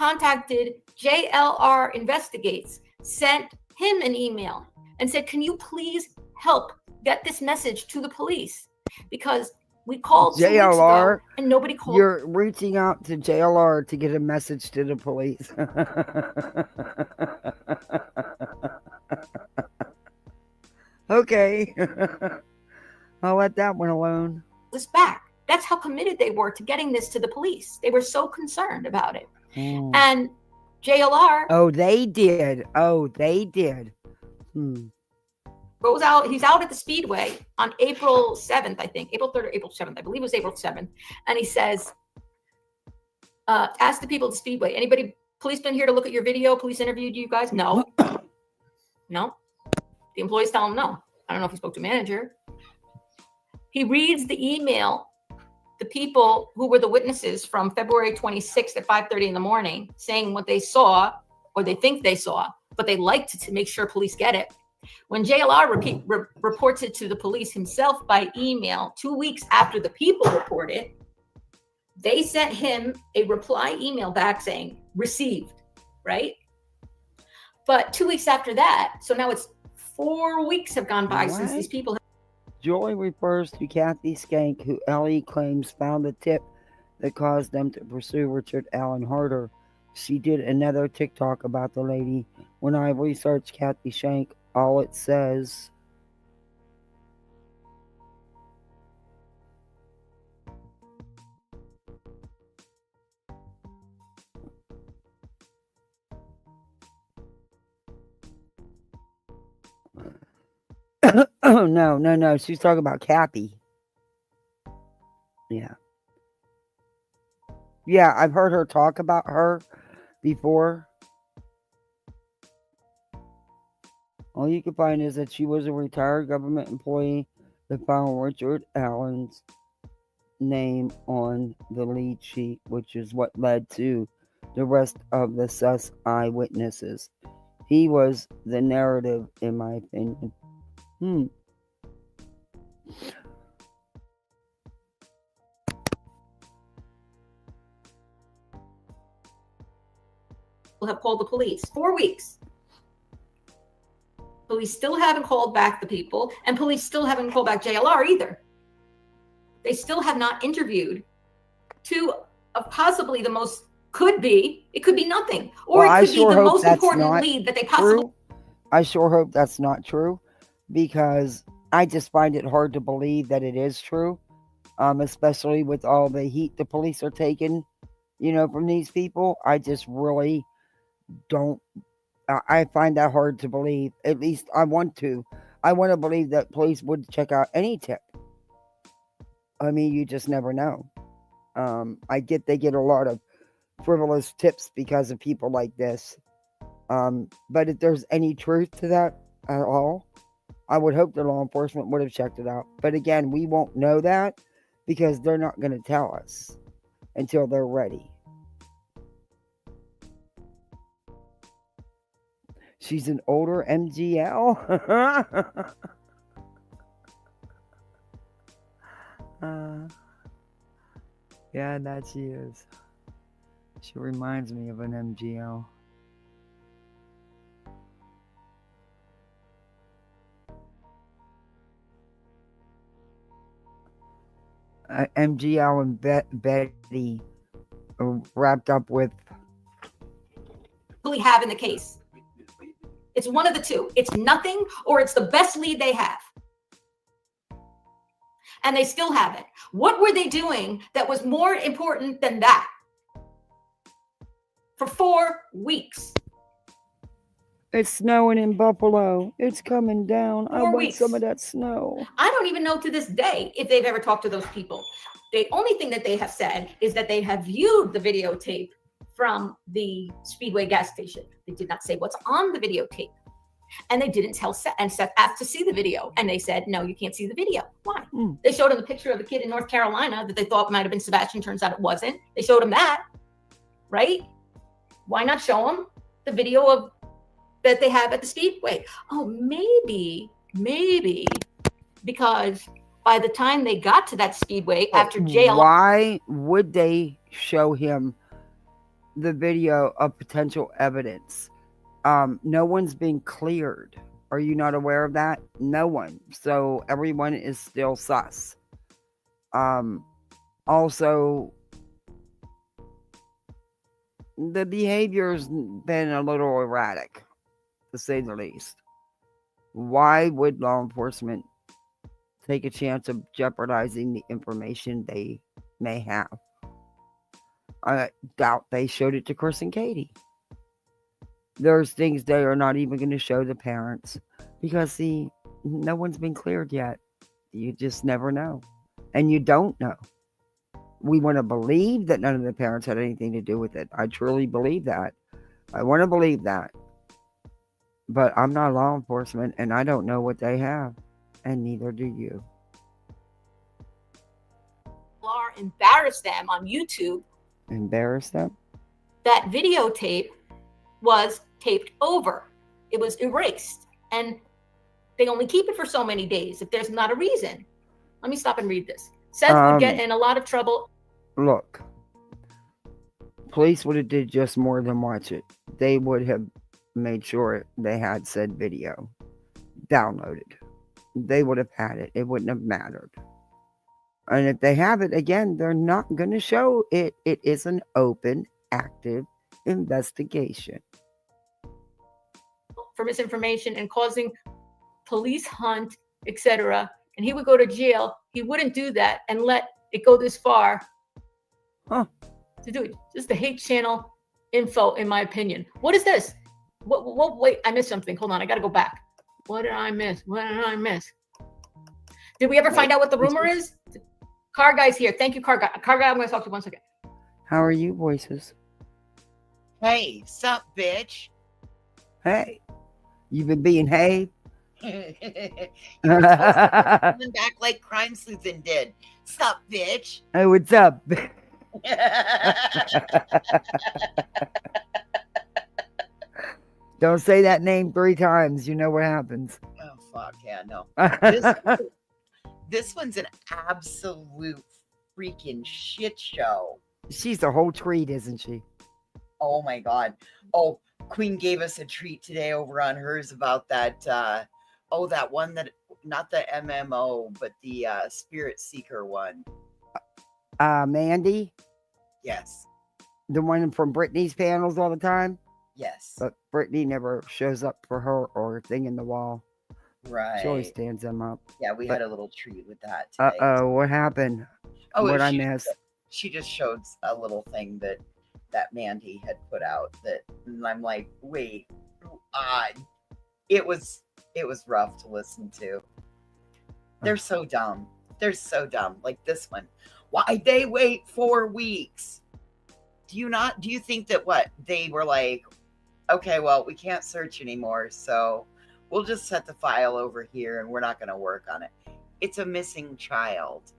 contacted JLR Investigates, sent him an email and said, can you please help get this message to the police? Because we called 2 weeks JLR, ago and nobody called. You're reaching out to JLR to get a message to the police. Okay. I'll let that one alone. This back. That's how committed they were to getting this to the police. They were so concerned about it. And JLR. Oh, they did. Goes out. He's out at the Speedway on April 7th, I think. April 3rd or April 7th. I believe it was April 7th. And he says, ask the people at the Speedway, anybody, police been here to look at your video? Police interviewed you guys? No. No. The employees tell him no. I don't know if he spoke to manager. He reads the email, the people who were the witnesses from February 26th at 5:30 in the morning, saying what they saw or they think they saw, but they like to make sure police get it. When JLR reports it to the police himself by email 2 weeks after the people report it, they sent him a reply email back saying received, right? But 2 weeks after that, so now it's 4 weeks have gone by since these people. Joy refers to Kathy Skank, who Ellie claims found the tip that caused them to pursue Richard Allen harder. She did another TikTok about the lady. When I researched Kathy Shank, all it says oh, no. She's talking about Kathy. Yeah, I've heard her talk about her before. All you can find is that she was a retired government employee that found Richard Allen's name on the lead sheet, which is what led to the rest of the sus eyewitnesses. He was the narrative, in my opinion. Have called the police 4 weeks. Police still haven't called back the people, and police still haven't called back JLR either. They still have not interviewed two of possibly the most, it could be nothing, or it could be the most important lead that they possibly. I sure hope that's not true, because I just find it hard to believe that it is true, especially with all the heat the police are taking, from these people. I just really don't. I find that hard to believe. At least I want to, I want to believe that police would check out any tip. I mean, you just never know. I get they get a lot of frivolous tips because of people like this. But if there's any truth to that at all, I would hope the law enforcement would have checked it out. But again, we won't know that because they're not going to tell us until they're ready. She's an older MGL. Yeah, that she is. She reminds me of an MGL. MGL and Betty are wrapped up with. Really have in the case. It's one of the two. It's nothing or it's the best lead they have. And they still have it. What were they doing that was more important than that? For 4 weeks. It's snowing in Buffalo. It's coming down. I 4 want weeks. some of that snow. I don't even know to this day if they've ever talked to those people. The only thing that they have said is that they have viewed the videotape from the Speedway gas station. They did not say what's on the videotape. And they didn't tell Seth, and Seth asked to see the video. And they said, no, you can't see the video. Why? They showed him the picture of the kid in North Carolina that they thought might have been Sebastian. Turns out it wasn't. They showed him that, right? Why not show him the video of that they have at the Speedway? Oh, maybe because by the time they got to that Speedway after jail. Why would they show him the video of potential evidence? No one's been cleared. Are you not aware of that? No one. So everyone is still sus. Also, the behavior's been a little erratic, to say the least. Why would law enforcement take a chance of jeopardizing the information they may have? I doubt they showed it to Chris and Katie. There's things they are not even going to show the parents because, see, no one's been cleared yet. You just never know. And you don't know. We want to believe that none of the parents had anything to do with it. I truly believe that. I want to believe that. But I'm not law enforcement and I don't know what they have. And neither do you. Embarrass them on YouTube. Embarrass them? That videotape was taped over. It was erased. And they only keep it for so many days if there's not a reason. Let me stop and read this. Seth would get in a lot of trouble. Look, police would have did just more than watch it. They would have made sure they had said video downloaded. They would have had it. It wouldn't have mattered. And if they have it, again, they're not going to show it. It is an open, active investigation. For misinformation and causing police hunt, etc. And he would go to jail. He wouldn't do that and let it go this far. To do it. Just the hate channel info, in my opinion. What is this? What? Wait, I missed something. Hold on, I got to go back. What did I miss? Did we ever find out what the rumor is? Car Guy's here. Thank you, Car Guy. Car Guy, I'm going to talk to you 1 second. How are you, voices? Hey, sup, bitch? Hey. You've been being hey? You're supposed to be coming back like Crime Sleuthing did. Sup, bitch? Hey, what's up? Don't say that name 3 times. You know what happens. Oh, fuck. Yeah, no. This one's an absolute freaking shit show. She's a whole treat, isn't she? Oh, my God. Oh, Queen gave us a treat today over on hers about that. That one that, not the MMO, but the Spirit Seeker one. Mandy? Yes. The one from Brittany's panels all the time? Yes. But Brittany never shows up for her or thing in the wall. Right. She always stands them up. Yeah, we had a little treat with that today. What happened? What I missed? She just showed a little thing that Mandy had put out and I'm like, wait, it was It was rough to listen to. They're so dumb. They're so dumb. Like this one. Why'd they wait 4 weeks? Do you think that they were like, okay, well, we can't search anymore, so we'll just set the file over here and we're not going to work on it. It's a missing child.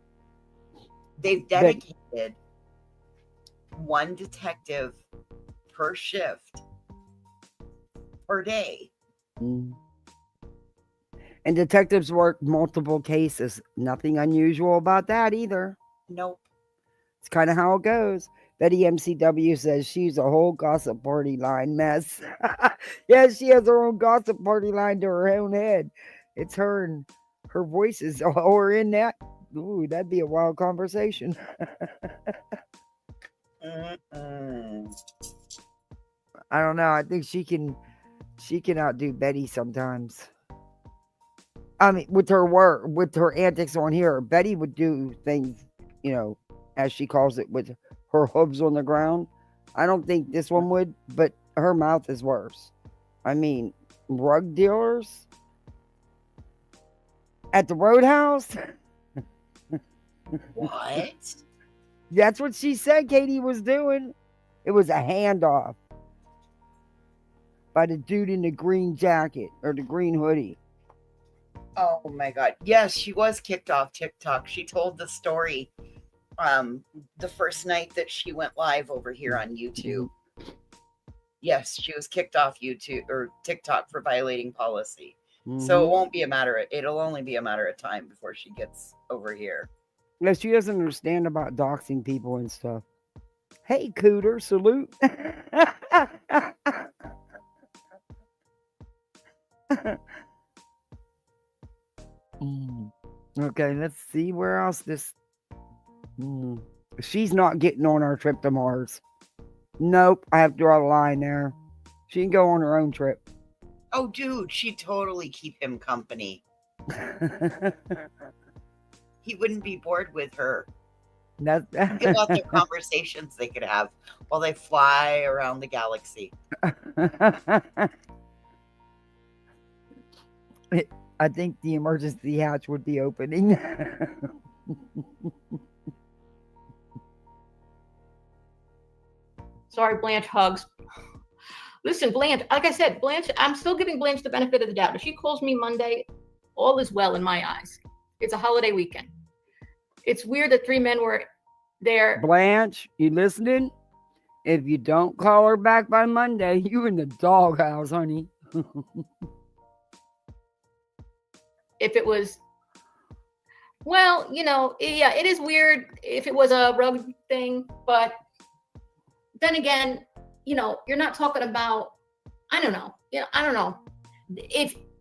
They've dedicated one detective per shift per day. Mm. And detectives work multiple cases. Nothing unusual about that either. Nope. It's kind of how it goes. Betty MCW says she's a whole gossip party line mess. Yeah, she has her own gossip party line to her own head. It's her and her voices are in that. Ooh, that'd be a wild conversation. I don't know. I think she can outdo Betty sometimes. I mean, with her work, with her antics on here, Betty would do things, as she calls it, with her hooves on the ground. I don't think this one would, but her mouth is worse. I mean, rug dealers at the Roadhouse. What? That's what she said Katie was doing. It was a handoff by the dude in the green jacket or the green hoodie. Oh my God. Yes, she was kicked off TikTok. She told the story the first night that she went live over here on YouTube. Yes, she was kicked off YouTube or TikTok for violating policy. So it'll only be a matter of time before she gets over here. Yeah, she doesn't understand about doxing people and stuff. Hey, Cooter, salute. Okay, let's see where else this. She's not getting on our trip to Mars. Nope, I have to draw the line there. She can go on her own trip. Oh, dude, she'd totally keep him company. He wouldn't be bored with her. Think about the conversations they could have while they fly around the galaxy. I think the emergency hatch would be opening. Sorry, Blanche hugs. Listen, Blanche, like I said, Blanche, I'm still giving Blanche the benefit of the doubt. If she calls me Monday, all is well in my eyes. It's a holiday weekend. It's weird that 3 men were there. Blanche, you listening? If you don't call her back by Monday, you in the doghouse, honey. If it was, well, yeah, it is weird if it was a rug thing, but then again, you're not talking about, I don't know.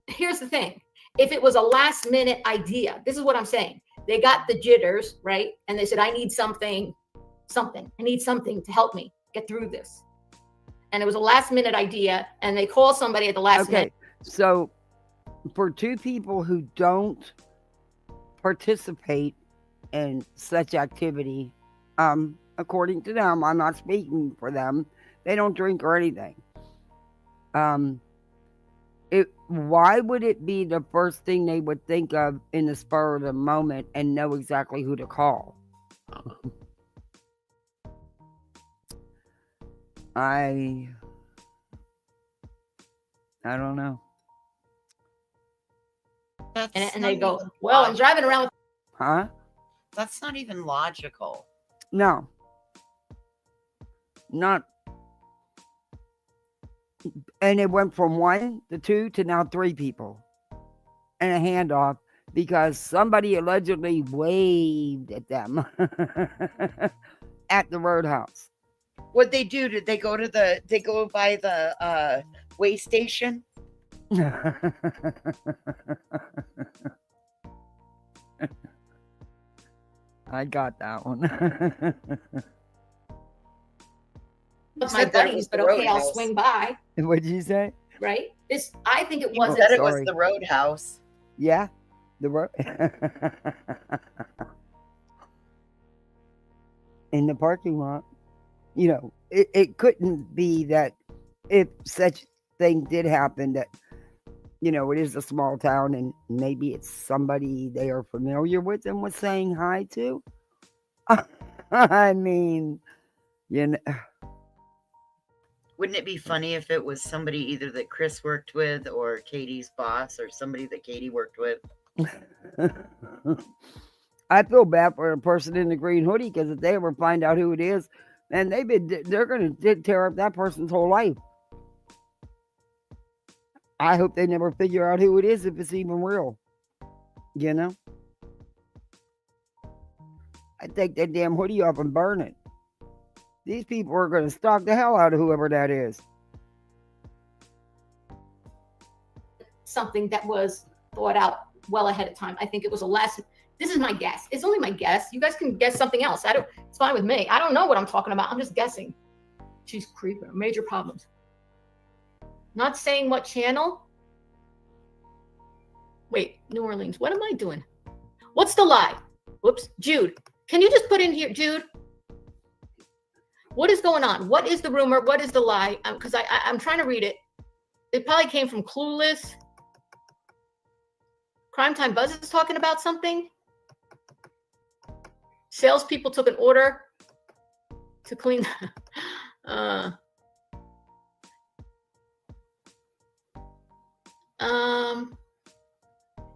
Here's the thing. If it was a last minute idea, this is what I'm saying. They got the jitters, right? And they said, I need something. I need something to help me get through this. And it was a last minute idea. And they call somebody at the last minute. So for 2 people who don't participate in such activity, according to them, I'm not speaking for them. They don't drink or anything. Why would it be the first thing they would think of in the spur of the moment and know exactly who to call? I don't know. And they go, well, I'm driving around with. Huh? That's not even logical. No. Not. And it went from 1 to 2 to now 3 people. And a handoff because somebody allegedly waved at them at the Roadhouse. What'd they do? Did they go by the way station? I got that one. My buddies, but okay, I'll swing by. What'd you say? Right? I think it was. Said it was the Roadhouse. Yeah, the road. In the parking lot. It couldn't be that if such thing did happen that you know, it is a small town and maybe it's somebody they are familiar with and was saying hi to. I mean, you know, Wouldn't it be funny if it was somebody either that Chris worked with or Katie's boss or somebody that Katie worked with? I feel bad for the person in the green hoodie because if they ever find out who it is, man, they're going to tear up that person's whole life. I hope they never figure out who it is if it's even real. You know? I take that damn hoodie off and burn it. These people are going to stalk the hell out of whoever that is. Something that was thought out well ahead of time. I think it was this is my guess. It's only my guess. You guys can guess something else. It's fine with me. I don't know what I'm talking about. I'm just guessing. She's creeping. Major problems. Not saying what channel. Wait, New Orleans. What am I doing? What's the lie? Whoops. Jude, can you just put in here, Jude? What is going on? What is the rumor? What is the lie? Because I'm trying to read it. It probably came from Clueless. Crime Time Buzz is talking about something. Salespeople took an order to clean.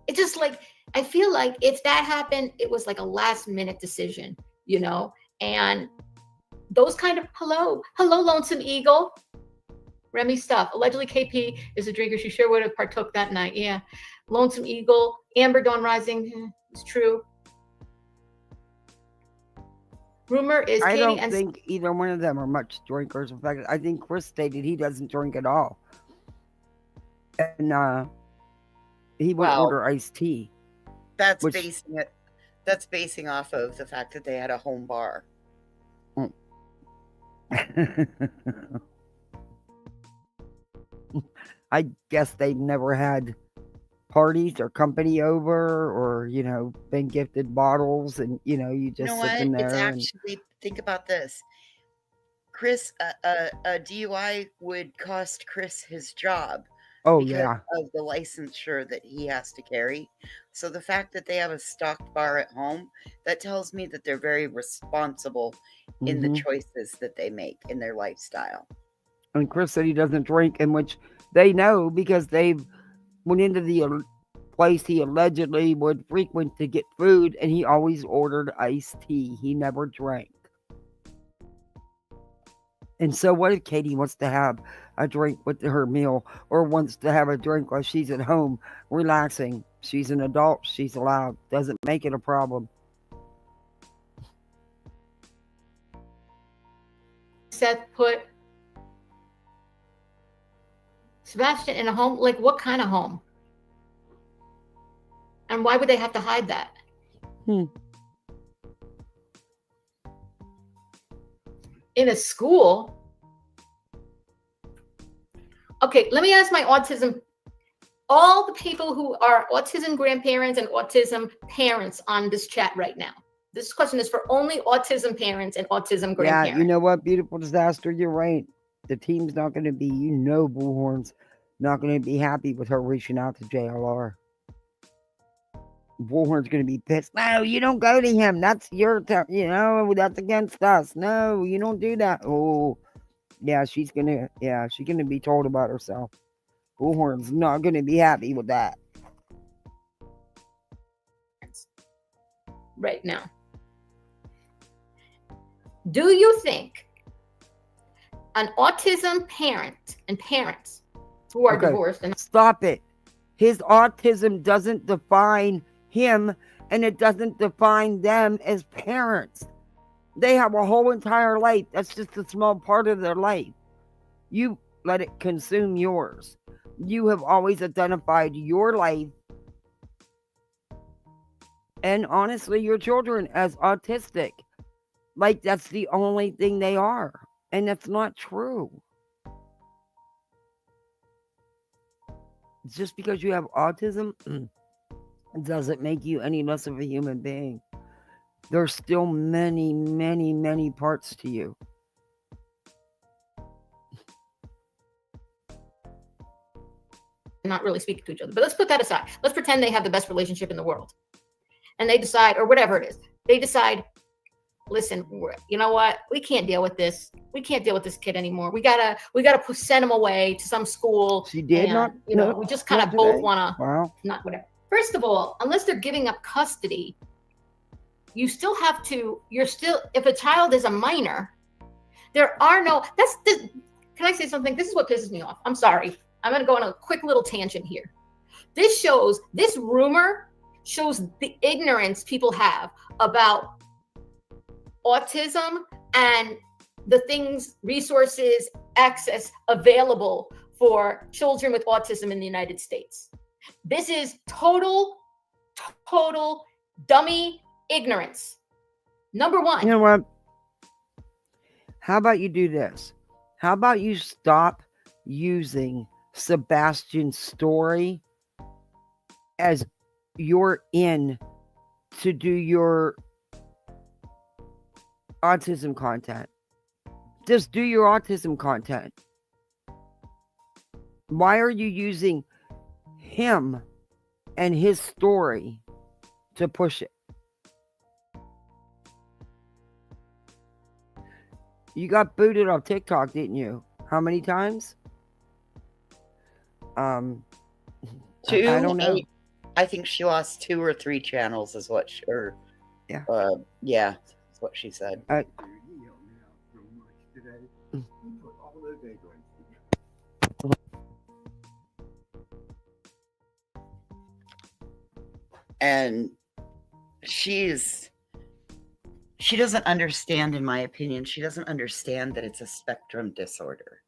It's just like, I feel like if that happened, it was like a last minute decision, you know? And those kind of, hello, Lonesome Eagle. Remy stuff. Allegedly, KP is a drinker. She sure would have partook that night. Yeah. Lonesome Eagle. Amber Dawn Rising. It's true. Rumor is I Katie don't and think either one of them are much drinkers. In fact, I think Chris stated he doesn't drink at all. And he would order iced tea. That's basing off of the fact that they had a home bar. I guess they've never had parties or company over or, you know, been gifted bottles and, you know, you just sit in there. It's actually, think about this. Chris, a DUI would cost Chris his job. Oh, because yeah. of the licensure that he has to carry. So the fact that they have a stocked bar at home, that tells me that they're very responsible in the choices that they make in their lifestyle. And Chris said he doesn't drink, in which they know because they went into the place he allegedly would frequent to get food, and he always ordered iced tea. He never drank. And so what if Katie wants to have a drink with her meal or wants to have a drink while she's at home relaxing? She's an adult. She's allowed. Doesn't make it a problem. Seth put Sebastian in a home. Like, what kind of home? And why would they have to hide that? In a school? Okay, let me ask my autism, all the people who are autism grandparents and autism parents on this chat right now. This question is for only autism parents and autism grandparents. Yeah, you know what? Beautiful disaster. You're right. The team's not going to be, you know, Bullhorn's not going to be happy with her reaching out to JLR. Bullhorn's going to be pissed. No, you don't go to him. That's your time. You know, that's against us. No, you don't do that. Oh, yeah, she's going to be told about herself. Bullhorn's not going to be happy with that. Right now. Do you think an autism parent and parents who are divorced and stop it. His autism doesn't define him, and it doesn't define them as parents. They have a whole entire life. That's just a small part of their life. You let it consume yours. You have always identified your life and honestly your children as autistic. Like that's the only thing they are. And that's not true. Just because you have autism doesn't make you any less of a human being. There's still many, many, many parts to you. not really speaking to each other, but let's put that aside. Let's pretend they have the best relationship in the world. And they decide, or whatever it is, they decide, listen, you know what? We can't deal with this. We can't deal with this kid anymore. We gotta send him away to some school. She did not. You know, we just kind of both want to. Wow. Not whatever. First of all, unless they're giving up custody, you still have to. You're still, if a child is a minor, there are no. Can I say something? This is what pisses me off. I'm sorry. I'm going to go on a quick little tangent here. This rumor shows the ignorance people have about autism and the things, resources, access available for children with autism in the United States. This is total dummy ignorance. Number one. You know what? How about you do this? How about you stop using Sebastian's story as you're in to do your autism content? Just do your autism content. Why are you using him and his story to push it? You got booted off TikTok, didn't you? How many times? Two. I don't know. I think she lost 2 or 3 channels, is what she, or yeah, yeah, that's what she said. And she doesn't understand, in my opinion, she doesn't understand that it's a spectrum disorder,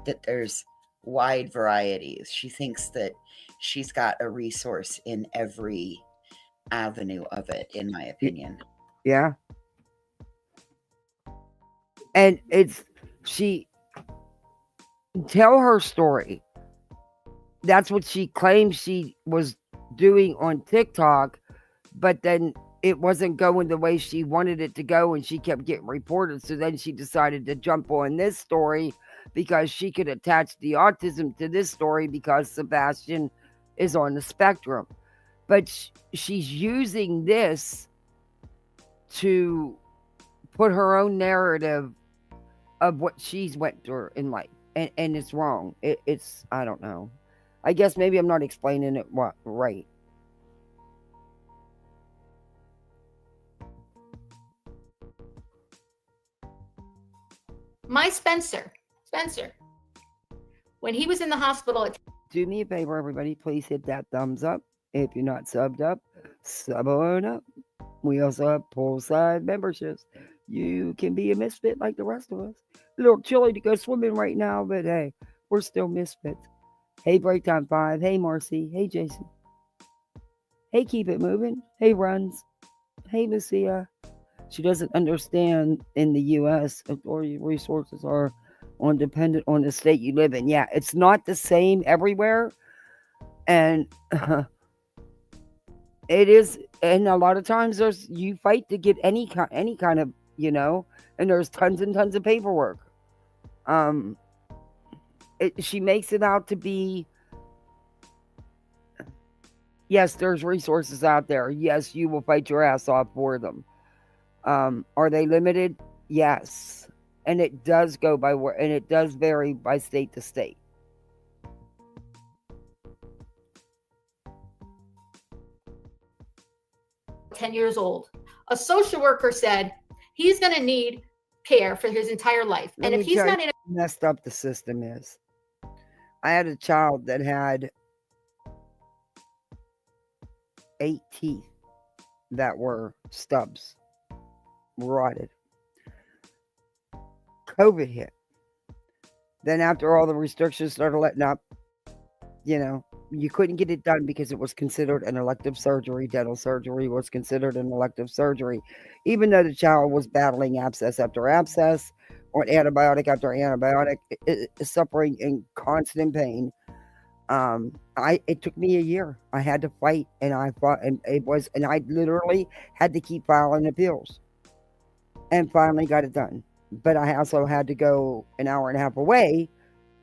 that there's wide varieties. She thinks that she's got a resource in every avenue of it, in my opinion. Yeah. And tell her story. That's what she claims she was doing on TikTok, but then it wasn't going the way she wanted it to go, and she kept getting reported. So then she decided to jump on this story because she could attach the autism to this story because Sebastian is on the spectrum. But she's using this to put her own narrative of what she's went through in life. And it's wrong. It's, I don't know. I guess maybe I'm not explaining it right. My Spencer, when he was in the hospital. Do me a favor, everybody. Please hit that thumbs up. If you're not subbed up, sub on up. We also have poolside memberships. You can be a misfit like the rest of us. A little chilly to go swimming right now, but hey, we're still misfits. Hey, Breaktime 5. Hey, Marcy. Hey, Jason. Hey, Keep It Moving. Hey, Runs. Hey, Lucia. She doesn't understand in the U.S. authority resources are dependent on the state you live in. Yeah, it's not the same everywhere. And it is, and a lot of times you fight to get any kind of, and there's tons and tons of paperwork. She makes it out to be, yes, there's resources out there. Yes, you will fight your ass off for them. Are they limited? Yes. And it does go by where, and it does vary by state to state. $10 years old. A social worker said he's going to need care for his entire life. And if he's not in messed up the system is. I had a child that had 8 teeth that were stubs, rotted. COVID hit. Then after all the restrictions started letting up, you couldn't get it done because it was considered an elective surgery. Dental surgery was considered an elective surgery, even though the child was battling abscess after abscess or antibiotic after antibiotic, suffering in constant pain. It took me a year. I had to fight, and I fought, and I literally had to keep filing appeals, and finally got it done. But I also had to go an hour and a half away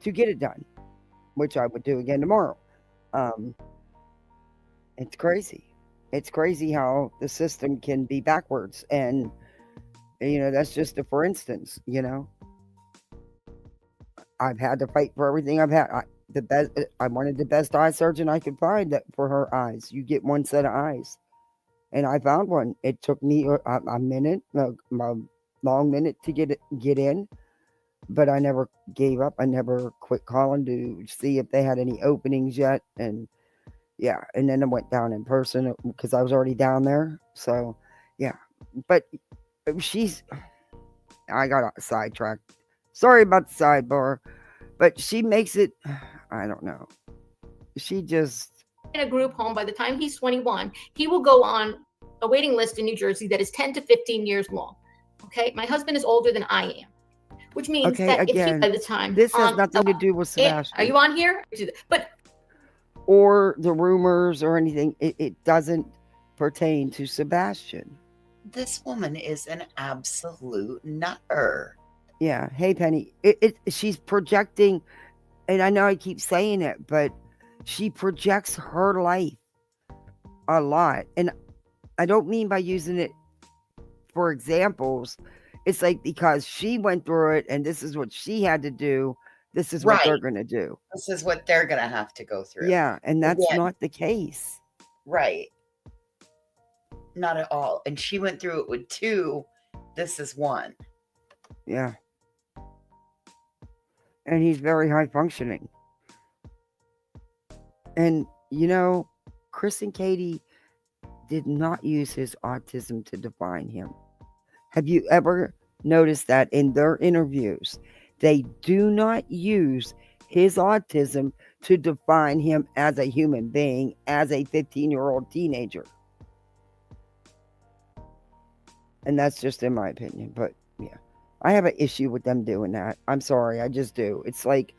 to get it done. which I would do again tomorrow. It's crazy. It's crazy how the system can be backwards. And, that's just a for instance, I've had to fight for everything I've had. I wanted the best eye surgeon I could find for her eyes. You get one set of eyes. And I found one. It took me a minute, a long minute to get in, but I never gave up. I never quit calling to see if they had any openings yet. And yeah, and then I went down in person because I was already down there. So yeah, but I got sidetracked. Sorry about the sidebar, but she makes it, I don't know. She just, in a group home, by the time he's 21, he will go on a waiting list in New Jersey that is 10 to 15 years long. Okay, my husband is older than I am, which means that if he, by the time this has nothing to do with Sebastian. Are you on here? But or the rumors or anything. It doesn't pertain to Sebastian. This woman is an absolute nutter. Yeah. Hey, Penny. She's projecting, and I know I keep saying it, but she projects her life a lot. And I don't mean by using it for examples. It's like because she went through it and this is what she had to do. This is what they're going to do. This is what they're going to have to go through. Yeah. And that's not the case. Right. Not at all. And she went through it with 2. This is 1. Yeah. And he's very high functioning. And, Chris and Katie did not use his autism to define him. Have you ever noticed that in their interviews, they do not use his autism to define him as a human being, as a 15-year-old teenager? And that's just in my opinion. But yeah, I have an issue with them doing that. I'm sorry. I just do. It's like,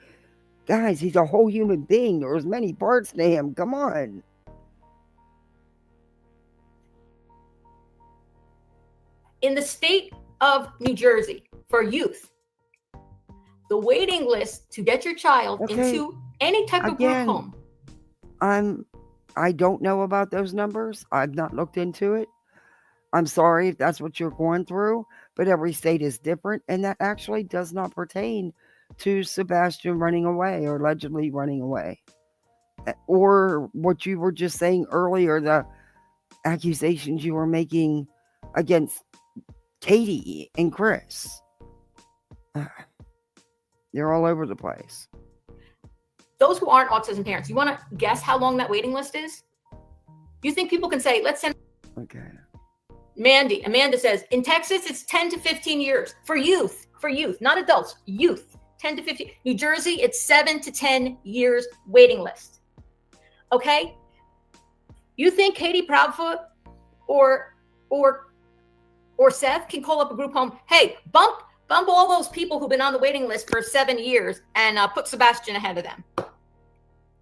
guys, he's a whole human being. There's many parts to him. Come on. in the state of New Jersey for youth, the waiting list to get your child into any type of group home. I don't know about those numbers. I've not looked into it. I'm sorry if that's what you're going through, but every state is different, and that actually does not pertain to Sebastian running away or allegedly running away. Or what you were just saying earlier, the accusations you were making against Katie and Chris. They're all over the place. Those who aren't autism parents, you want to guess how long that waiting list is? You think people can say, let's send... Okay. Amanda says, in Texas, it's 10 to 15 years for youth, not adults, youth, 10 to 15. New Jersey, it's 7 to 10 years waiting list. Okay? You think Katie Proudfoot or Seth can call up a group home? Hey, bump all those people who've been on the waiting list for 7 years and put Sebastian ahead of them.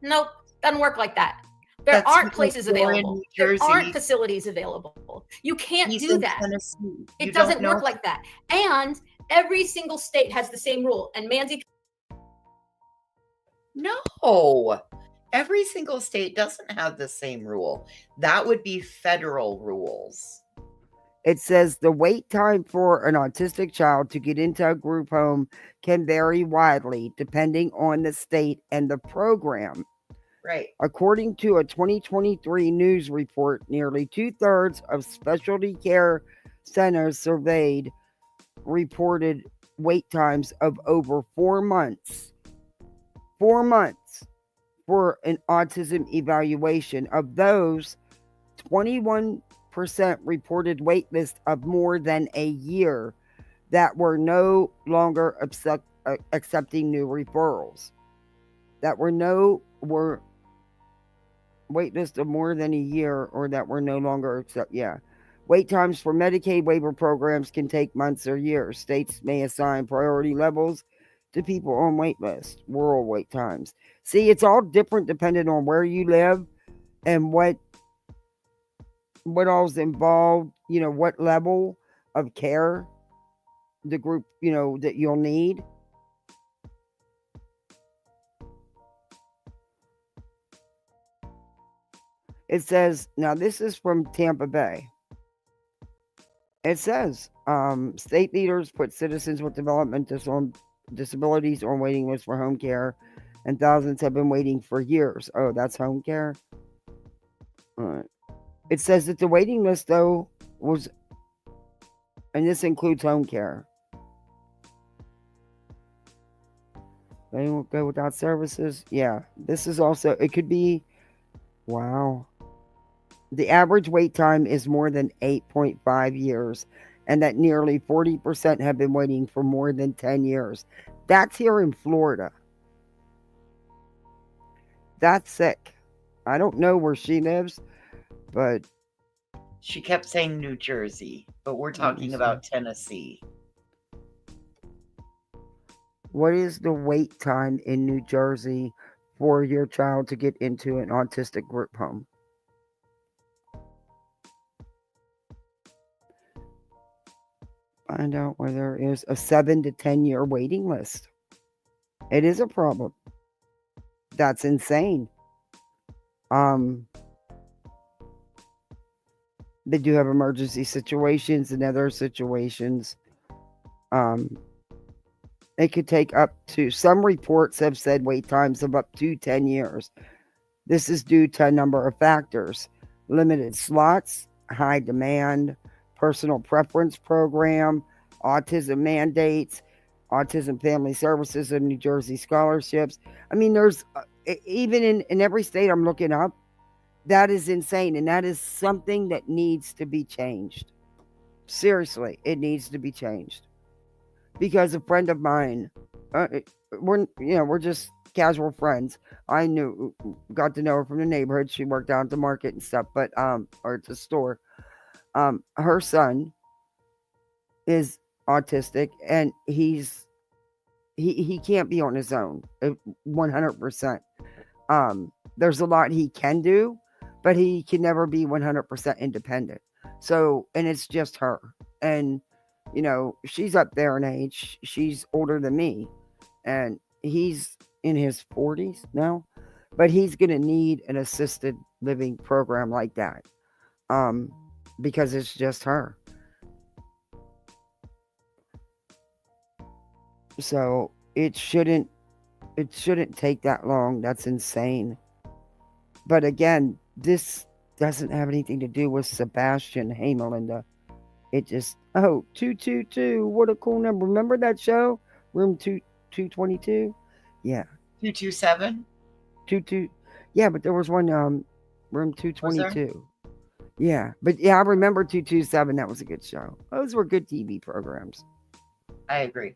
Nope, doesn't work like that. There aren't places available. There aren't facilities available. You can't do that. It doesn't work like that. And every single state has the same rule. And Manzi. No, every single state doesn't have the same rule. That would be federal rules. It says the wait time for an autistic child to get into a group home can vary widely depending on the state and the program. Right. According to a 2023 news report, nearly 2/3 of specialty care centers surveyed reported wait times of over 4 months. 4 months for an autism evaluation. Of those, 21% reported wait list of more than a year that were no longer accepting new referrals. Were wait list of more than a year or that were no longer wait times for Medicaid waiver programs can take months or years. States may assign priority levels to people on wait lists. Rural wait times, see, it's all different depending on where you live and what all's involved, what level of care the group, that you'll need. It says, now this is from Tampa Bay. It says, state leaders put citizens with developmental disabilities on waiting lists for home care, and thousands have been waiting for years. Oh, that's home care? All right. It says that the waiting list, though, was, and this includes home care. They won't go without services. Yeah, this is also, it could be, wow. The average wait time is more than 8.5 years, and that nearly 40% have been waiting for more than 10 years. That's here in Florida. That's sick. I don't know where she lives, but She kept saying New Jersey, but we're talking about Tennessee. what is the wait time in New Jersey for your child to get into an autistic group home? Find out where there is a 7 to 10 year waiting list. It is a problem. That's insane. They do have emergency situations and other situations. It could take up to, some reports have said wait times of up to 10 years. This is due to a number of factors: limited slots, high demand, personal preference program, autism mandates, autism family services, and New Jersey scholarships. I mean, there's even in every state I'm looking up, that is insane. And that is something that needs to be changed. Seriously, it needs to be changed. Because a friend of mine, we're just casual friends. I got to know her from the neighborhood. She worked out at the market and stuff, but or at the store. Her son is autistic, and he can't be on his own 100%. There's a lot he can do, but he can never be 100% independent. So, and it's just her. And she's up there in age. She's older than me, and he's in his 40s now, but he's going to need an assisted living program like that, because it's just her. So it shouldn't take that long. That's insane. But again, this doesn't have anything to do with Sebastian. Hey, Melinda. It just, 222. What a cool number. Remember that show? Room 222? Yeah. 227? 22. Yeah, but there was one, room 222. Yeah. But yeah, I remember 227. That was a good show. Those were good TV programs. I agree.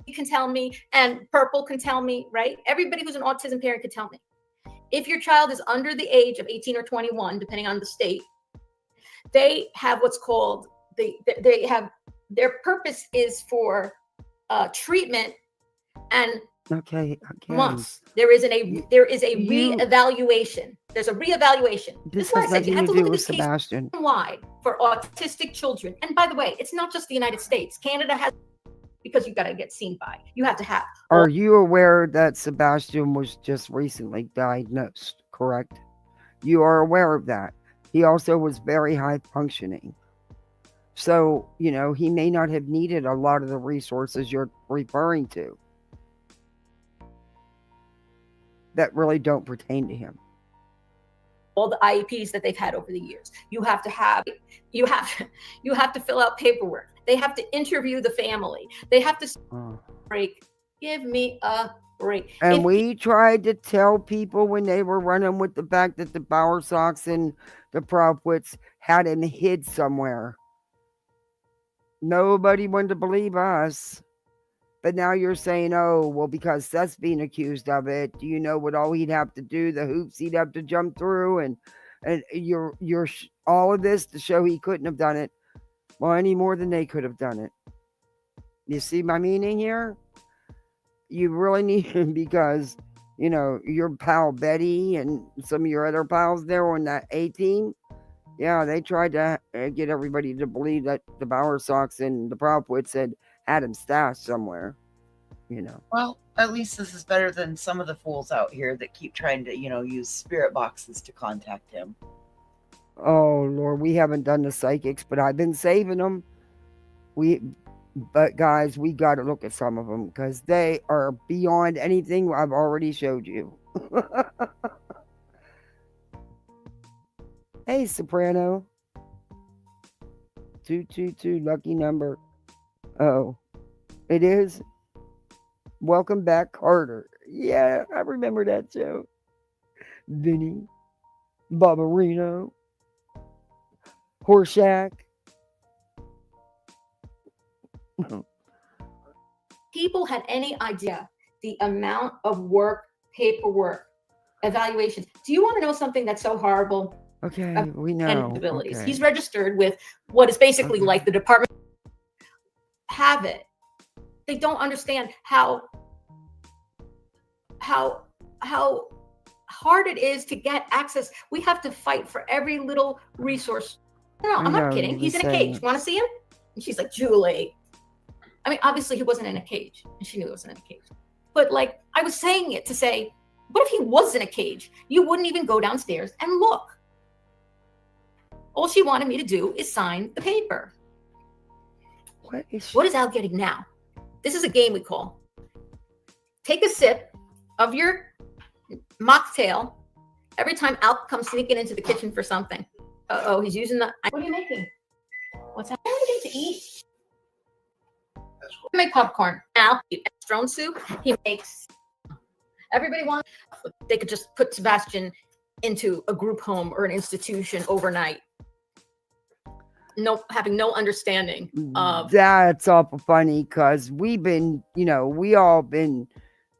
You can tell me, and Purple can tell me, right? Everybody who's an autism parent can tell me. If your child is under the age of 18 or 21, depending on the state, they have what's called, they have, their purpose is for treatment and months. There is a reevaluation. There's a reevaluation. This has nothing to do with Sebastian. Wide for autistic children. And by the way, it's not just the United States. Canada has, because you've got to get seen by. You have to have. Are you aware that Sebastian was just recently diagnosed, correct? You are aware of that. He also was very high functioning. So, he may not have needed a lot of the resources you're referring to that really don't pertain to him. All the IEPs that they've had over the years. You have to fill out paperwork. They have to interview the family. They have to break. Give me a break. And we tried to tell people when they were running with the fact that the Bower Sox and the Profwits had him hid somewhere. Nobody wanted to believe us. But now you're saying, because Seth's being accused of it, do you know what all he'd have to do, the hoops he'd have to jump through, and you're all of this to show he couldn't have done it. Well, any more than they could have done it. You see my meaning here? You really need him because, your pal Betty and some of your other pals there on that A team, yeah, they tried to get everybody to believe that the Bower Sox and the Profwits had him stashed somewhere. you know. Well, at least this is better than some of the fools out here that keep trying to, use spirit boxes to contact him. Oh Lord, we haven't done the psychics, but I've been saving them. But guys, we got to look at some of them because they are beyond anything I've already showed you. Hey, Soprano. 222, lucky number. Oh, it is. Welcome back, Carter. Yeah, I remember that show. Vinny, Barbarino, Horseshack. People had any idea the amount of work, paperwork, evaluations. Do you want to know something that's so horrible? Okay, we know. And abilities. Okay. He's registered with what is basically like the department. Have it. They don't understand how hard it is to get access. We have to fight for every little resource. No, I'm not kidding. He's in a cage. Want to see him? And she's like, Julie. I mean, obviously he wasn't in a cage, and she knew he wasn't in a cage. But like, I was saying it to say, what if he was in a cage? You wouldn't even go downstairs and look. All she wanted me to do is sign the paper. What is Al getting now? This is a game we call. Take a sip of your mocktail every time Al comes sneaking into the kitchen for something. Uh-oh, he's using the... What are you making? What's that? Anything to eat? I make popcorn. Al, he makes drone soup. He makes... Everybody wants... They could just put Sebastian into a group home or an institution overnight. Having no understanding of... That's awful funny because we've been, we all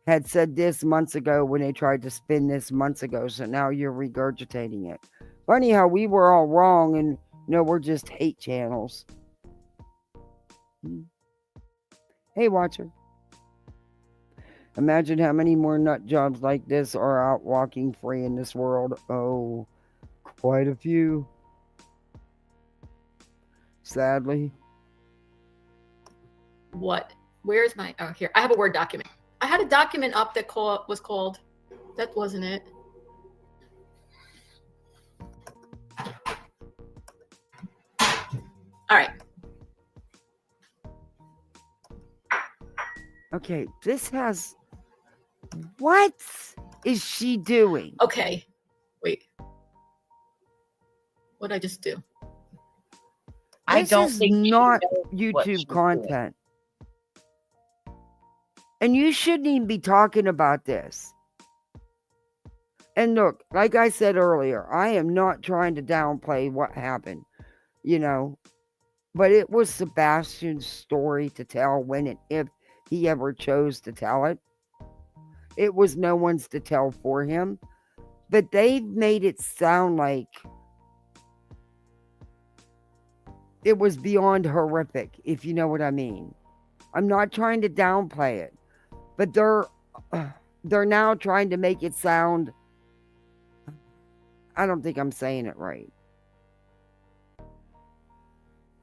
had said this months ago when they tried to spin this months ago. So now you're regurgitating it. Funny how we were all wrong and, we're just hate channels. Hey, watcher. Imagine how many more nut jobs like this are out walking free in this world. Oh, quite a few. Sadly. What? Where's my... Oh, here. I have a Word document. I had a document up that was called... That wasn't it. All right. Okay, this has... What is she doing? Okay. Wait. What did I just do? I don't think not she knows what YouTube she's content. And you shouldn't even be talking about this. And look, like I said earlier, I am not trying to downplay what happened, but it was Sebastian's story to tell when and if he ever chose to tell it. It was no one's to tell for him. But they've made it sound like it was beyond horrific, if you know what I mean. I'm not trying to downplay it, but they're now trying to make it sound... I don't think I'm saying it right.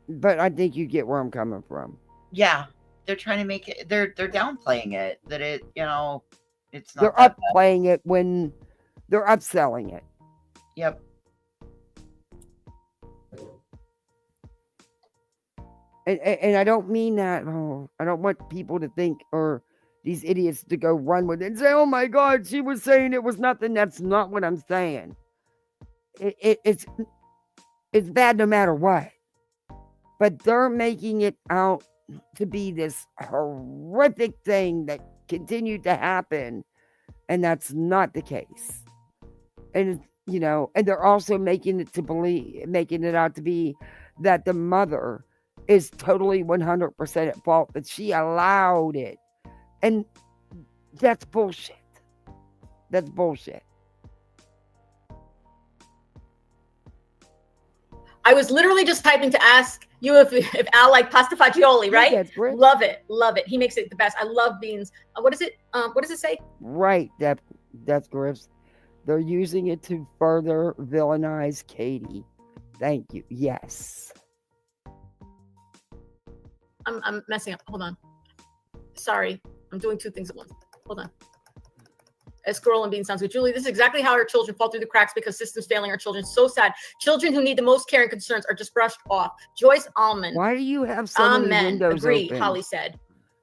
But I think you get where I'm coming from. Yeah, they're trying to make it... They're downplaying it. That it, it's not... They're upplaying it when they're upselling it. Yep. And I don't mean that. Oh, I don't want people to think, or these idiots to go run with it and say, oh my God, she was saying it was nothing. That's not what I'm saying. It's bad no matter what. But they're making it out to be this horrific thing that continued to happen. And that's not the case. And, and they're also making it out to be that the mother is totally 100% at fault, that she allowed it. And that's bullshit. That's bullshit. I was literally just typing to ask you if Al liked pasta fagioli, right? Yes, love it. Love it. He makes it the best. I love beans. What is it? What does it say? Right, that's Griff's. They're using it to further villainize Katie. Thank you. Yes. I'm messing up. Hold on. Sorry. I'm doing two things at once. Hold on. Escarole and Bean sounds good. Julie, this is exactly how our children fall through the cracks because systems failing our children. So sad. Children who need the most care and concerns are just brushed off. Joyce Almond. Why do you have so many Amen. windows Agree, open? Holly said.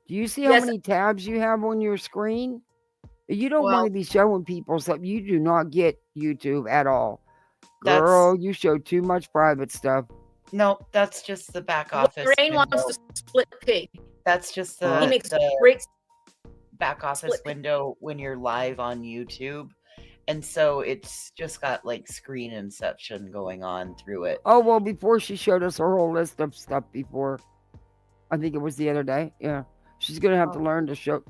Do you see how many tabs you have on your screen? You don't want to be showing people something. You do not get YouTube at all. Girl, you show too much private stuff. No, that's just the back office. Rain wants to split pig. That's just He the, makes the great back office window when you're live on YouTube. And so it's just got like screen inception going on through it. Oh, well, before she showed us her whole list of stuff before, I think it was the other day. Yeah. She's going to have to learn to show,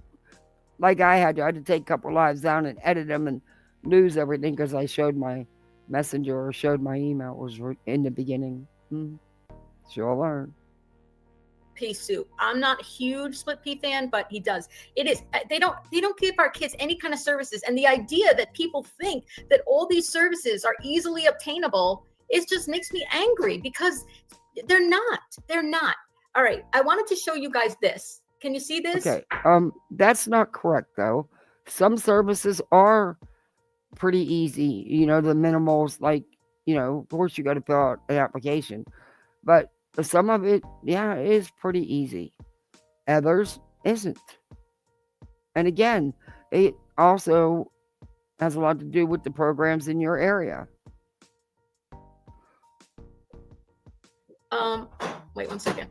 like I had to take a couple lives down and edit them and lose everything because I showed my messenger or showed my email. It was in the beginning. She'll learn. pea soup. I'm not a huge split pea fan, but he does. It is. They don't give our kids any kind of services, and the idea that people think that all these services are easily obtainable is just makes me angry because they're not. They're not. All right. I wanted to show you guys this. Can you see this? Okay. That's not correct though. Some services are pretty easy. You know, the minimals, like, you know, of course you got to fill out an application, but some of it, yeah, is pretty easy. Others isn't. And again, it also has a lot to do with the programs in your area. Wait 1 second.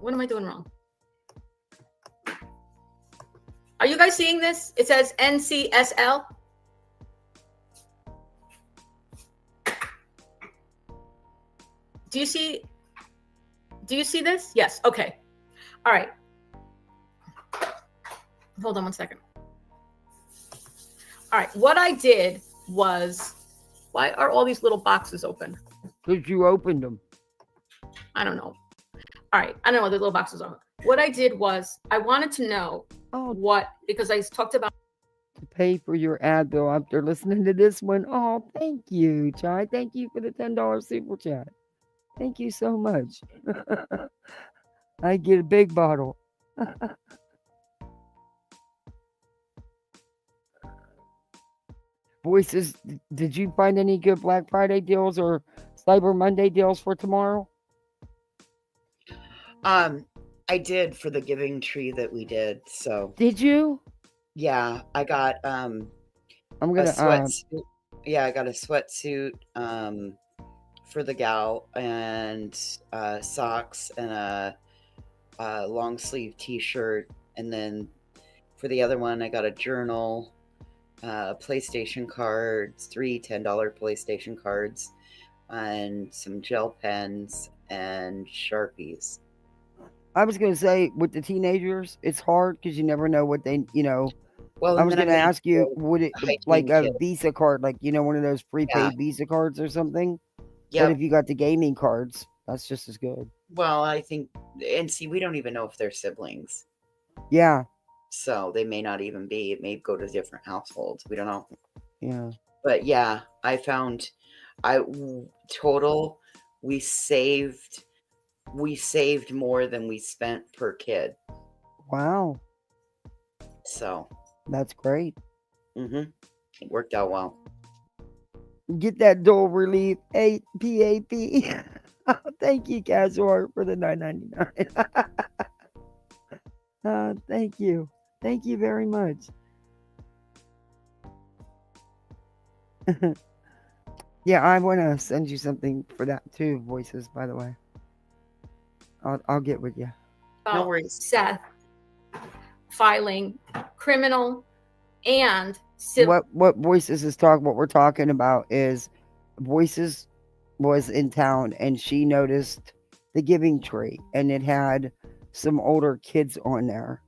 What am I doing wrong? Are you guys seeing this? It says NCSL. Do you see this? Yes. Okay. All right. Hold on 1 second. All right. What I did was, why are all these little boxes open? Because you opened them. I don't know. All right. I don't know what the little boxes are. What I did was I wanted to know because I talked about to pay for your ad bill after listening to this one. Oh, thank you, Chai. Thank you for the $10 super chat. Thank you so much. I get a big bottle. Voices, did you find any good Black Friday deals or Cyber Monday deals for tomorrow? I did for the giving tree that we did. So did you? Yeah, I got I'm gonna a sweatsuit. Yeah, I got a sweatsuit for the gal and socks and a long sleeve t-shirt, and then for the other one I got a journal, PlayStation cards, 3 $10 PlayStation cards, and some gel pens and Sharpies. I was going to say, with the teenagers, it's hard because you never know what they, you know. Well, I was going to ask you, would it, like a Visa card, like, you know, one of those prepaid Visa cards or something? Yeah. But if you got the gaming cards, that's just as good. Well, I think, and see, we don't even know if they're siblings. Yeah. So they may not even be. It may go to different households. We don't know. Yeah. But yeah, I found, total, we saved more than we spent per kid. Wow. So that's great. It worked out well. Get that dole relief, PAP. Thank you, Casuar, for the $9.99. Thank you. Thank you very much. Yeah, I want to send you something for that too, Voices, by the way. I'll get with you. No worries. Seth filing criminal and civil. What Voices is talking, what we're talking about is Voices was in town and she noticed the giving tree and it had some older kids on there.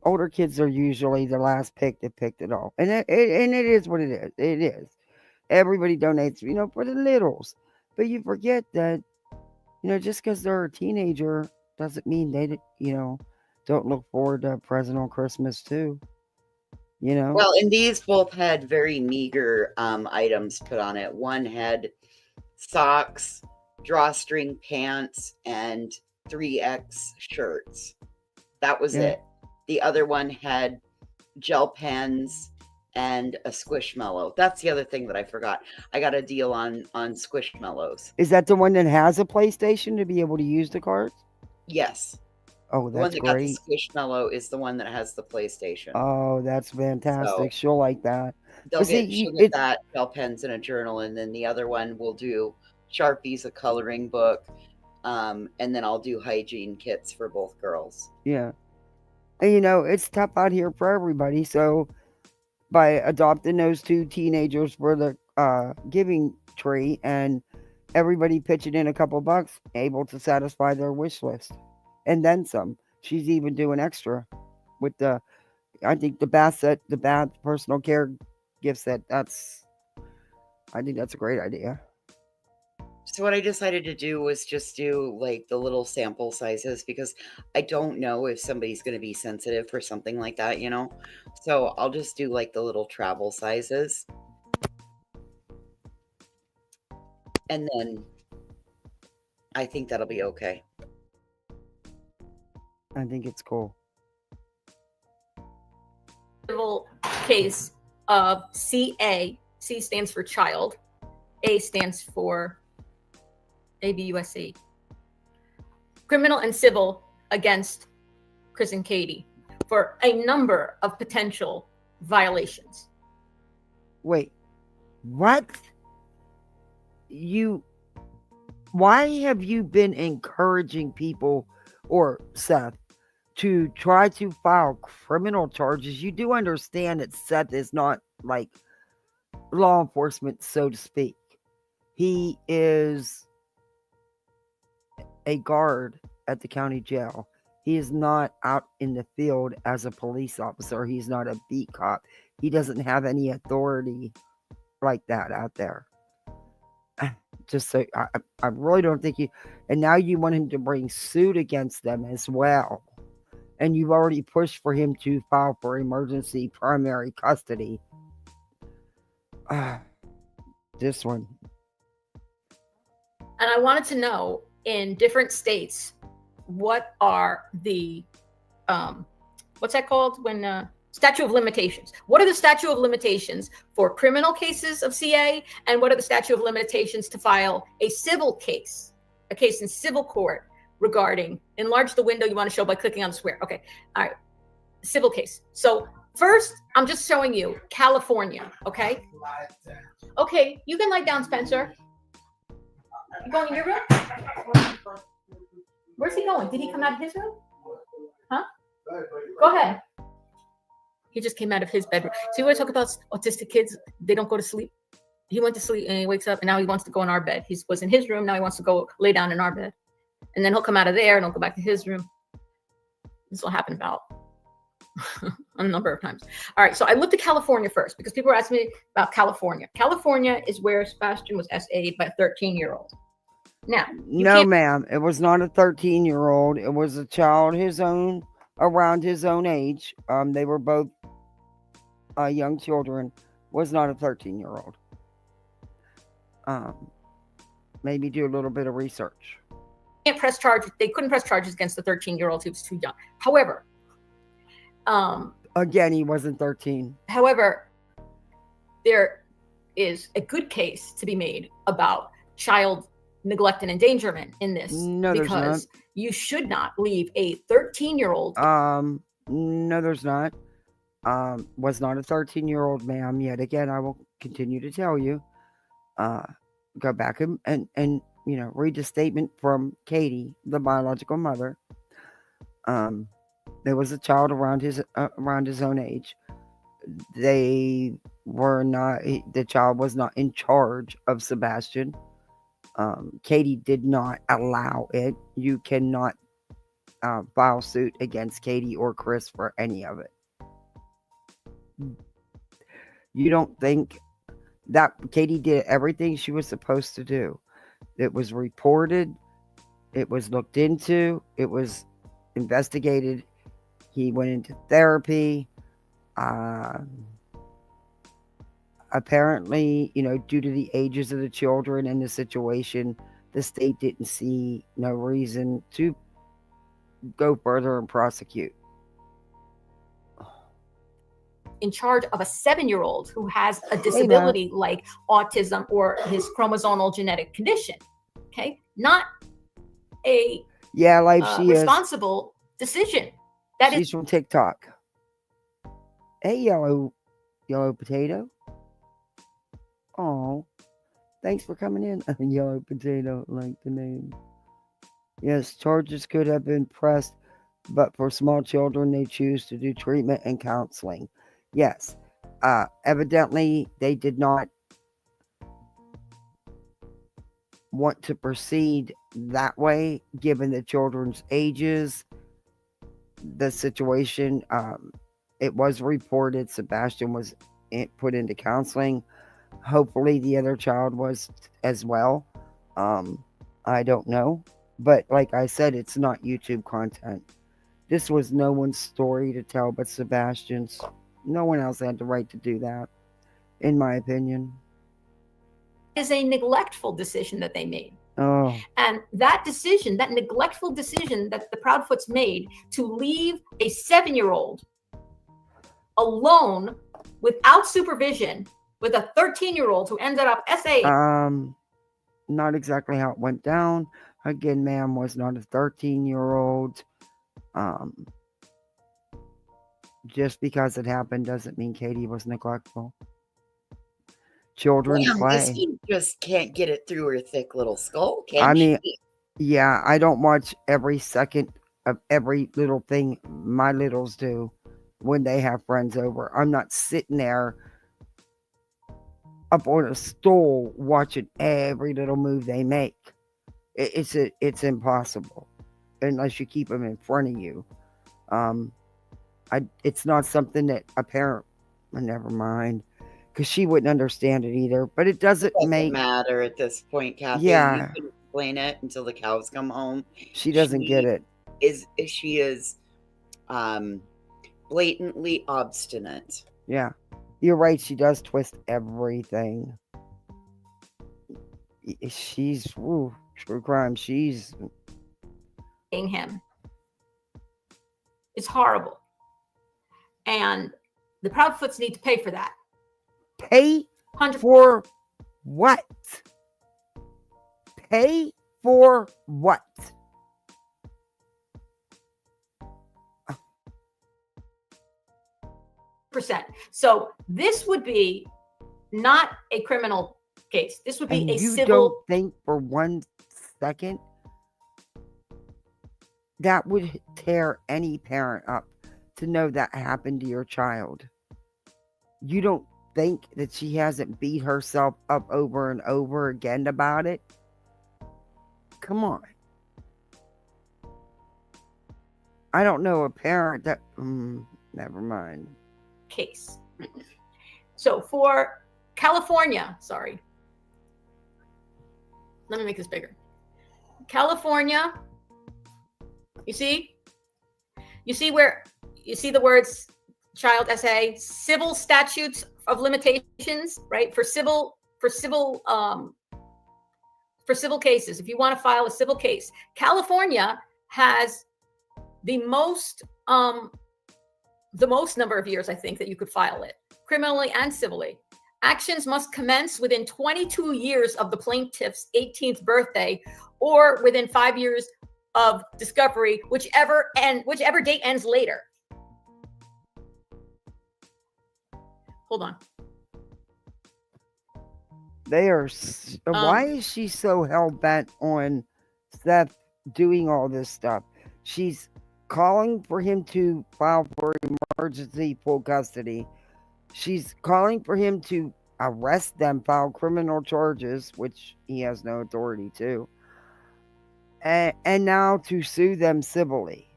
Older kids are usually the last pick that picked it all. And it is what it is. It is. Everybody donates, you know, for the littles. But you forget that, you know, just because they're a teenager doesn't mean they, you know, don't look forward to a present on Christmas too. You know? Well, and these both had very meager items put on it. One had socks, drawstring pants, and 3X shirts. That was Yeah. it. The other one had gel pens and a Squishmallow. That's the other thing that I forgot. I got a deal on Squishmallows. Is that the one that has a PlayStation to be able to use the cards? Yes. Oh, The one that's that got the great. Squishmallow is the one that has the PlayStation. Oh, that's fantastic. So She'll like that. they'll But see, get she'll you- get it, that, gel pens and a journal, and then the other one will do Sharpies, a coloring book, and then I'll do hygiene kits for both girls. yeah. And you know, it's tough out here for everybody. So by adopting those two teenagers for the giving tree and everybody pitching in a couple bucks, able to satisfy their wish list. And then some. She's even doing extra with the, I think the bath set, the bath personal care gift set. I think that's a great idea. So what I decided to do was just do like the little sample sizes, because I don't know if somebody's going to be sensitive for something like that, you know? So I'll just do like the little travel sizes. And then I think that'll be okay. I think it's cool. Civil case of CA. C stands for child. A stands for ABUSC. Criminal and civil against Chris and Katie for a number of potential violations. Wait, what? Why have you been encouraging people, or Seth, to try to file criminal charges? You do understand that Seth is not like law enforcement, so to speak. He is a guard at the county jail. He is not out in the field as a police officer. He's not a beat cop. He doesn't have any authority like that out there. Just so I really don't think you. And now you want him to bring suit against them as well. And you've already pushed for him to file for emergency primary custody. This one. And I wanted to know, in different states, what are the what's that called when statute of limitations? What are the statute of limitations for criminal cases of CA, and what are the statute of limitations to file a civil case, a case in civil court regarding enlarge the window you want to show by clicking on the square? Okay, all right, civil case. So first, I'm just showing you California. Okay, okay, you can lie down, Spencer. You going in your room? Where's he going? Did he come out of his room? Huh? Go ahead. He just came out of his bedroom. So you want to talk about autistic kids? They don't go to sleep. He went to sleep and he wakes up and now he wants to go in our bed. He was in his room. Now he wants to go lay down in our bed. And then he'll come out of there and he'll go back to his room. This will happen about a number of times. All right. So I looked at California first because people were asking me about California. California is where Sebastian was SA'd by a 13-year-old. Now, no, ma'am. It was not a 13-year-old. It was a child around his own age. They were both young children. Was not a 13-year-old. Maybe do a little bit of research. Can't press charges. They couldn't press charges against the 13-year-old. He was too young. However, again, he wasn't 13. However, there is a good case to be made about child neglect and endangerment in this. No, there's because not. You should not leave a 13-year-old. No, there's not. Was not a 13-year-old, ma'am. Yet again, I will continue to tell you. Go back and read the statement from Katie, the biological mother. There was a child around his own age. They were not. The child was not in charge of Sebastian. Katie did not allow it. You cannot file suit against Katie or Chris for any of it. You don't think that Katie did everything she was supposed to do? It was reported. It was looked into. It was investigated. He went into therapy. Apparently, due to the ages of the children and the situation, the state didn't see no reason to go further and prosecute. In charge of a 7-year-old who has a disability like autism or his chromosomal genetic condition. Okay, not a responsible decision. She's from TikTok. Hey, yellow potato. Oh, thanks for coming in. Yellow potato, like the name. Yes, charges could have been pressed, but for small children, they choose to do treatment and counseling. Yes, evidently they did not want to proceed that way, given the children's ages, the situation. It was reported Sebastian was put into counseling. Hopefully the other child was as well. I don't know. But like I said, it's not YouTube content. This was no one's story to tell but Sebastian's. No one else had the right to do that, in my opinion. Is a neglectful decision that they made. Oh. And that decision, that neglectful decision that the Proudfoots made to leave a 7-year-old alone without supervision with a 13-year-old who ended up SA. Not exactly how it went down. Again, ma'am was not a 13-year-old. Just because it happened doesn't mean Katie was neglectful. Children play. She just can't get it through her thick little skull, can she? Yeah, I don't watch every second of every little thing my littles do when they have friends over. I'm not sitting there up on a stool watching every little move they make. It's impossible unless you keep them in front of you. It's not something that a parent. Never mind, because she wouldn't understand it either. But it doesn't matter at this point, Kathy. Yeah, you can explain it until the cows come home. She doesn't get it. She is blatantly obstinate. Yeah, you're right. She does twist everything. She's true crime. She's him. It's horrible. And the Proudfoots need to pay for that. Pay 100%. For what? Pay for what? So this would be not a criminal case. This would be And a you civil. don't think for 1 second that would tear any parent up to know that happened to your child? You don't think that she hasn't beat herself up over and over again about it? Come on. I don't know a parent that never mind. Case. So for California, sorry. Let me make this bigger. California, you see where you see the words child SA, civil statutes of limitations, right? For civil cases, if you want to file a civil case, California has the most number of years, I think, that you could file it, criminally and civilly. Actions must commence within 22 years of the plaintiff's 18th birthday or within 5 years of discovery, whichever date ends later. Hold on. They are. Why is she so hell bent on Seth doing all this stuff? She's calling for him to file for emergency full custody. She's calling for him to arrest them, file criminal charges, which he has no authority to, and now to sue them civilly.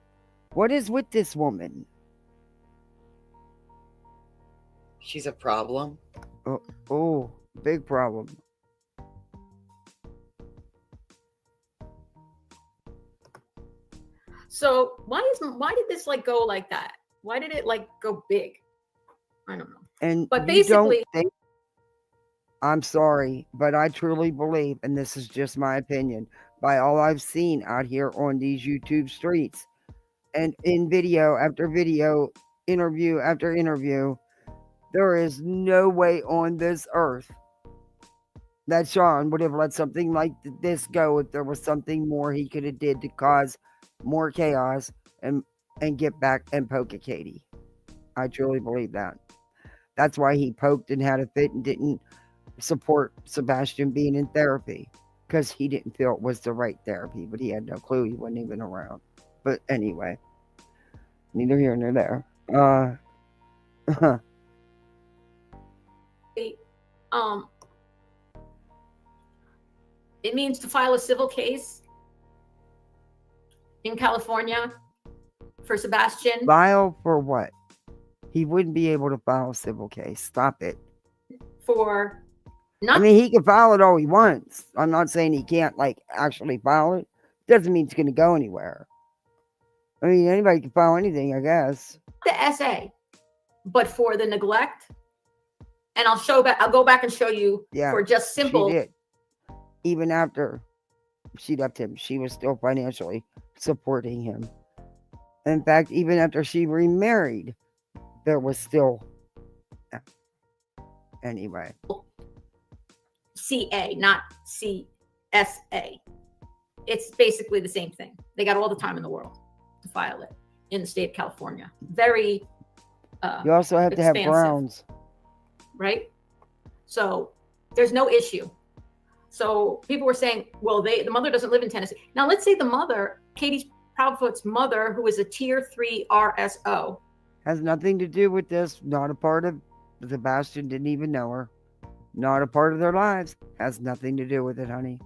What is with this woman? She's a problem. Oh, big problem. So why did this go like that? Why did it go big? I don't know. But basically, I'm sorry, but I truly believe, and this is just my opinion, by all I've seen out here on these YouTube streets, And in video after video, interview after interview, there is no way on this earth that Sean would have let something like this go if there was something more he could have did to cause more chaos and get back and poke at Katie. I truly believe that. That's why he poked and had a fit and didn't support Sebastian being in therapy, because he didn't feel it was the right therapy, but he had no clue. He wasn't even around. But anyway, neither here nor there. It means to file a civil case in California for Sebastian. File for what? He wouldn't be able to file a civil case. Stop it. For I mean, he can file it all he wants. I'm not saying he can't, like, actually file it. Doesn't mean it's going to go anywhere. I mean, anybody can file anything, I guess. the SA, but for the neglect. And I'll go back and show you for just simple. She did. Even after she left him, she was still financially supporting him. In fact, even after she remarried, there was still. Anyway. CA, not CSA. It's basically the same thing. They got all the time in the world to file it in the state of California. Very you also have to have grounds. Right? So there's no issue. So people were saying, well, the mother doesn't live in Tennessee. Now let's say the mother, Katie Proudfoot's mother, who is a tier 3 RSO. Has nothing to do with this. Not a part of Sebastian, didn't even know her. Not a part of their lives. Has nothing to do with it, honey.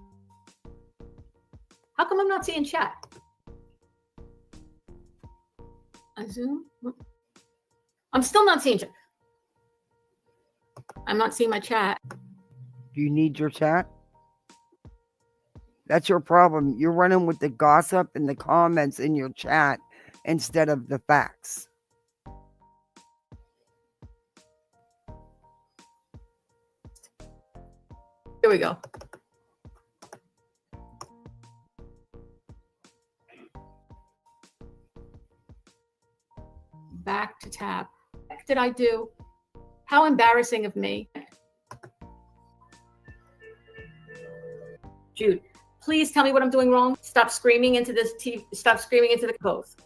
How come I'm not seeing chat? I zoom. I'm still not seeing chat. I'm not seeing my chat. Do you need your chat? That's your problem. You're running with the gossip and the comments in your chat instead of the facts. Here we go. Back to tab. What did I do? How embarrassing of me. Jude, please tell me what I'm doing wrong. Stop screaming into this TV. Stop screaming into the post.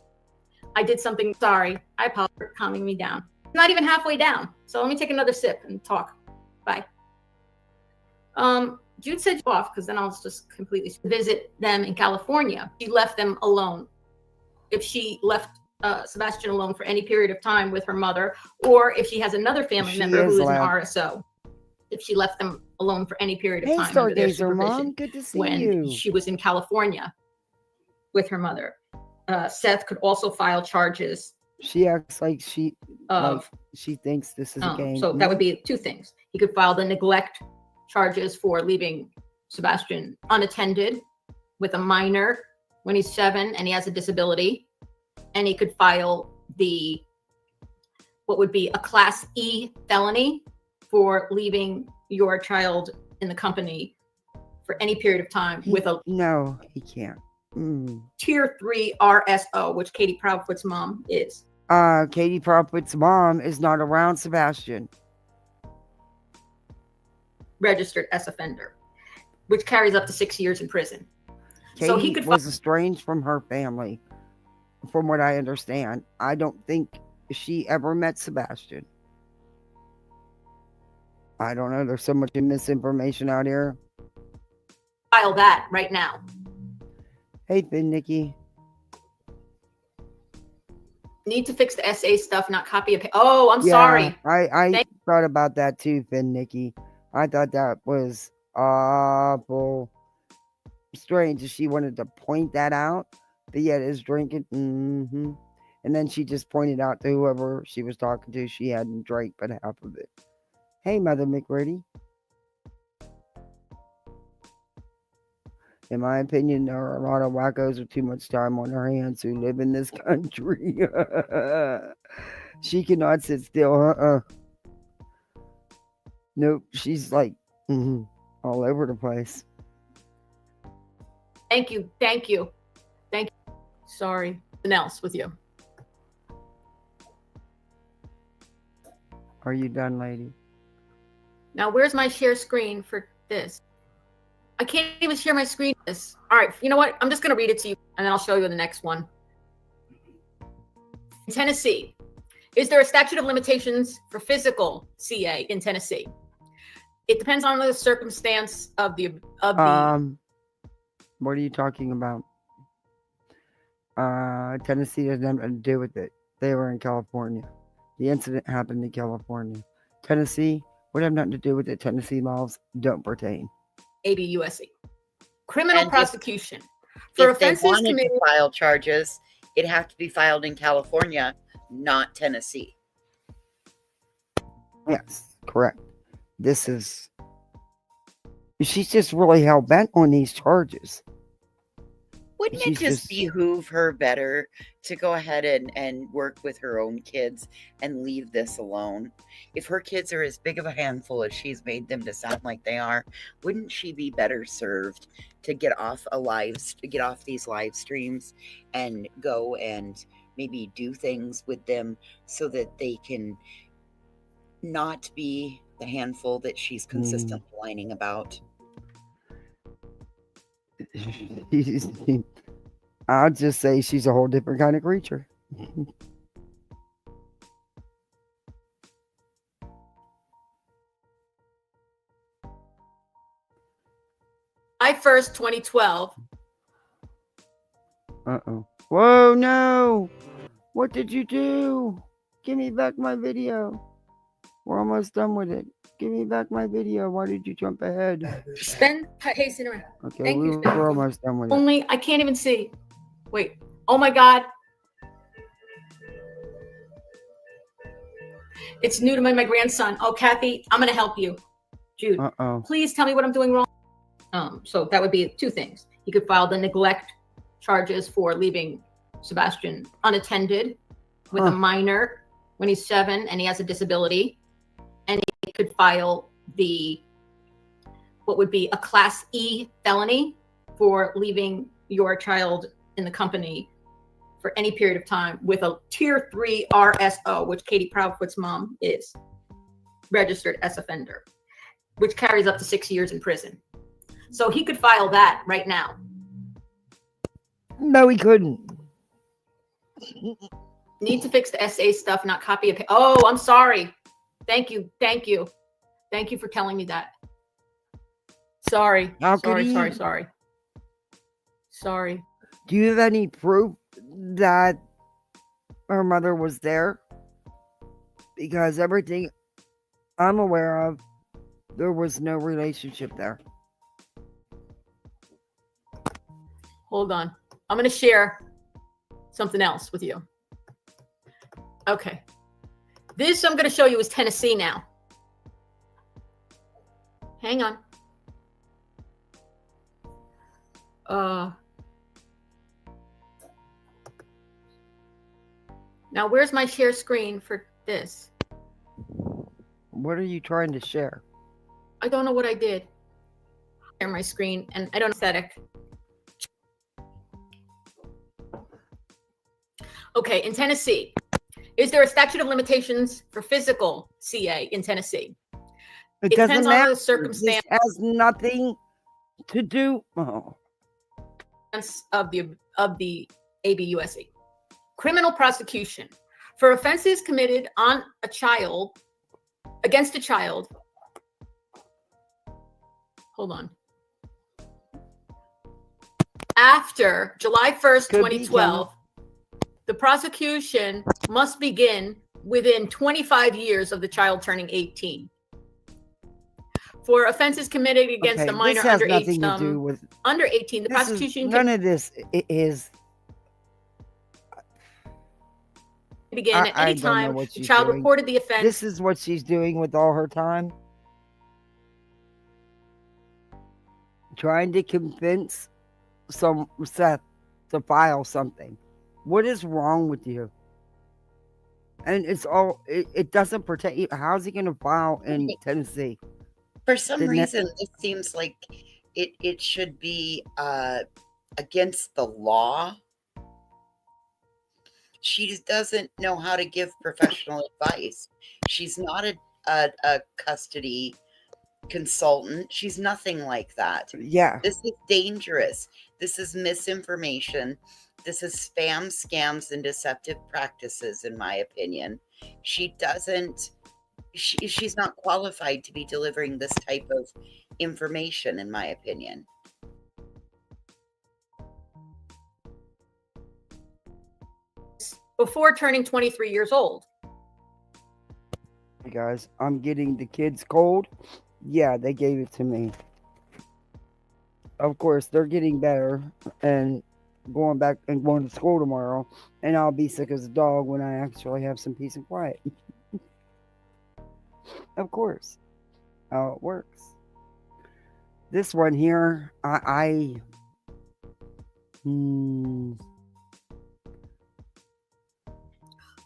I did something. Sorry. I apologize for calming me down. Not even halfway down. So let me take another sip and talk. Bye. Jude said off because then I'll just completely visit them in California. She left them alone. If she left Sebastian alone for any period of time with her mother, or if she has another family member who is an RSO, if she left them alone for any period of time under their supervision, Mom. Good to see when you. She was in California with her mother. Seth could also file charges. She acts like she thinks this is a game. So that would be two things. He could file the neglect charges for leaving Sebastian unattended with a minor when he's 7 and he has a disability. And he could file what would be a Class E felony for leaving your child in the company for any period of time with a... No, he can't. Tier 3 RSO, which Katie Proudfoot's mom is. Katie Proudfoot's mom is not around Sebastian. Registered as offender, which carries up to 6 years in prison. Katie so he could was estranged from her family, from what I understand. I don't think she ever met Sebastian. I don't know. There's so much misinformation out here. File that right now. Hey, Finn, Nikki. Need to fix the SA stuff, not copy and paste. Oh, I'm sorry. I thought about that too, Finn, Nikki. I thought that was awful strange that she wanted to point that out, but yet is drinking. And then she just pointed out to whoever she was talking to, she hadn't drank but half of it. Hey, Mother McReady. In my opinion, there are a lot of wackos with too much time on their hands who live in this country. She cannot sit still. Nope, she's like all over the place. Thank you. Sorry. something else with you. Are you done, lady? Now, where's my share screen for this? I can't even share my screen. This. All right, you know what? I'm just going to read it to you, and then I'll show you the next one. In Tennessee, is there a statute of limitations for physical CA in Tennessee? It depends on the circumstance of the. What are you talking about? Tennessee has nothing to do with it. They were in California. The incident happened in California. Tennessee would have nothing to do with it. Tennessee laws don't pertain. AB USC. Criminal And prosecution for if they offenses wanted committed. to file charges, it'd have to be filed in California, not Tennessee. Yes, correct. She's just really hell bent on these charges. Wouldn't it just behoove her better to go ahead and work with her own kids and leave this alone? If her kids are as big of a handful as she's made them to sound like they are, wouldn't she be better served to get off these live streams and go and maybe do things with them so that they can not be the handful that she's consistently whining about? I'll just say she's a whole different kind of creature. July 1st, 2012. Uh-oh. Whoa, no! What did you do? Give me back my video. We're almost done with it. Give me back my video. Why did you jump ahead? Spend pacing around. Okay, Thank you, Spend. we're almost done with it. Only, I can't even see. Wait. Oh my God. It's new to my grandson. Oh, Kathy, I'm going to help you. Jude, please tell me what I'm doing wrong. So that would be two things. He could file the neglect charges for leaving Sebastian unattended with a minor when he's 7 and he has a disability. And he could file what would be a Class E felony for leaving your child in the company for any period of time with a Tier 3 RSO, which Katie Proudfoot's mom is, registered as offender, which carries up to 6 years in prison. So he could file that right now. No, he couldn't. Need to fix the SA stuff, not copy and paste. Oh, I'm sorry. Thank you. Thank you. Thank you for telling me that. Sorry. Sorry. Do you have any proof that her mother was there? Because everything I'm aware of, there was no relationship there. Hold on. I'm going to share something else with you. Okay. This I'm going to show you is Tennessee now. Hang on. Now, where's my share screen for this? What are you trying to share? I don't know what I did. Share my screen, and I don't know aesthetic. Okay, in Tennessee, is there a statute of limitations for physical CA in Tennessee? It doesn't depends matter. on the circumstance. It has nothing to do. Of the ABUSC. Criminal prosecution for offenses committed on a child, against a child. Hold on. After July 1st, 2012, the prosecution must begin within 25 years of the child turning 18. For offenses committed against a minor under 18, under 18, the prosecution none of this is begin at any time the child reported the offense. This is what she's doing with all her time. Trying to convince Seth to file something. What is wrong with you? And it doesn't pertain. How's he going to file in Tennessee? For some reason, it seems like it should be against the law She just doesn't know how to give professional advice. She's not a custody consultant. She's nothing like that. Yeah. This is dangerous. This is misinformation. This is spam, scams, and deceptive practices, in my opinion. She doesn't, she's not qualified to be delivering this type of information, in my opinion. Before turning 23 years old. Hey guys, I'm getting the kids cold. Yeah, they gave it to me. Of course, they're getting better and going back and going to school tomorrow, and I'll be sick as a dog when I actually have some peace and quiet. Of course, how it works. This one here,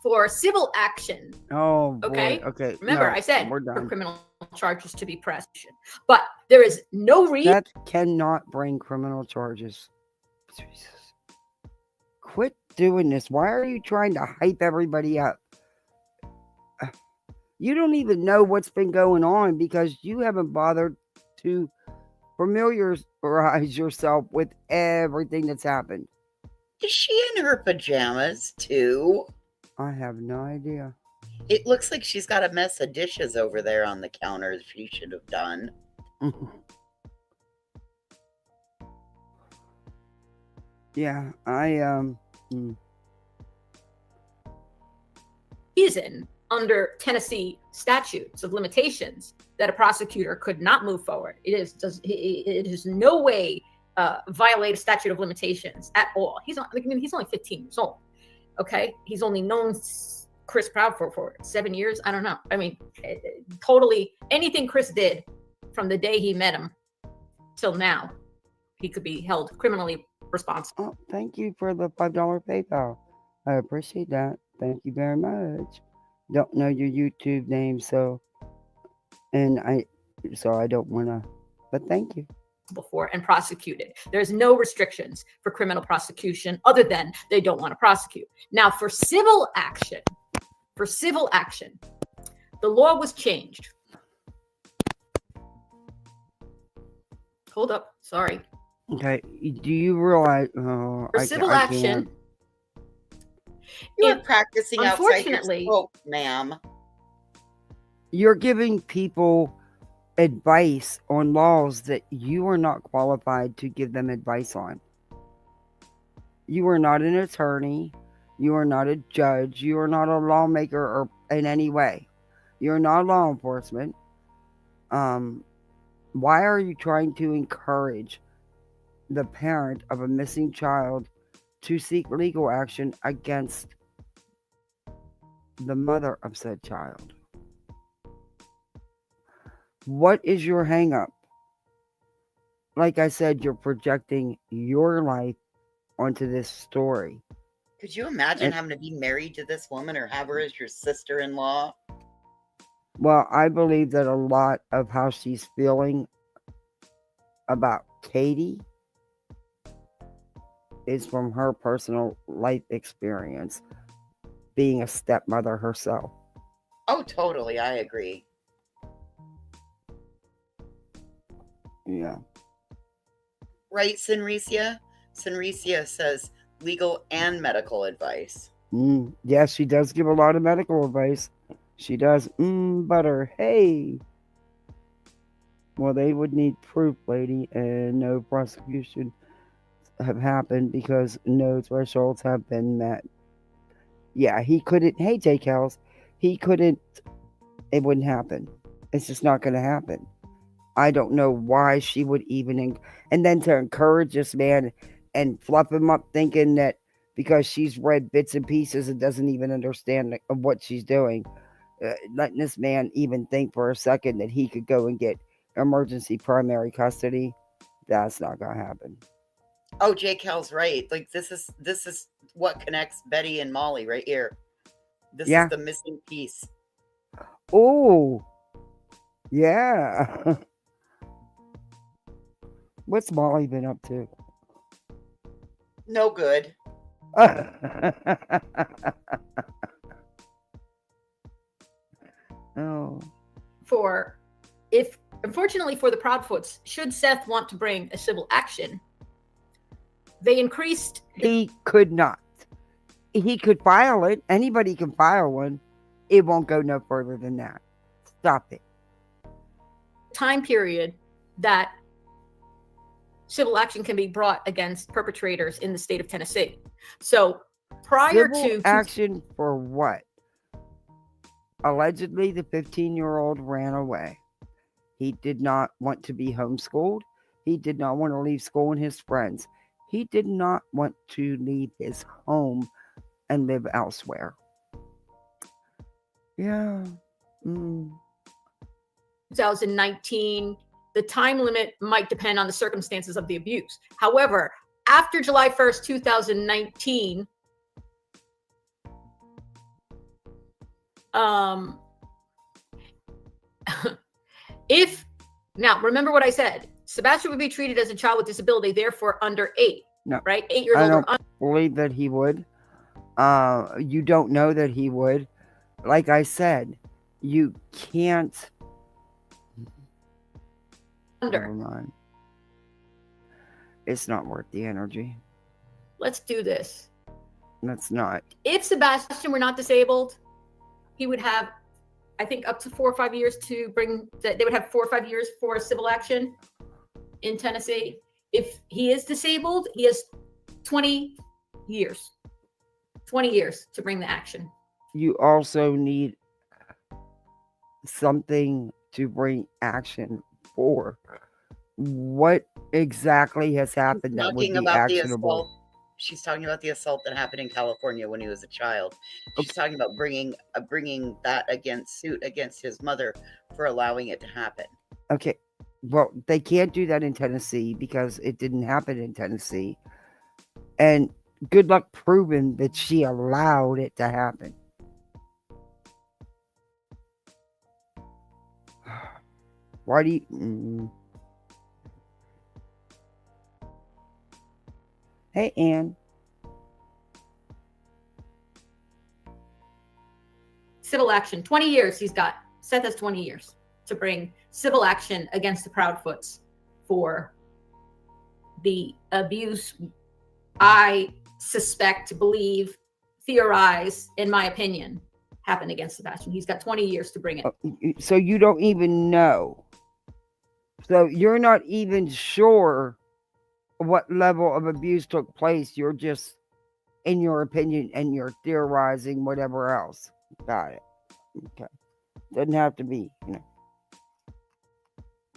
For civil action. Oh, boy. Okay. Okay. Remember, No, I said we're for done. criminal charges to be pressed, but there is no reason. That cannot bring criminal charges. Jesus. Quit doing this. Why are you trying to hype everybody up? You don't even know what's been going on because you haven't bothered to familiarize yourself with everything that's happened. Is she in her pajamas too? I have no idea. It looks like she's got a mess of dishes over there on the counter that she should have done. Yeah, Reason under Tennessee statutes of limitations that a prosecutor could not move forward. It is no way violate a statute of limitations at all. He's only 15 years old. Okay, he's only known Chris Proudfoot for 7 years. I don't know. I mean, totally anything Chris did from the day he met him till now, he could be held criminally responsible. Oh, thank you for the $5 PayPal. I appreciate that. Thank you very much. Don't know your YouTube name, so I don't want to, but thank you. Before and prosecuted. There's no restrictions for criminal prosecution other than they don't want to prosecute. Now, for civil action, the law was changed. Hold up, sorry. Okay, do you realize? For civil action, You're practicing outside your unfortunately, scope, ma'am. You're giving people advice on laws that you are not qualified to give them advice on. You are not an attorney. You are not a judge. You are not a lawmaker or in any way. You're not law enforcement. Why are you trying to encourage the parent of a missing child to seek legal action against the mother of said child? What is your hang up? Like I said, you're projecting your life onto this story. Could you imagine having to be married to this woman or have her as your sister-in-law? Well, I believe that a lot of how she's feeling about Katie is from her personal life experience, being a stepmother herself. Oh, totally. I agree. Yeah. Right, Sinricia? Sinricia says legal and medical advice. Yes, she does give a lot of medical advice. She does. Butter. Hey. Well, they would need proof, lady, and no prosecution have happened because no thresholds have been met. Yeah, he couldn't. Hey, J. Kels. He couldn't. It wouldn't happen. It's just not going to happen. I don't know why she would even, and then to encourage this man and fluff him up thinking that because she's read bits and pieces and doesn't even understand what she's doing, letting this man even think for a second that he could go and get emergency primary custody, that's not going to happen. Oh, J. Cal's right. Like this is what connects Betty and Molly right here. This is the missing piece. Oh, yeah. What's Molly been up to? No good. Oh, For if, unfortunately for the Proudfoots, should Seth want to bring a civil action, they increased he could not. He could file it. Anybody can file one. It won't go no further than that. Stop it. time period that civil action can be brought against perpetrators in the state of Tennessee. So prior Civil to action for what? Allegedly, the 15-year-old ran away. He did not want to be homeschooled. He did not want to leave school and his friends. He did not want to leave his home and live elsewhere. Yeah. 2019, the time limit might depend on the circumstances of the abuse. However, after July 1st, 2019, if, now remember what I said, Sebastian would be treated as a child with disability, therefore under 8, No, right? 8 years I old. don't believe that he would. You don't know that he would. Like I said, you can't. Never mind. It's not worth the energy. Let's do this. That's not. If Sebastian were not disabled, he would have, I think, up to 4 or 5 years to bring, they would have 4 or 5 years for civil action in Tennessee. If he is disabled, he has 20 years. 20 years to bring the action. You also need something to bring action for. What exactly has happened that would Talking be about the actionable? assault. She's talking about the assault that happened in California when he was a child. She's talking about bringing that suit against his mother for allowing it to happen. Okay. Well, they can't do that in Tennessee because it didn't happen in Tennessee. And good luck proving that she allowed it to happen. Why do you... Hey, Ann. Civil action, 20 years he's got. Seth has 20 years to bring civil action against the Proudfoots for the abuse I suspect, believe, theorize, in my opinion, happened against Sebastian. He's got 20 years to bring it. So you don't even know. So you're not even sure what level of abuse took place. You're just, in your opinion, and you're theorizing whatever else. Got it. Okay. Doesn't have to be,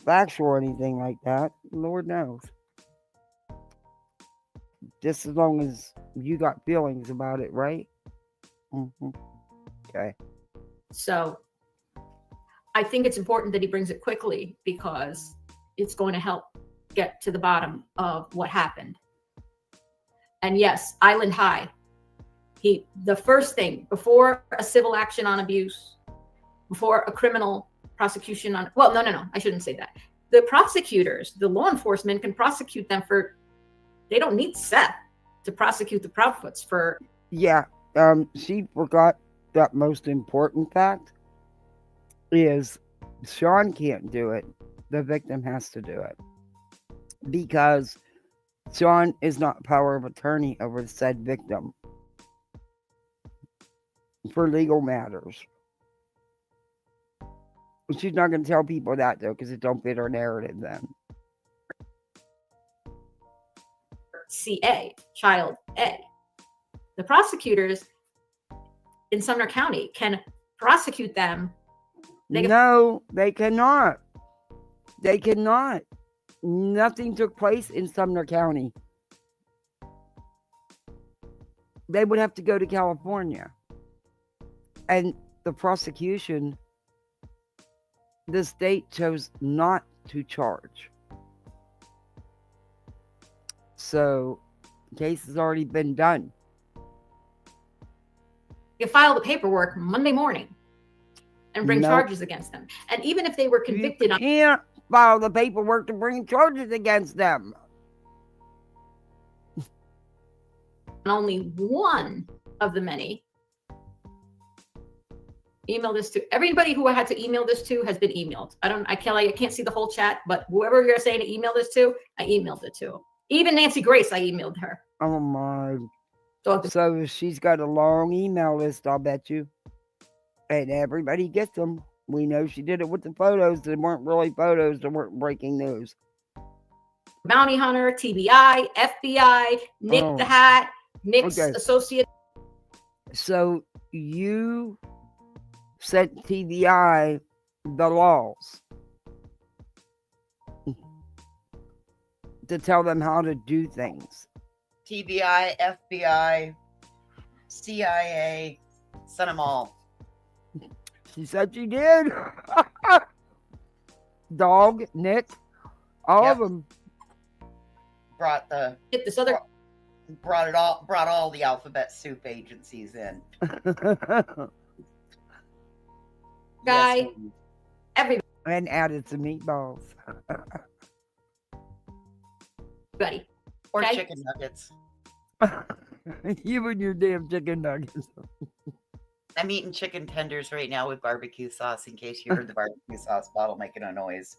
factual or anything like that. Lord knows. Just as long as you got feelings about it, right? Okay. So I think it's important that he brings it quickly because it's going to help get to the bottom of what happened. And yes, Island High. The first thing before a civil action on abuse, before a criminal prosecution on, well, no, I shouldn't say that. The prosecutors, the law enforcement can prosecute them for, they don't need Seth to prosecute the Proudfoots for. Yeah, she forgot that most important fact is Sean can't do it. The victim has to do it. Because Sean is not power of attorney over the said victim for legal matters. She's not going to tell people that, though, because it don't fit her narrative then. CA, child A. The prosecutors in Sumner County can prosecute them. No, they cannot. They cannot. Nothing took place in Sumner County. They would have to go to California. And the prosecution, the state chose not to charge. So, the case has already been done. You file the paperwork Monday morning and bring charges against them. And even if they were convicted, you can't file the paperwork to bring charges against them. and only one of the many. Email this to everybody who I had to email this to has been emailed. I can't see the whole chat, but whoever you're saying to email this to, I emailed it to. Even Nancy Grace, I emailed her. Oh my. Dog. So she's got a long email list, I'll bet you. And everybody gets them. We know she did it with the photos that weren't really photos that weren't breaking news. Bounty Hunter, TBI, FBI, Nick the Hat, Nick's associate. So you sent TBI the laws to tell them how to do things. TBI, FBI, CIA, sent them all. She said she did. Dog, Nick, all of them. Brought all the alphabet soup agencies in. Guy, yes, everybody. And added some meatballs. Buddy. Or okay? chicken nuggets. You and your damn chicken nuggets. I'm eating chicken tenders right now with barbecue sauce in case you heard the barbecue sauce bottle making a noise.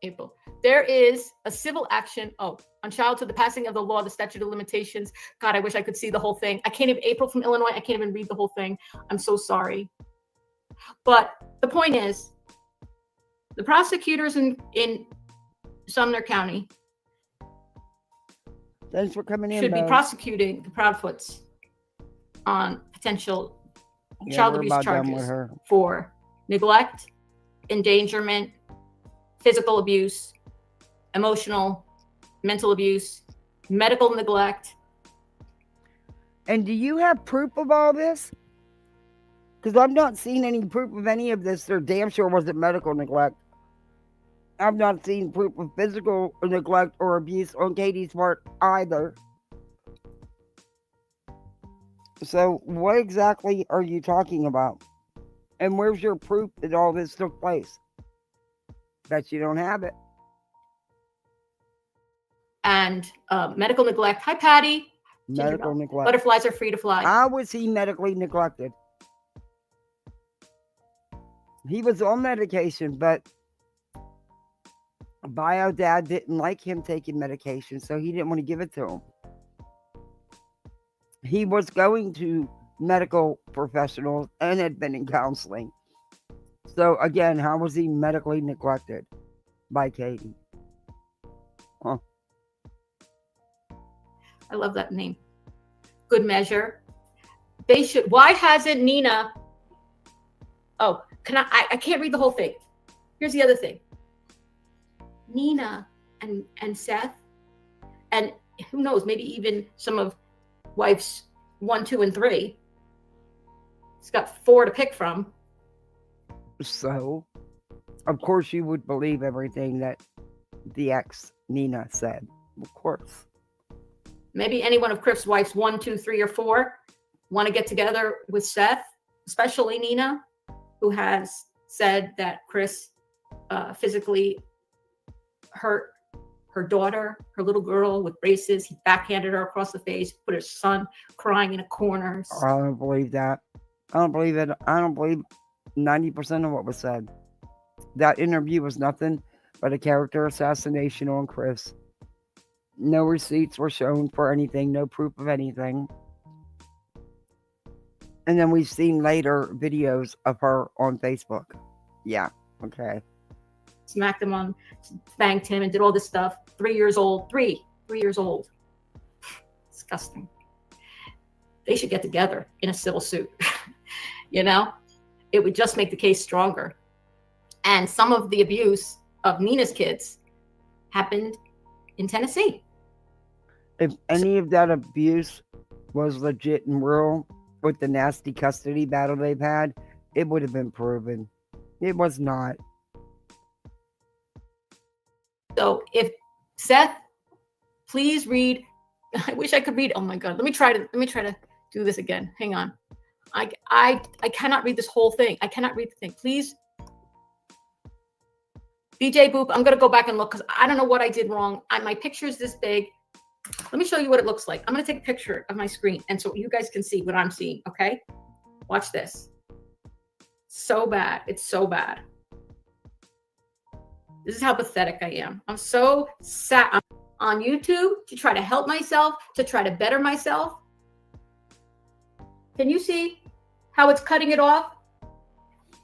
April. There is a civil action. Oh, on child to the passing of the law, the statute of limitations. God, I wish I could see the whole thing. I can't even, April from Illinois, I can't even read the whole thing. I'm so sorry. But the point is, the prosecutors in Sumner County Thanks for coming in. should be prosecuting the Proudfoots on potential child abuse charges for neglect, endangerment, physical abuse, emotional, mental abuse, medical neglect. And do you have proof of all this? Because I've not seen any proof of any of this. There damn sure wasn't medical neglect. I've not seen proof of physical neglect or abuse on Katie's part either. So what exactly are you talking about? And where's your proof that all this took place? Bet you don't have it. And medical neglect. Hi, Patty. Medical neglect. Butterflies are free to fly. How was he medically neglected? He was on medication, but bio dad didn't like him taking medication, so he didn't want to give it to him. He was going to medical professionals and had been in counseling. So again, how was he medically neglected by Katie? Huh. I love that name. Good measure. They should. Why hasn't Nina? Oh, I can't read the whole thing. Here's the other thing. Nina and Seth, and who knows, maybe even some of wives 1, 2, and 3. He's got 4 to pick from. So, of course, you would believe everything that the ex Nina said. Of course. Maybe any one of Chris' wives 1, 2, 3, or 4 want to get together with Seth, especially Nina, who has said that Chris physically hurt her daughter, her little girl, with braces. He backhanded her across the face, put her son crying in a corner. I don't believe that. I don't believe it. I don't believe 90% of what was said. That interview was nothing but a character assassination on Chris. No receipts were shown for anything, no proof of anything. And then we've seen later videos of her on Facebook. Yeah, okay. Smacked him on, spanked him, and did all this stuff. 3 years old. 3 years old. Disgusting. They should get together in a civil suit. You know, it would just make the case stronger. And some of the abuse of Nina's kids happened in Tennessee. If any of that abuse was legit and real with the nasty custody battle they've had, it would have been proven. It was not. So if Seth, please read. I wish I could read. Oh my God. Let me try to do this again. Hang on. I cannot read this whole thing. I cannot read the thing. Please. BJ Boop, I'm gonna go back and look because I don't know what I did wrong. My picture is this big. Let me show you what it looks like. I'm gonna take a picture of my screen and so you guys can see what I'm seeing, okay? Watch this. So bad. It's so bad. This is how pathetic I am. I'm so sad. I'm on YouTube to try to help myself, to try to better myself. Can you see how it's cutting it off?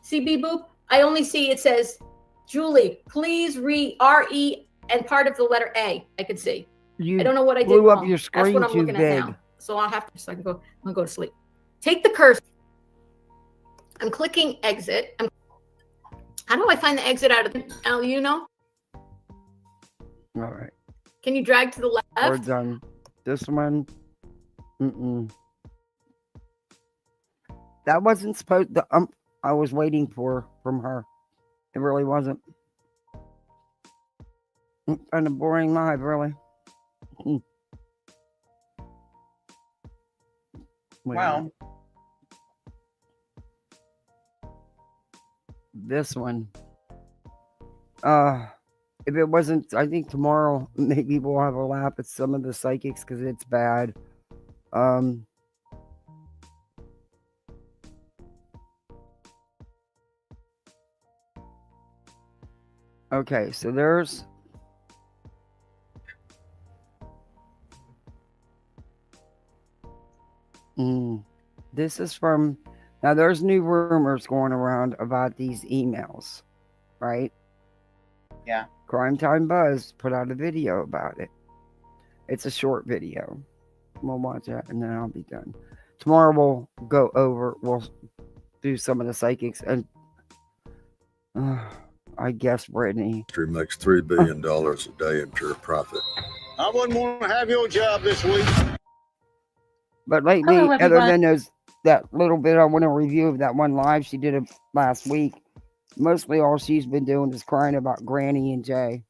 See, B-Boop? I only see it says, Julie, please read R-E and part of the letter A. I can see. You I don't know what I did blew up wrong. your That's screen what I'm too looking big. at now. So I'll have to, so I can go, I'm gonna go to sleep. Take the cursor. I'm clicking exit. How do I find the exit out of the, Al, you know? All right. Can you drag to the left? We're done. This one. That wasn't supposed to, I was waiting for from her. It really wasn't. Kind of boring live, really. Wow. This one. If it wasn't, I think tomorrow maybe we'll have a lap at some of the psychics because it's bad. Okay, so there's this is from now there's new rumors going around about these emails, right? Yeah. Crime Time Buzz put out a video about it. It's a short video. We'll watch that and then I'll be done. Tomorrow we'll do some of the psychics and I guess Brittany makes $3 billion a day in pure profit. I wouldn't want to have your job this week. But lately, Hello, other everyone. than that little bit I want to review of that one live she did last week, mostly all she's been doing is crying about Granny and Jay.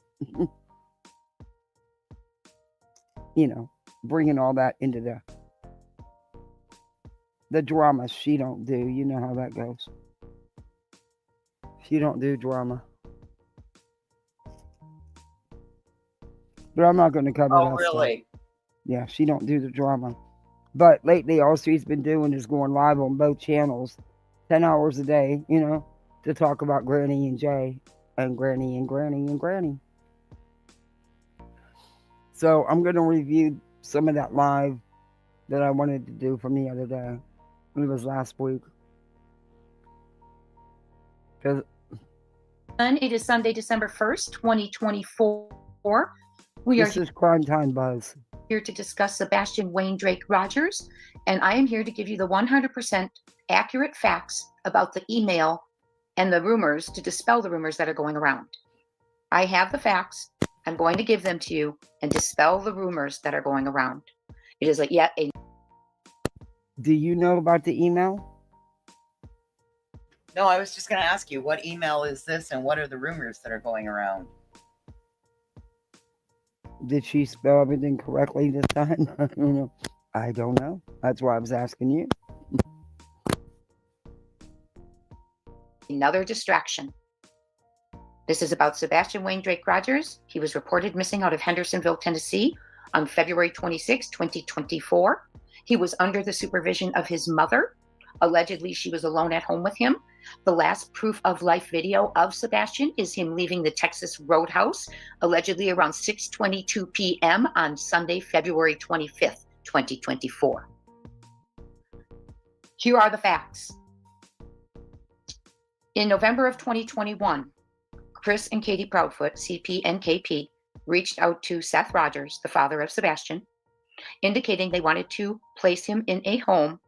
You know, bringing all that into the drama she don't do. You know how that goes. She don't do drama. But I'm not going to cover that. Oh, really? Stuff. Yeah, she don't do the drama. But lately, all she's been doing is going live on both channels, 10 hours a day, you know, to talk about Granny and Jay, and Granny and Granny and Granny. So I'm going to review some of that live that I wanted to do from the other day. It was last week. It is Sunday, December 1st, 2024. This is Crime Time Buzz. Here to discuss Sebastian Wayne Drake Rogers, and I am here to give you the 100% accurate facts about the email and the rumors to dispel the rumors that are going around. I have the facts. I'm going to give them to you and dispel the rumors that are going around. It is yet a... Do you know about the email? No, I was just going to ask you, what email is this and what are the rumors that are going around? Did she spell everything correctly this time? I don't know. That's why I was asking you. Another distraction. This is about Sebastian Wayne Drake Rogers. He was reported missing out of Hendersonville, Tennessee on February 26, 2024. He was under the supervision of his mother. Allegedly, she was alone at home with him. The last proof of life video of Sebastian is him leaving the Texas Roadhouse, allegedly around 6:22 p.m. on Sunday, February 25th, 2024. Here are the facts. In November of 2021, Chris and Katie Proudfoot, CP and KP, reached out to Seth Rogers, the father of Sebastian, indicating they wanted to place him in a home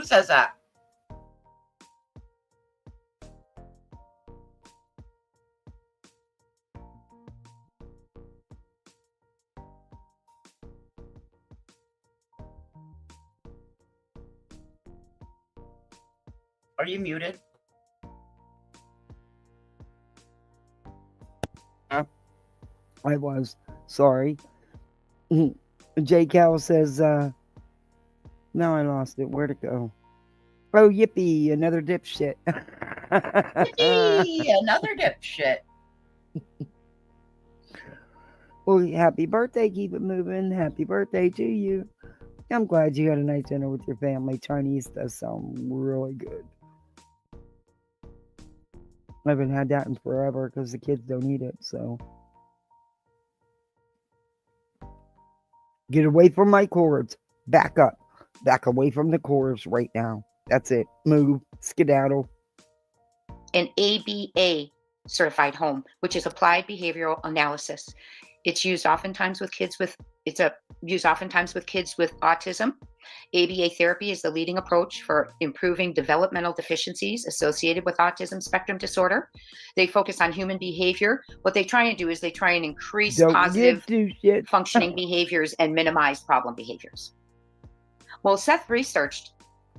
Who says that? Are you muted? I was. Sorry. J. Cal says, now I lost it. Where'd it go? Oh, yippee, another dipshit. Yippee, another dipshit. Well, happy birthday. Keep it moving. Happy birthday to you. I'm glad you had a nice dinner with your family. Chinese does sound really good. I haven't had that in forever because the kids don't eat it, so. Get away from my cords. Back up. Back away from the cords right now. That's it. Move. Skedaddle. An ABA certified home, which is applied behavioral analysis. It's used oftentimes with kids with autism. ABA therapy is the leading approach for improving developmental deficiencies associated with autism spectrum disorder. They focus on human behavior. What they try and do is they try and increase positive functioning behaviors and minimize problem behaviors. Well, Seth researched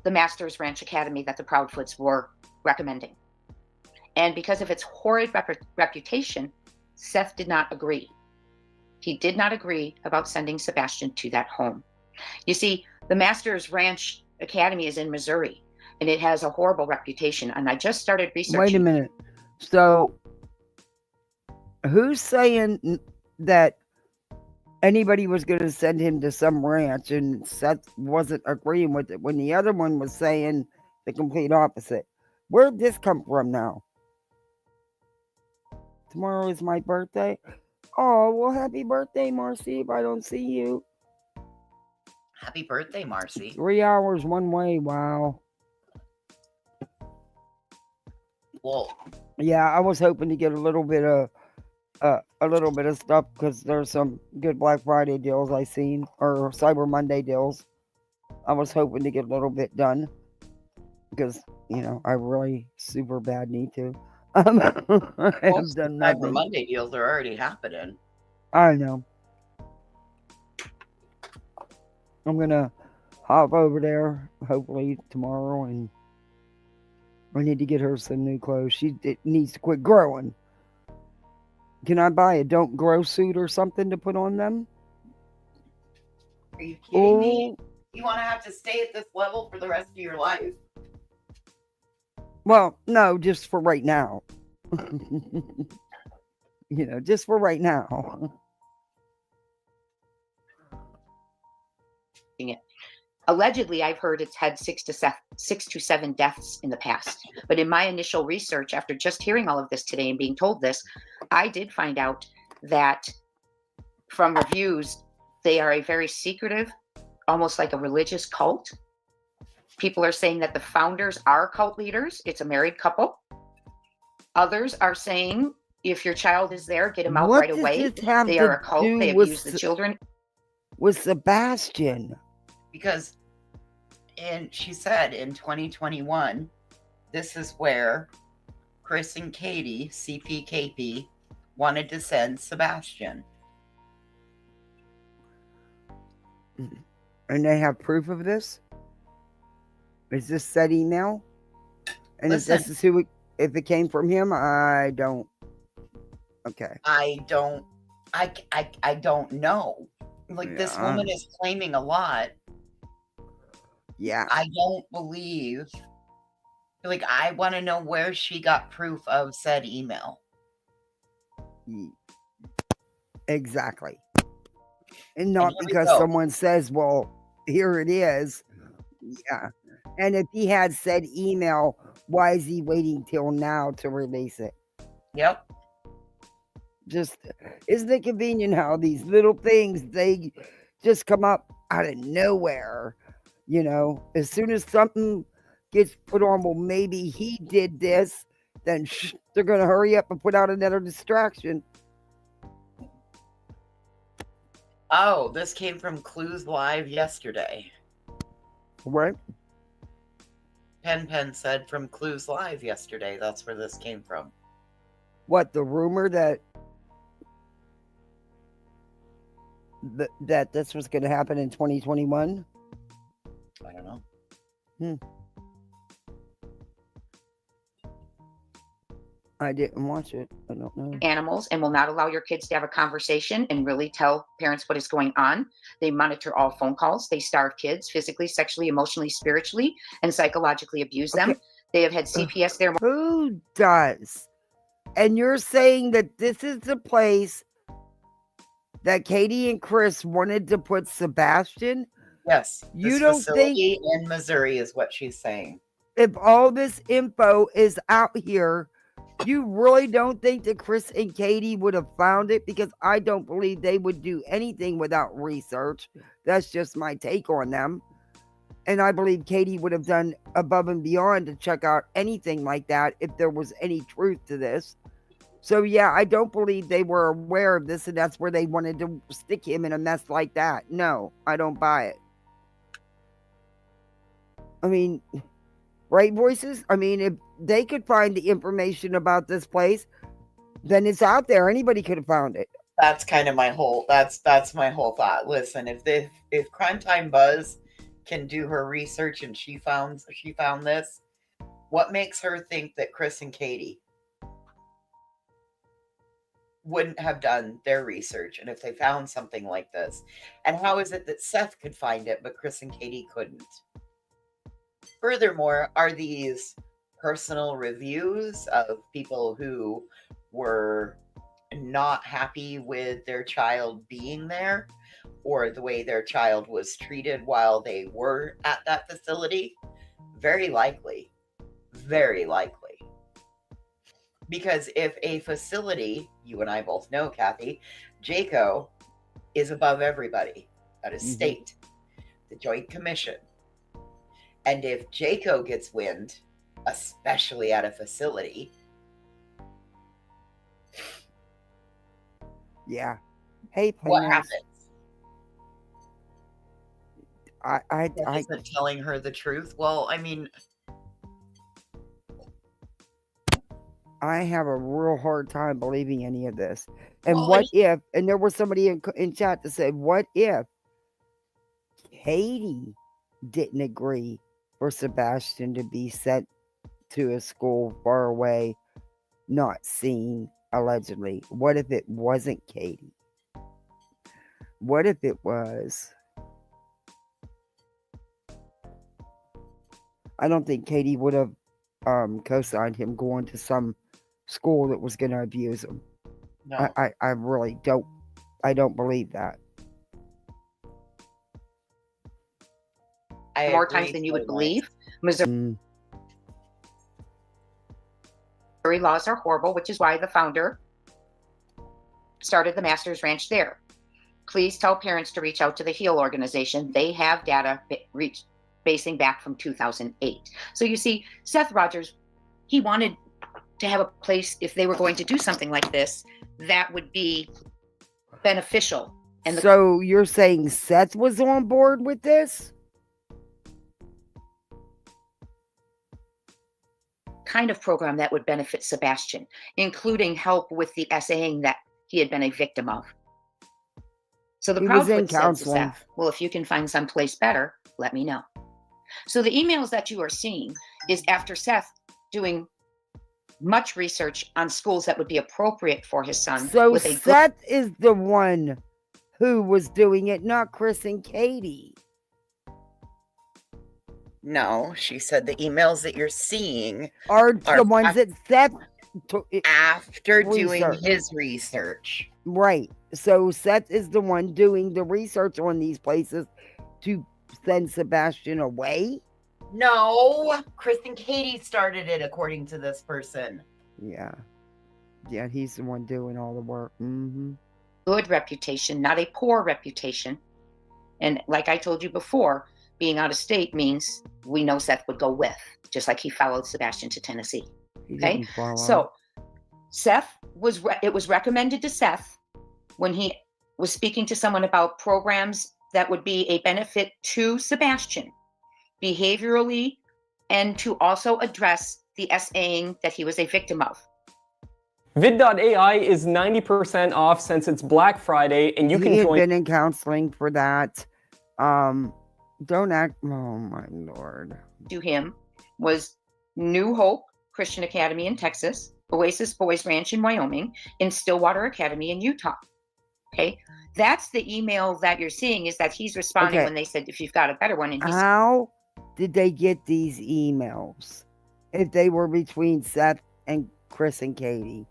the Masters Ranch Academy that the Proudfoots were recommending. And because of its horrid reputation, Seth did not agree. He did not agree about sending Sebastian to that home. You see, the Masters Ranch Academy is in Missouri, and it has a horrible reputation. And I just started researching. Wait a minute. So, who's saying that anybody was going to send him to some ranch and Seth wasn't agreeing with it when the other one was saying the complete opposite? Where'd this come from now? Tomorrow is my birthday. Oh, well, happy birthday, Marcy, if I don't see you. Happy birthday, Marcy. 3 hours one way. Wow. Well, yeah, I was hoping to get a little bit of stuff because there's some good Black Friday deals I seen, or Cyber Monday deals. I was hoping to get a little bit done because, you know, I really super bad need to. I have done nothing. Cyber Monday deals are already happening. I know. I'm gonna hop over there hopefully tomorrow, and I need to get her some new clothes. It needs to quit growing. Can I buy a don't grow suit or something to put on them? Are you kidding me? You want to have to stay at this level for the rest of your life? Well, no, just for right now. You know, just for right now. Allegedly, I've heard it's had 6 to 7 deaths in the past. But in my initial research, after just hearing all of this today and being told this, I did find out that from reviews, they are a very secretive, almost like a religious cult. People are saying that the founders are cult leaders. It's a married couple. Others are saying if your child is there, get him out right away. They are a cult. They abuse the children. With Sebastian. Because, and she said in 2021, this is where Chris and Katie, CPKP, wanted to send Sebastian. And they have proof of this? Is this said email? And if this is who if it came from him, I don't. Okay. I don't know. Like, this woman is claiming a lot. Yeah. I don't believe. Like, I want to know where she got proof of said email. Exactly. And not because someone says, well, here it is. Yeah. And if he had said email, why is he waiting till now to release it? Yep. Just, isn't it convenient how these little things, they just come up out of nowhere? You know, as soon as something gets put on, well, maybe he did this, then they're going to hurry up and put out another distraction. Oh, this came from Clues Live yesterday. Right. Pen said from Clues Live yesterday. That's where this came from. What, the rumor that this was going to happen in 2021? I don't know. I didn't watch it. I don't know. Animals and will not allow your kids to have a conversation and really tell parents what is going on. They monitor all phone calls. They starve kids physically, sexually, emotionally, spiritually, and psychologically abuse them. They have had CPS there. Who does? And you're saying that this is the place that Katie and Chris wanted to put Sebastian? Yes. You this don't facility think in Missouri is what she's saying. if all this info is out here, you really don't think that Chris and Katie would have found it? Because I don't believe they would do anything without research. That's just my take on them. And I believe Katie would have done above and beyond to check out anything like that if there was any truth to this. So yeah, I don't believe they were aware of this and that's where they wanted to stick him in a mess like that. No, I don't buy it. I mean, right, voices? I mean, if they could find the information about this place, then it's out there. Anybody could have found it. That's kind of my whole that's my whole thought. Listen, if Crime Time Buzz can do her research and she found this, what makes her think that Chris and Katie wouldn't have done their research? And if they found something like this, and how is it that Seth could find it but Chris and Katie couldn't? Furthermore, are these personal reviews of people who were not happy with their child being there or the way their child was treated while they were at that facility? Very likely. Very likely. Because if a facility, you and I both know, Kathy, JACO is above everybody. That is state, the Joint Commission. And if JACO gets wind, especially at a facility. Yeah. Hey, what planners. happens? I isn't telling her the truth. Well, I mean, I have a real hard time believing any of this. And Well, what if, and there was somebody in chat that said, what if Katie didn't agree for Sebastian to be sent to a school far away, not seen, allegedly? What if it wasn't Katie? What if it was? I don't think Katie would have co-signed him going to some school that was going to abuse him. No. I really don't. I don't believe that. More times than you would believe. Missouri laws are horrible, which is why the founder started the Masters Ranch there. Please tell parents to reach out to the HEAL organization. They have data basing back from 2008. So you see, Seth Rogers, he wanted to have a place, if they were going to do something like this, that would be beneficial. And so you're saying Seth was on board with this? Kind of program that would benefit Sebastian, including help with the essaying that he had been a victim of. So the Proudfoot said to Seth, well, if you can find someplace better, let me know. So the emails that you are seeing is after Seth doing much research on schools that would be appropriate for his son. So Seth is the one who was doing it, not Chris and Katie. No, she said the emails that you're seeing are the ones that Seth took after doing his research. Right. So Seth is the one doing the research on these places to send Sebastian away? No, Chris and Katie started it, according to this person. Yeah. Yeah, he's the one doing all the work. Good reputation, not a poor reputation. And like I told you before, being out of state means we know Seth would go with, just like he followed Sebastian to Tennessee. Okay? So Seth it was recommended to Seth when he was speaking to someone about programs that would be a benefit to Sebastian behaviorally and to also address the essaying that he was a victim of. Vid.ai is 90% off since it's Black Friday, and you can join. Been in counseling for that. Don't act. Oh my Lord. To him was New Hope Christian Academy in Texas, Oasis Boys Ranch in Wyoming, in Stillwater Academy in Utah. Okay. That's the email that you're seeing, is that he's responding Okay. when they said, if you've got a better one. And he's How did they get these emails if they were between Seth and Chris and Katie?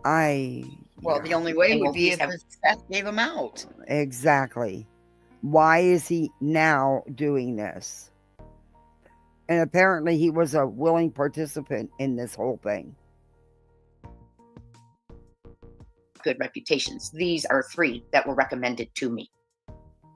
Well, the only way And would be these if Seth gave them out. Exactly. Why is he now doing this? And apparently he was a willing participant in this whole thing. good reputations. These are 3 that were recommended to me.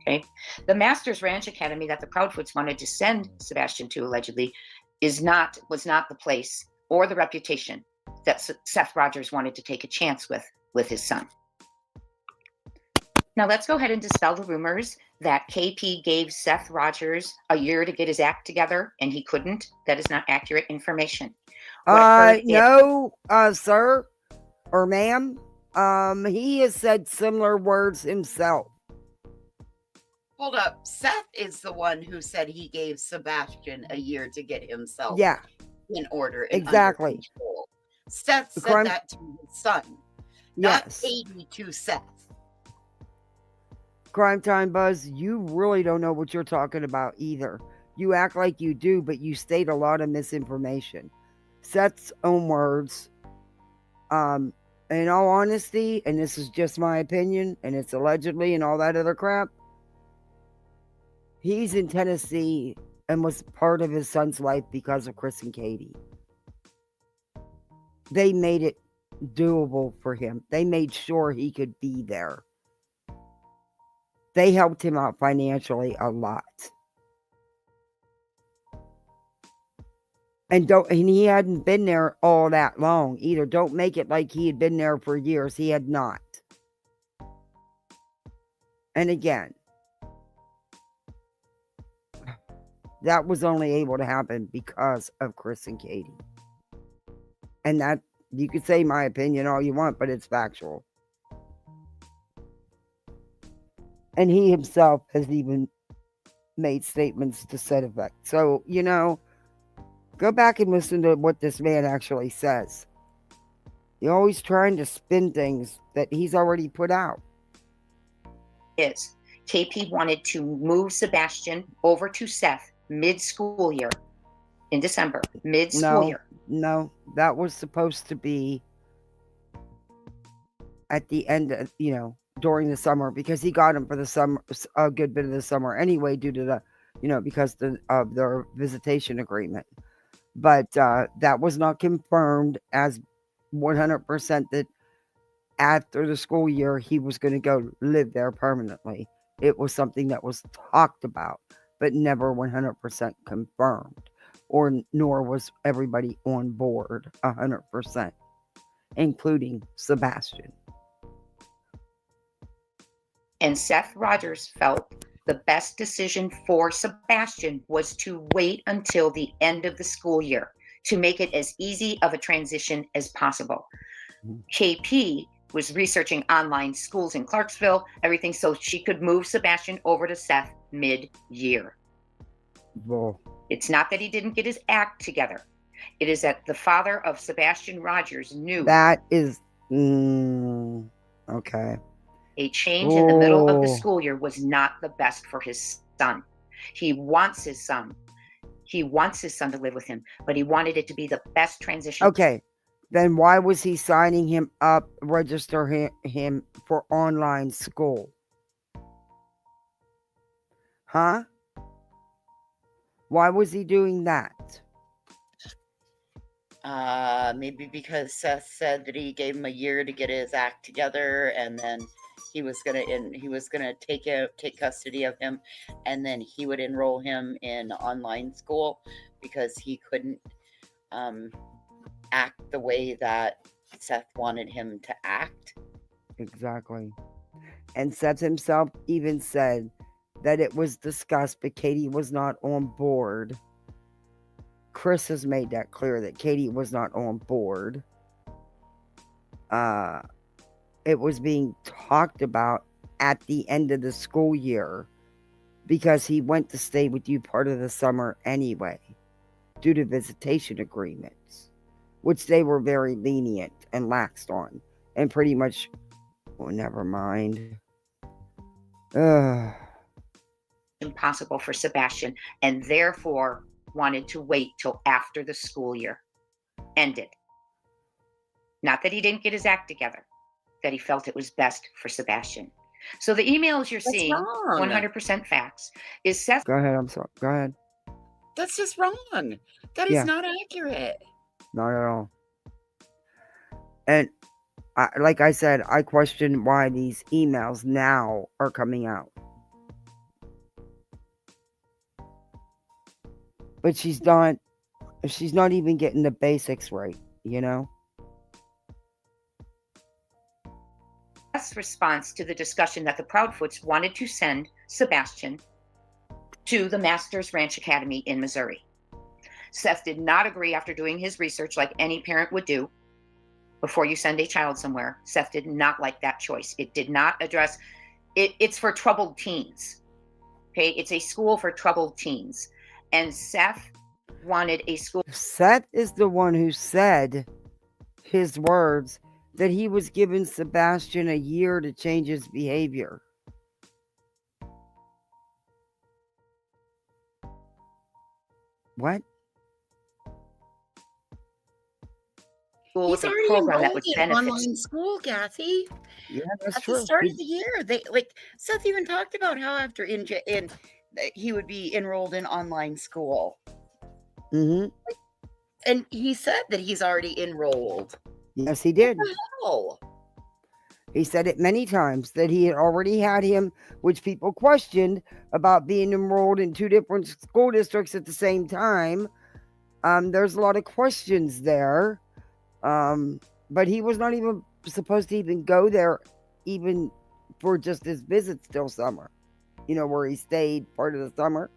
Okay. The Masters Ranch Academy that the Proudfoots wanted to send Sebastian to, allegedly, was not the place or the reputation that Seth Rogers wanted to take a chance with his son. Now let's go ahead and dispel the rumors that KP gave Seth Rogers a year to get his act together and he couldn't. That is not accurate information. No, sir or ma'am. He has said similar words himself. Hold up. Seth is the one who said he gave Sebastian a year to get himself in order. And Exactly. under control. Seth said that to his son, not Yes. Katie to Seth. Crime Time Buzz, you really don't know what you're talking about either. You act like you do, but you state a lot of misinformation. Seth's own words. In all honesty, and this is just my opinion, and it's allegedly and all that other crap, he's in Tennessee and was part of his son's life because of Chris and Katie. They made it doable for him. They made sure he could be there. They helped him out financially a lot. And he hadn't been there all that long either. Don't make it like he had been there for years. He had not. And again, that was only able to happen because of Chris and Katie. And that, you could say my opinion all you want, but it's factual. And he himself has even made statements to that effect. So, go back and listen to what this man actually says. You're always trying to spin things that he's already put out. KP wanted to move Sebastian over to Seth mid-school year in December. Mid-school year. No, that was supposed to be at the end of, during the summer, because he got him for the summer, a good bit of the summer anyway, due to the, because of their visitation agreement. But that was not confirmed as 100% that after the school year, he was going to go live there permanently. It was something that was talked about, but never 100% confirmed, nor was everybody on board 100%, including Sebastian. And Seth Rogers felt the best decision for Sebastian was to wait until the end of the school year to make it as easy of a transition as possible. KP was researching online schools in Clarksville, everything, so she could move Sebastian over to Seth mid-year. Whoa. It's not that he didn't get his act together. It is that the father of Sebastian Rogers knew that is okay. A change in the middle of the school year was not the best for his son. He wants his son. He wants his son to live with him, but he wanted it to be the best transition. Okay. Then why was he signing him up, register him for online school? Huh? Why was he doing that? Maybe because Seth said that he gave him a year to get his act together, and then he was gonna take custody of him, and then he would enroll him in online school because he couldn't act the way that Seth wanted him to act. Exactly. And Seth himself even said that it was discussed, but Katie was not on board. Chris has made that clear that Katie was not on board. It was being talked about at the end of the school year because he went to stay with you part of the summer anyway. due to visitation agreements, which they were very lenient and laxed on, and pretty much, well, never mind. Impossible for Sebastian, and therefore wanted to wait till after the school year ended. Not that he didn't get his act together, that he felt it was best for Sebastian. So the emails you're That's seeing, wrong. 100% facts, is Seth. Go ahead. I'm sorry. Go ahead. That's just wrong. That is Yeah. not accurate. Not at all. And like I said, I question why these emails now are coming out. But she's not even getting the basics right, you know? Seth's response to the discussion that the Proudfoots wanted to send Sebastian to the Masters Ranch Academy in Missouri. Seth did not agree after doing his research like any parent would do before you send a child somewhere. Seth did not like that choice. It did not address it. It's for troubled teens. Okay, it's a school for troubled teens. And Seth wanted a school. Seth is the one who said his words that he was giving Sebastian a year to change his behavior. What? School He's with a already program that enrolled would in benefit. online school, Kathy. Yeah, that's At true. the start of the year, they Seth even talked about how after he would be enrolled in online school, Mm-hmm. and he said that he's already enrolled. Yes, he did. What the hell? He said it many times that he had already had him, which people questioned about being enrolled in 2 different school districts at the same time. There's a lot of questions there. But he was not even supposed to even go there, even for just his visits till summer, you know, where he stayed part of the summer.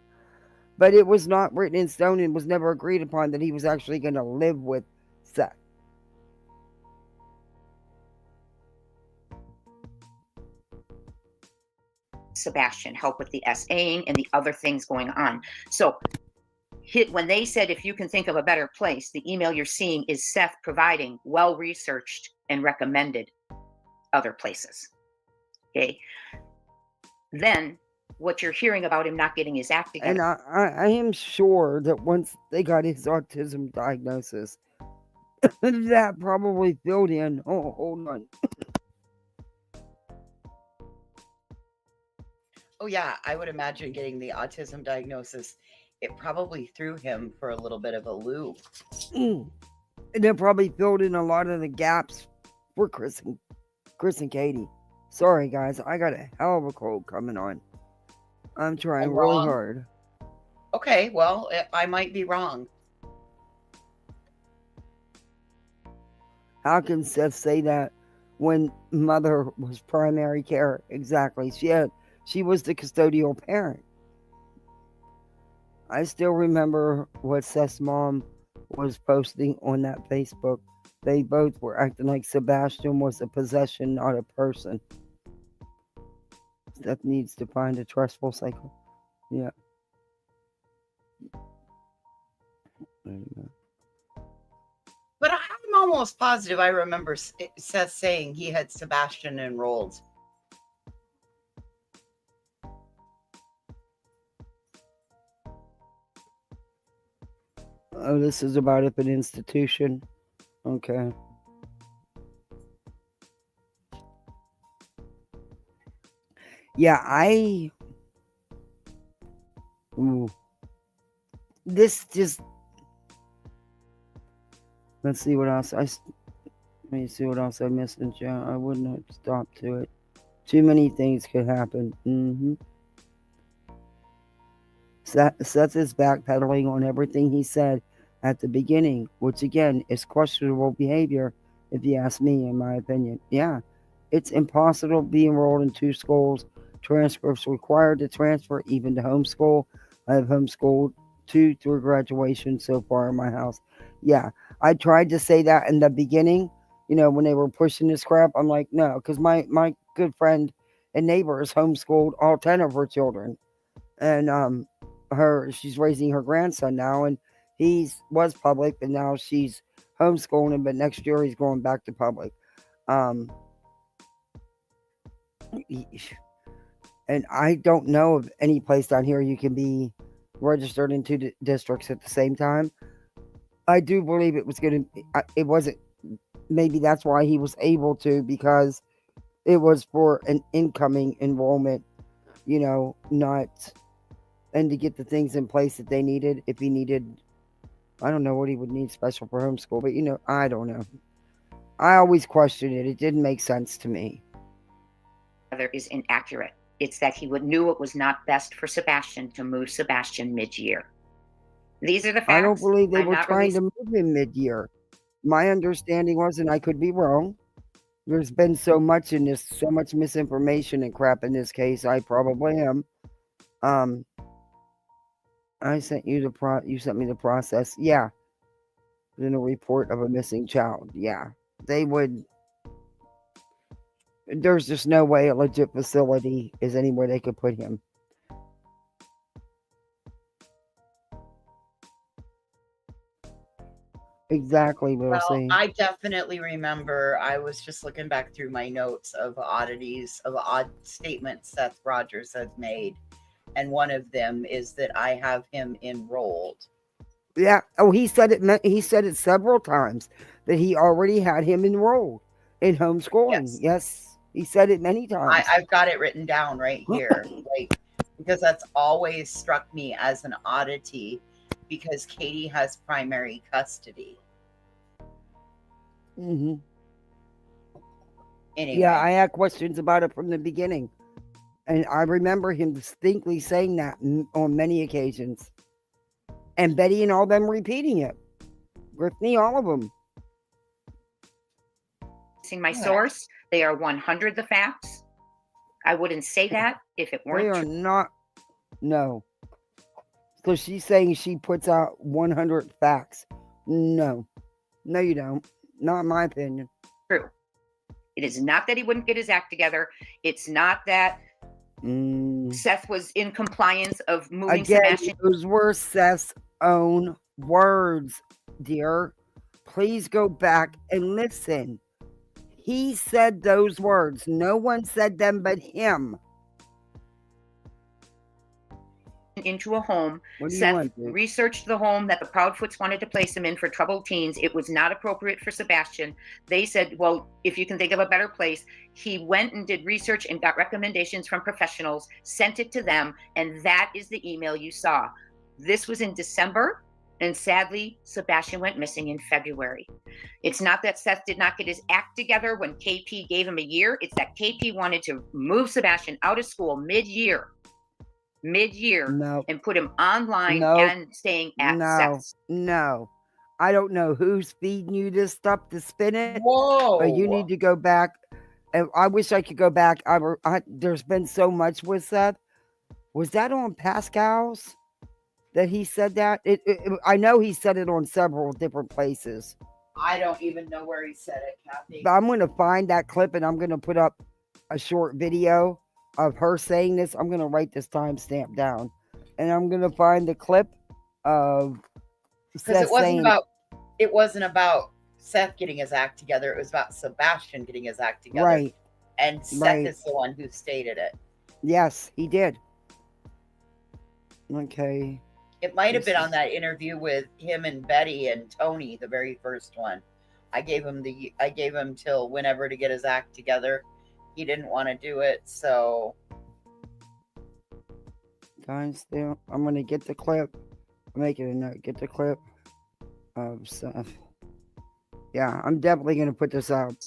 But it was not written in stone and was never agreed upon that he was actually going to live with Seth. Sebastian help with the SAing and the other things going on. So when they said, if you can think of a better place, the email you're seeing is Seth providing well-researched and recommended other places. Okay. Then what you're hearing about him not getting his act together. And I am sure that once they got his autism diagnosis, that probably filled in. Oh, hold on. Oh yeah, I would imagine getting the autism diagnosis, it probably threw him for a little bit of a loop. And it probably filled in a lot of the gaps for Chris and Katie. Sorry guys, I got a hell of a cold coming on. I'm trying really hard. Okay, well, I might be wrong. How can Seth say that when mother was primary care? Exactly. She was the custodial parent. I still remember what Seth's mom was posting on that Facebook. They both were acting like Sebastian was a possession, not a person. Seth needs to find a trustful cycle. Yeah. There you go. But I'm almost positive I remember Seth saying he had Sebastian enrolled. Oh, this is about if an institution. Okay. Yeah, this just, let's see what else let me see what else I missed in chat. I wouldn't have stopped to it. Too many things could happen. Seth is backpedaling on everything he said at the beginning, which again is questionable behavior, if you ask me, in my opinion. Yeah, it's impossible to be enrolled in 2 schools. Transcripts required to transfer, even to homeschool. I have homeschooled 2 through graduation so far in my house. Yeah, I tried to say that in the beginning, you know, when they were pushing this crap. I'm like, no, because my good friend and neighbor is homeschooled all 10 of her children. And she's raising her grandson now, and He was public, but now she's homeschooling him. But next year he's going back to public. And I don't know of any place down here you can be registered in two districts at the same time. I do believe it was going to. It wasn't. Maybe that's why he was able to, because it was for an incoming enrollment, not, and to get the things in place that they needed. If he needed, I don't know what he would need special for homeschool, but I don't know. I always questioned it. It didn't make sense to me. Is inaccurate. It's that he knew it was not best for Sebastian to move Sebastian mid-year. These are the facts. I don't believe they were trying to move him mid-year. My understanding was, and I could be wrong, there's been so much misinformation and crap in this case. I probably am. I sent you you sent me the process. Yeah. In a report of a missing child. Yeah. They would. There's just no way a legit facility is anywhere they could put him. Exactly, Well, Wilson. I definitely remember. I was just looking back through my notes of oddities, of odd statements Seth Rogers has made. And one of them is that I have him enrolled. Yeah. Oh, he said it. He said it several times that he already had him enrolled in homeschooling. Yes, he said it many times. I've got it written down right here, because that's always struck me as an oddity, because Katie has primary custody. Mm-hmm. Anyway. Yeah, I had questions about it from the beginning. And I remember him distinctly saying that on many occasions. And Betty and all them repeating it. Griffney, all of them. My source, they are 100 the facts. I wouldn't say that if it weren't They are true. not. No. So she's saying she puts out 100 facts. No. No, you don't. Not in my opinion. True. It is not that he wouldn't get his act together. It's not that Seth was in compliance of moving Again, Sebastian. those were Seth's own words, dear. Please go back and listen. He said those words. No one said them but him. Into a home. What do you Seth want, dude? researched the home that the Proudfoots wanted to place him in for troubled teens. It was not appropriate for Sebastian. They said, well, if you can think of a better place. He went and did research and got recommendations from professionals, sent it to them, and that is the email you saw. This was in December, and sadly, Sebastian went missing in February. It's not that Seth did not get his act together when KP gave him a year. It's that KP wanted to move Sebastian out of school mid-year, and put him online and staying at Seth's. No. I don't know who's feeding you this stuff to spin it. Whoa. But you need to go back. And I wish I could go back. There's been so much with Seth. Was that on Pascal's that he said that? I know he said it on several different places. I don't even know where he said it, Kathy. But I'm going to find that clip and I'm going to put up a short video of her saying this. I'm going to write this timestamp down. And I'm going to find the clip of Seth saying it wasn't about Seth getting his act together. It was about Sebastian getting his act together. Right. And Seth is the one who stated it. Yes, he did. Okay. It might have been on that interview with him and Betty and Tony, the very first one. I gave him till whenever to get his act together. He didn't want to do it, so Guys, I'm gonna get the clip. I'm making a note. Get the clip of Seth. Yeah, I'm definitely gonna put this out.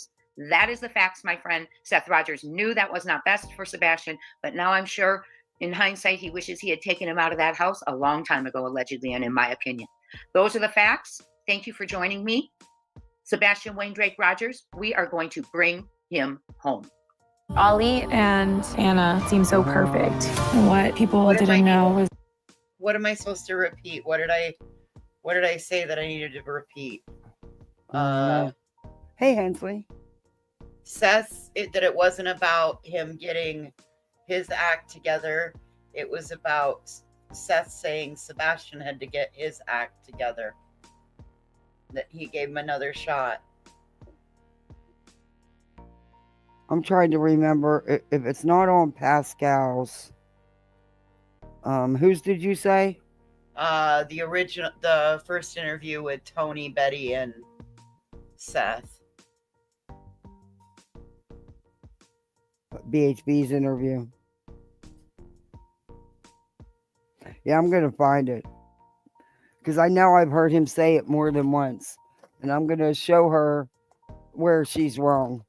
That is the facts, my friend. Seth Rogers knew that was not best for Sebastian, but now I'm sure in hindsight, he wishes he had taken him out of that house a long time ago, allegedly, and in my opinion. Those are the facts. Thank you for joining me. Sebastian Wayne Drake Rogers, we are going to bring him home. Ollie and Anna seem so perfect. And what people didn't know was what am I supposed to repeat? What did I say that I needed to repeat? Hey, Hensley. Seth, that it wasn't about him getting his act together. It was about Seth saying Sebastian had to get his act together. That he gave him another shot. I'm trying to remember if it's not on Pascal's. Whose did you say? The first interview with Tony, Betty, and Seth. BHB's interview. Yeah, I'm gonna find it because I know I've heard him say it more than once, and I'm gonna show her where she's wrong.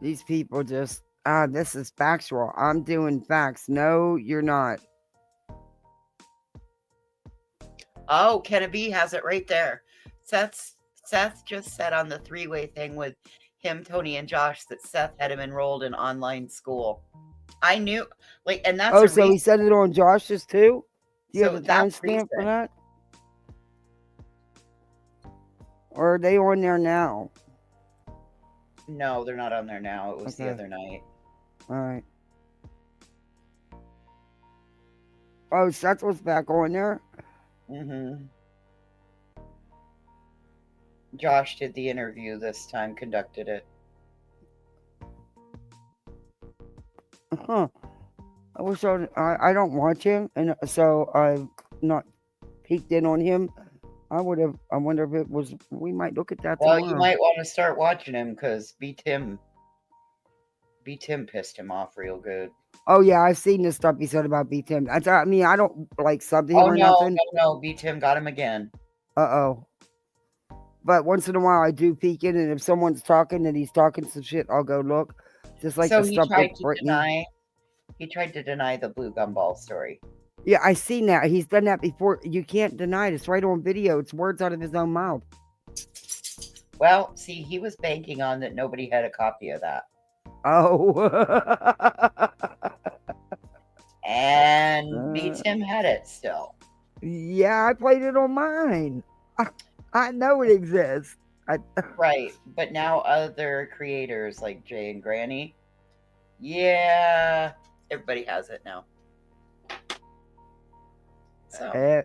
These people just, this is factual. I'm doing facts. No, you're not. Oh, Kennedy has it right there. Seth just said on the three-way thing with him, Tony, and Josh that Seth had him enrolled in online school. I knew, like, and that's so he said it on Josh's too? Do you have a timestamp for that? Or are they on there now? No, they're not on there now. It was the Okay. other night. All right. Oh, Seth was back on there? Mm-hmm. Josh did the interview this time, conducted it. Huh. I wish I don't watch him, and so I've not peeked in on him. I wonder if it was, we might look at that Well, tomorrow. you might want to start watching him because B. Tim pissed him off real good. Oh yeah, I've seen this stuff he said about B. Tim. I mean, I don't like sub to him or nothing. No, B. Tim got him again. Uh-oh. But once in a while I do peek in, and if someone's talking and he's talking some shit, I'll go look. Just like So the he stuff tried with to Brittany. deny the blue gumball story. Yeah, I seen that. He's done that before. You can't deny it. It's right on video. It's words out of his own mouth. Well, see, he was banking on that nobody had a copy of that. Oh. And B. Tim had it still. Yeah, I played it on mine. I know it exists. Right, but now other creators like Jay and Granny, yeah, everybody has it now. So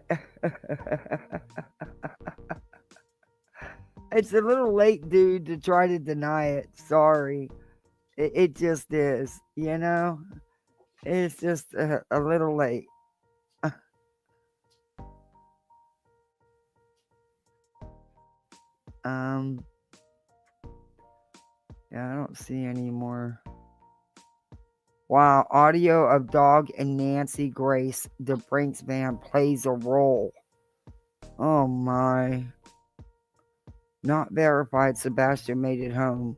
It's a little late, dude, to try to deny it. Sorry. It just is, you know? It's just a little late. Yeah, I don't see any more. Wow, audio of Dog and Nancy Grace, the Brinks band plays a role. Oh my. Not verified, Sebastian made it home.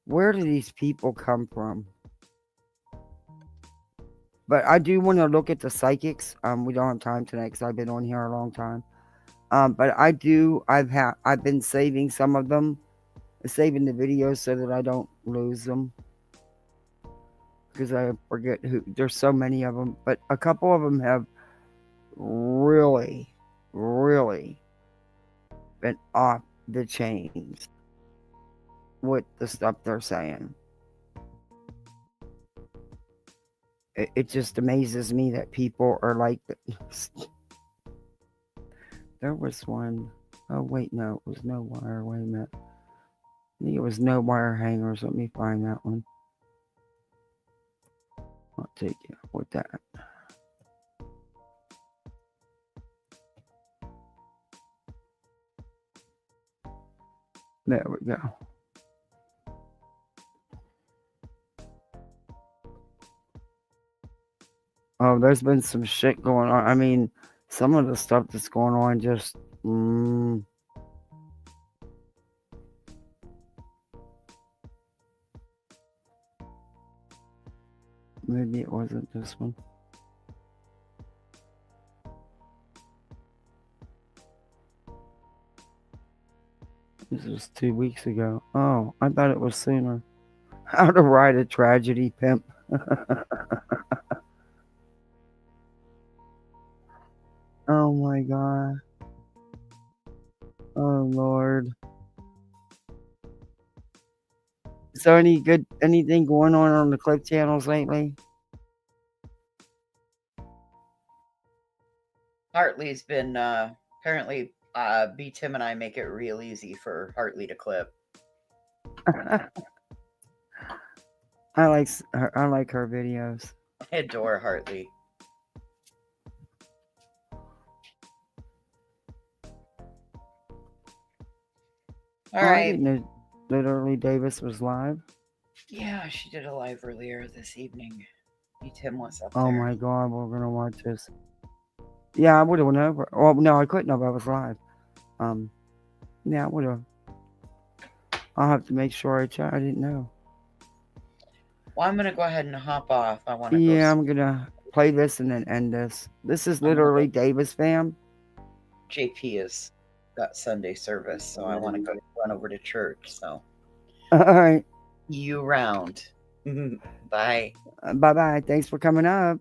Where do these people come from? But I do want to look at the psychics. We don't have time tonight because I've been on here a long time. But I've been saving some of them, saving the videos so that I don't lose them. Because I forget there's so many of them. But a couple of them have really, really been off the chains with the stuff they're saying. It just amazes me that people are like this. There was one. Oh, wait, no, it was No Wire. Wait a minute. I think it was No Wire Hangers. Let me find that one. I'll take you with that. There we go. Oh, there's been some shit going on. I mean, some of the stuff that's going on just... Maybe it wasn't this one. This was 2 weeks ago. Oh, I thought it was sooner. How to Write a Tragedy, Pimp. Oh my God. Oh Lord. So anything going on the clip channels lately? Hartley's been apparently B Tim and I make it real easy for Hartley to clip. I like her videos. I adore Hartley. All I right. didn't know literally Davis was live. Yeah, she did a live earlier this evening. B Tim was up Oh there. my god, we're gonna watch this. Yeah, I would have known. Well, no, I couldn't have. I was live. Yeah, I would have. I'll have to make sure I check. I didn't know. Well, I'm gonna go ahead and hop off. I want to Yeah, go. I'm gonna play this and then end this. This is literally Davis fam. JP has got Sunday service, so I want to go run over to church. So, All right. you round. Bye. Bye bye. Thanks for coming up.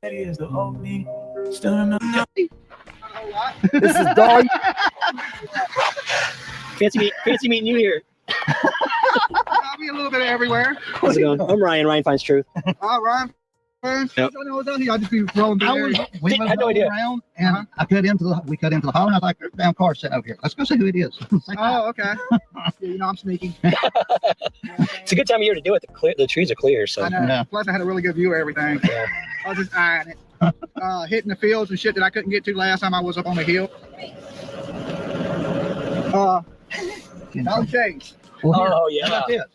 Is the only stunning. This is Dolly. Fancy meeting you here. I'll be a little bit everywhere. How's it going? I'm Ryan. Ryan finds truth. All right. Yep. I don't know what's down here. I just be rolling through there. We had no idea. Around, and I cut into the hall, and I was like, damn car sitting over here. Let's go see who it is. Oh, okay. Yeah, I'm sneaky. It's a good time of year to do it. The trees are clear, so. I know. Plus, I had a really good view of everything. Yeah. I was just eyeing it. Hitting the fields and shit that I couldn't get to last time I was up on the hill. No change. Oh, yeah. How about this?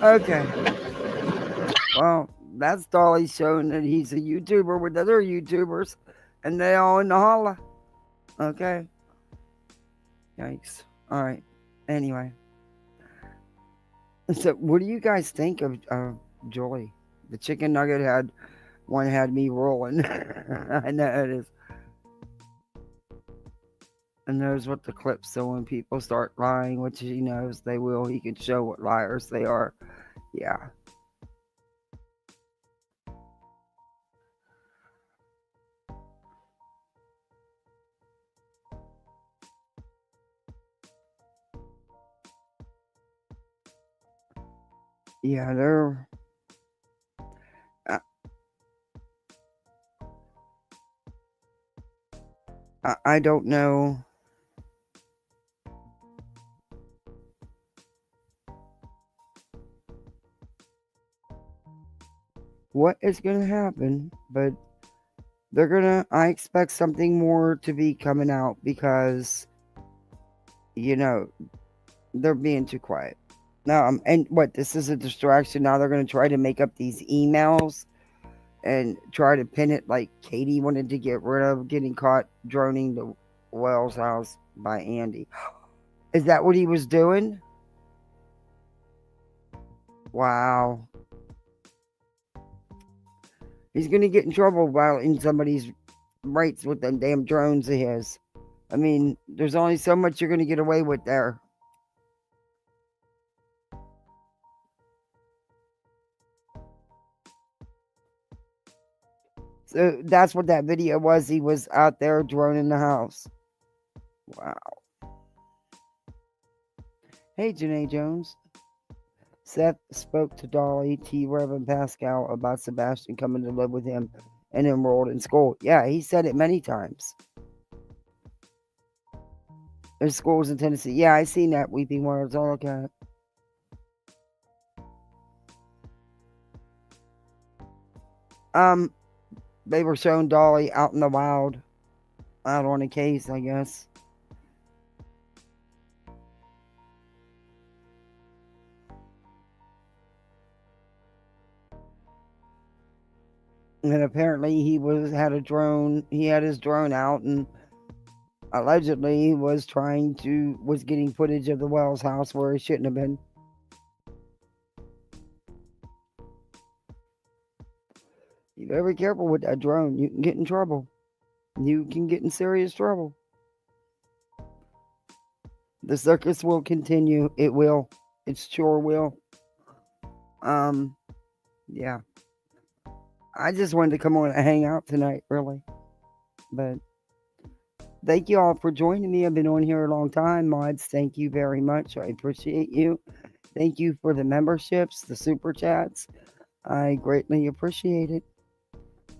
Okay. Well, that's Dolly showing that he's a YouTuber with other YouTubers, and they all in the holla. Okay. Yikes. All right. Anyway. So, what do you guys think of Joy? The chicken nugget had me rolling. I know it is. And knows what the clips. So when people start lying, which he knows they will, he can show what liars they are. Yeah. Yeah, they're. I don't know. What is going to happen, but I expect something more to be coming out because, they're being too quiet. Now, and what, this is a distraction. Now they're going to try to make up these emails and try to pin it like Katie wanted to get rid of getting caught droning the Wells house by Andy. Is that what he was doing? Wow. He's going to get in trouble violating somebody's rights with them damn drones of his. I mean, there's only so much you're going to get away with there. So that's what that video was. He was out there droning the house. Wow. Hey, Janae Jones. Seth spoke to Dolly, T. Reverend Pascal about Sebastian coming to live with him and enrolled in school. Yeah, he said it many times. There's schools in Tennessee. Yeah, I seen that Weeping Words. I'll look at it. They were showing Dolly out in the wild, out on a case, I guess. And apparently he had a drone. He had his drone out, and allegedly was getting footage of the Wells house where he shouldn't have been. Be very careful with that drone. You can get in trouble. You can get in serious trouble. The circus will continue. It will. It sure will. Yeah. I just wanted to come on and hang out tonight, really. But thank you all for joining me. I've been on here a long time. Mods, thank you very much. I appreciate you. Thank you for the memberships, the super chats. I greatly appreciate it.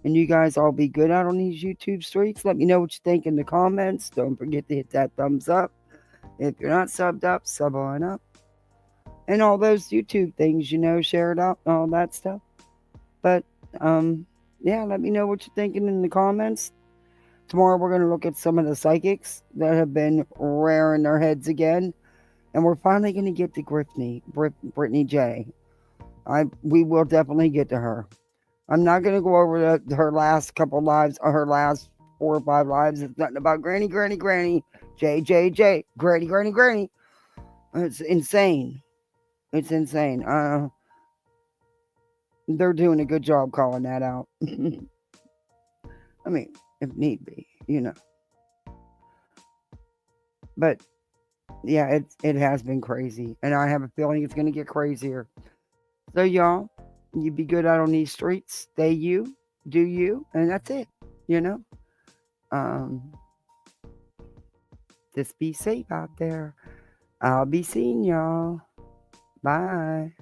And you guys all be good out on these YouTube streets. Let me know what you think in the comments. Don't forget to hit that thumbs up. If you're not subbed up, sub on up. And all those YouTube things, you know, share it out and all that stuff. But, yeah, let me know what you're thinking in the comments. Tomorrow we're going to look at some of the psychics that have been rearing their heads again. And we're finally going to get to Brittany J. We will definitely get to her. I'm not going to go over her last couple lives, or her last 4 or 5 lives. It's nothing about Granny, J, Granny. It's insane. It's insane. They're doing a good job calling that out. I mean, if need be, you know. But yeah, it has been crazy, and I have a feeling it's going to get crazier. So y'all, you be good out on these streets. Stay you, do you, and that's it. You know. Just be safe out there. I'll be seeing y'all. Bye.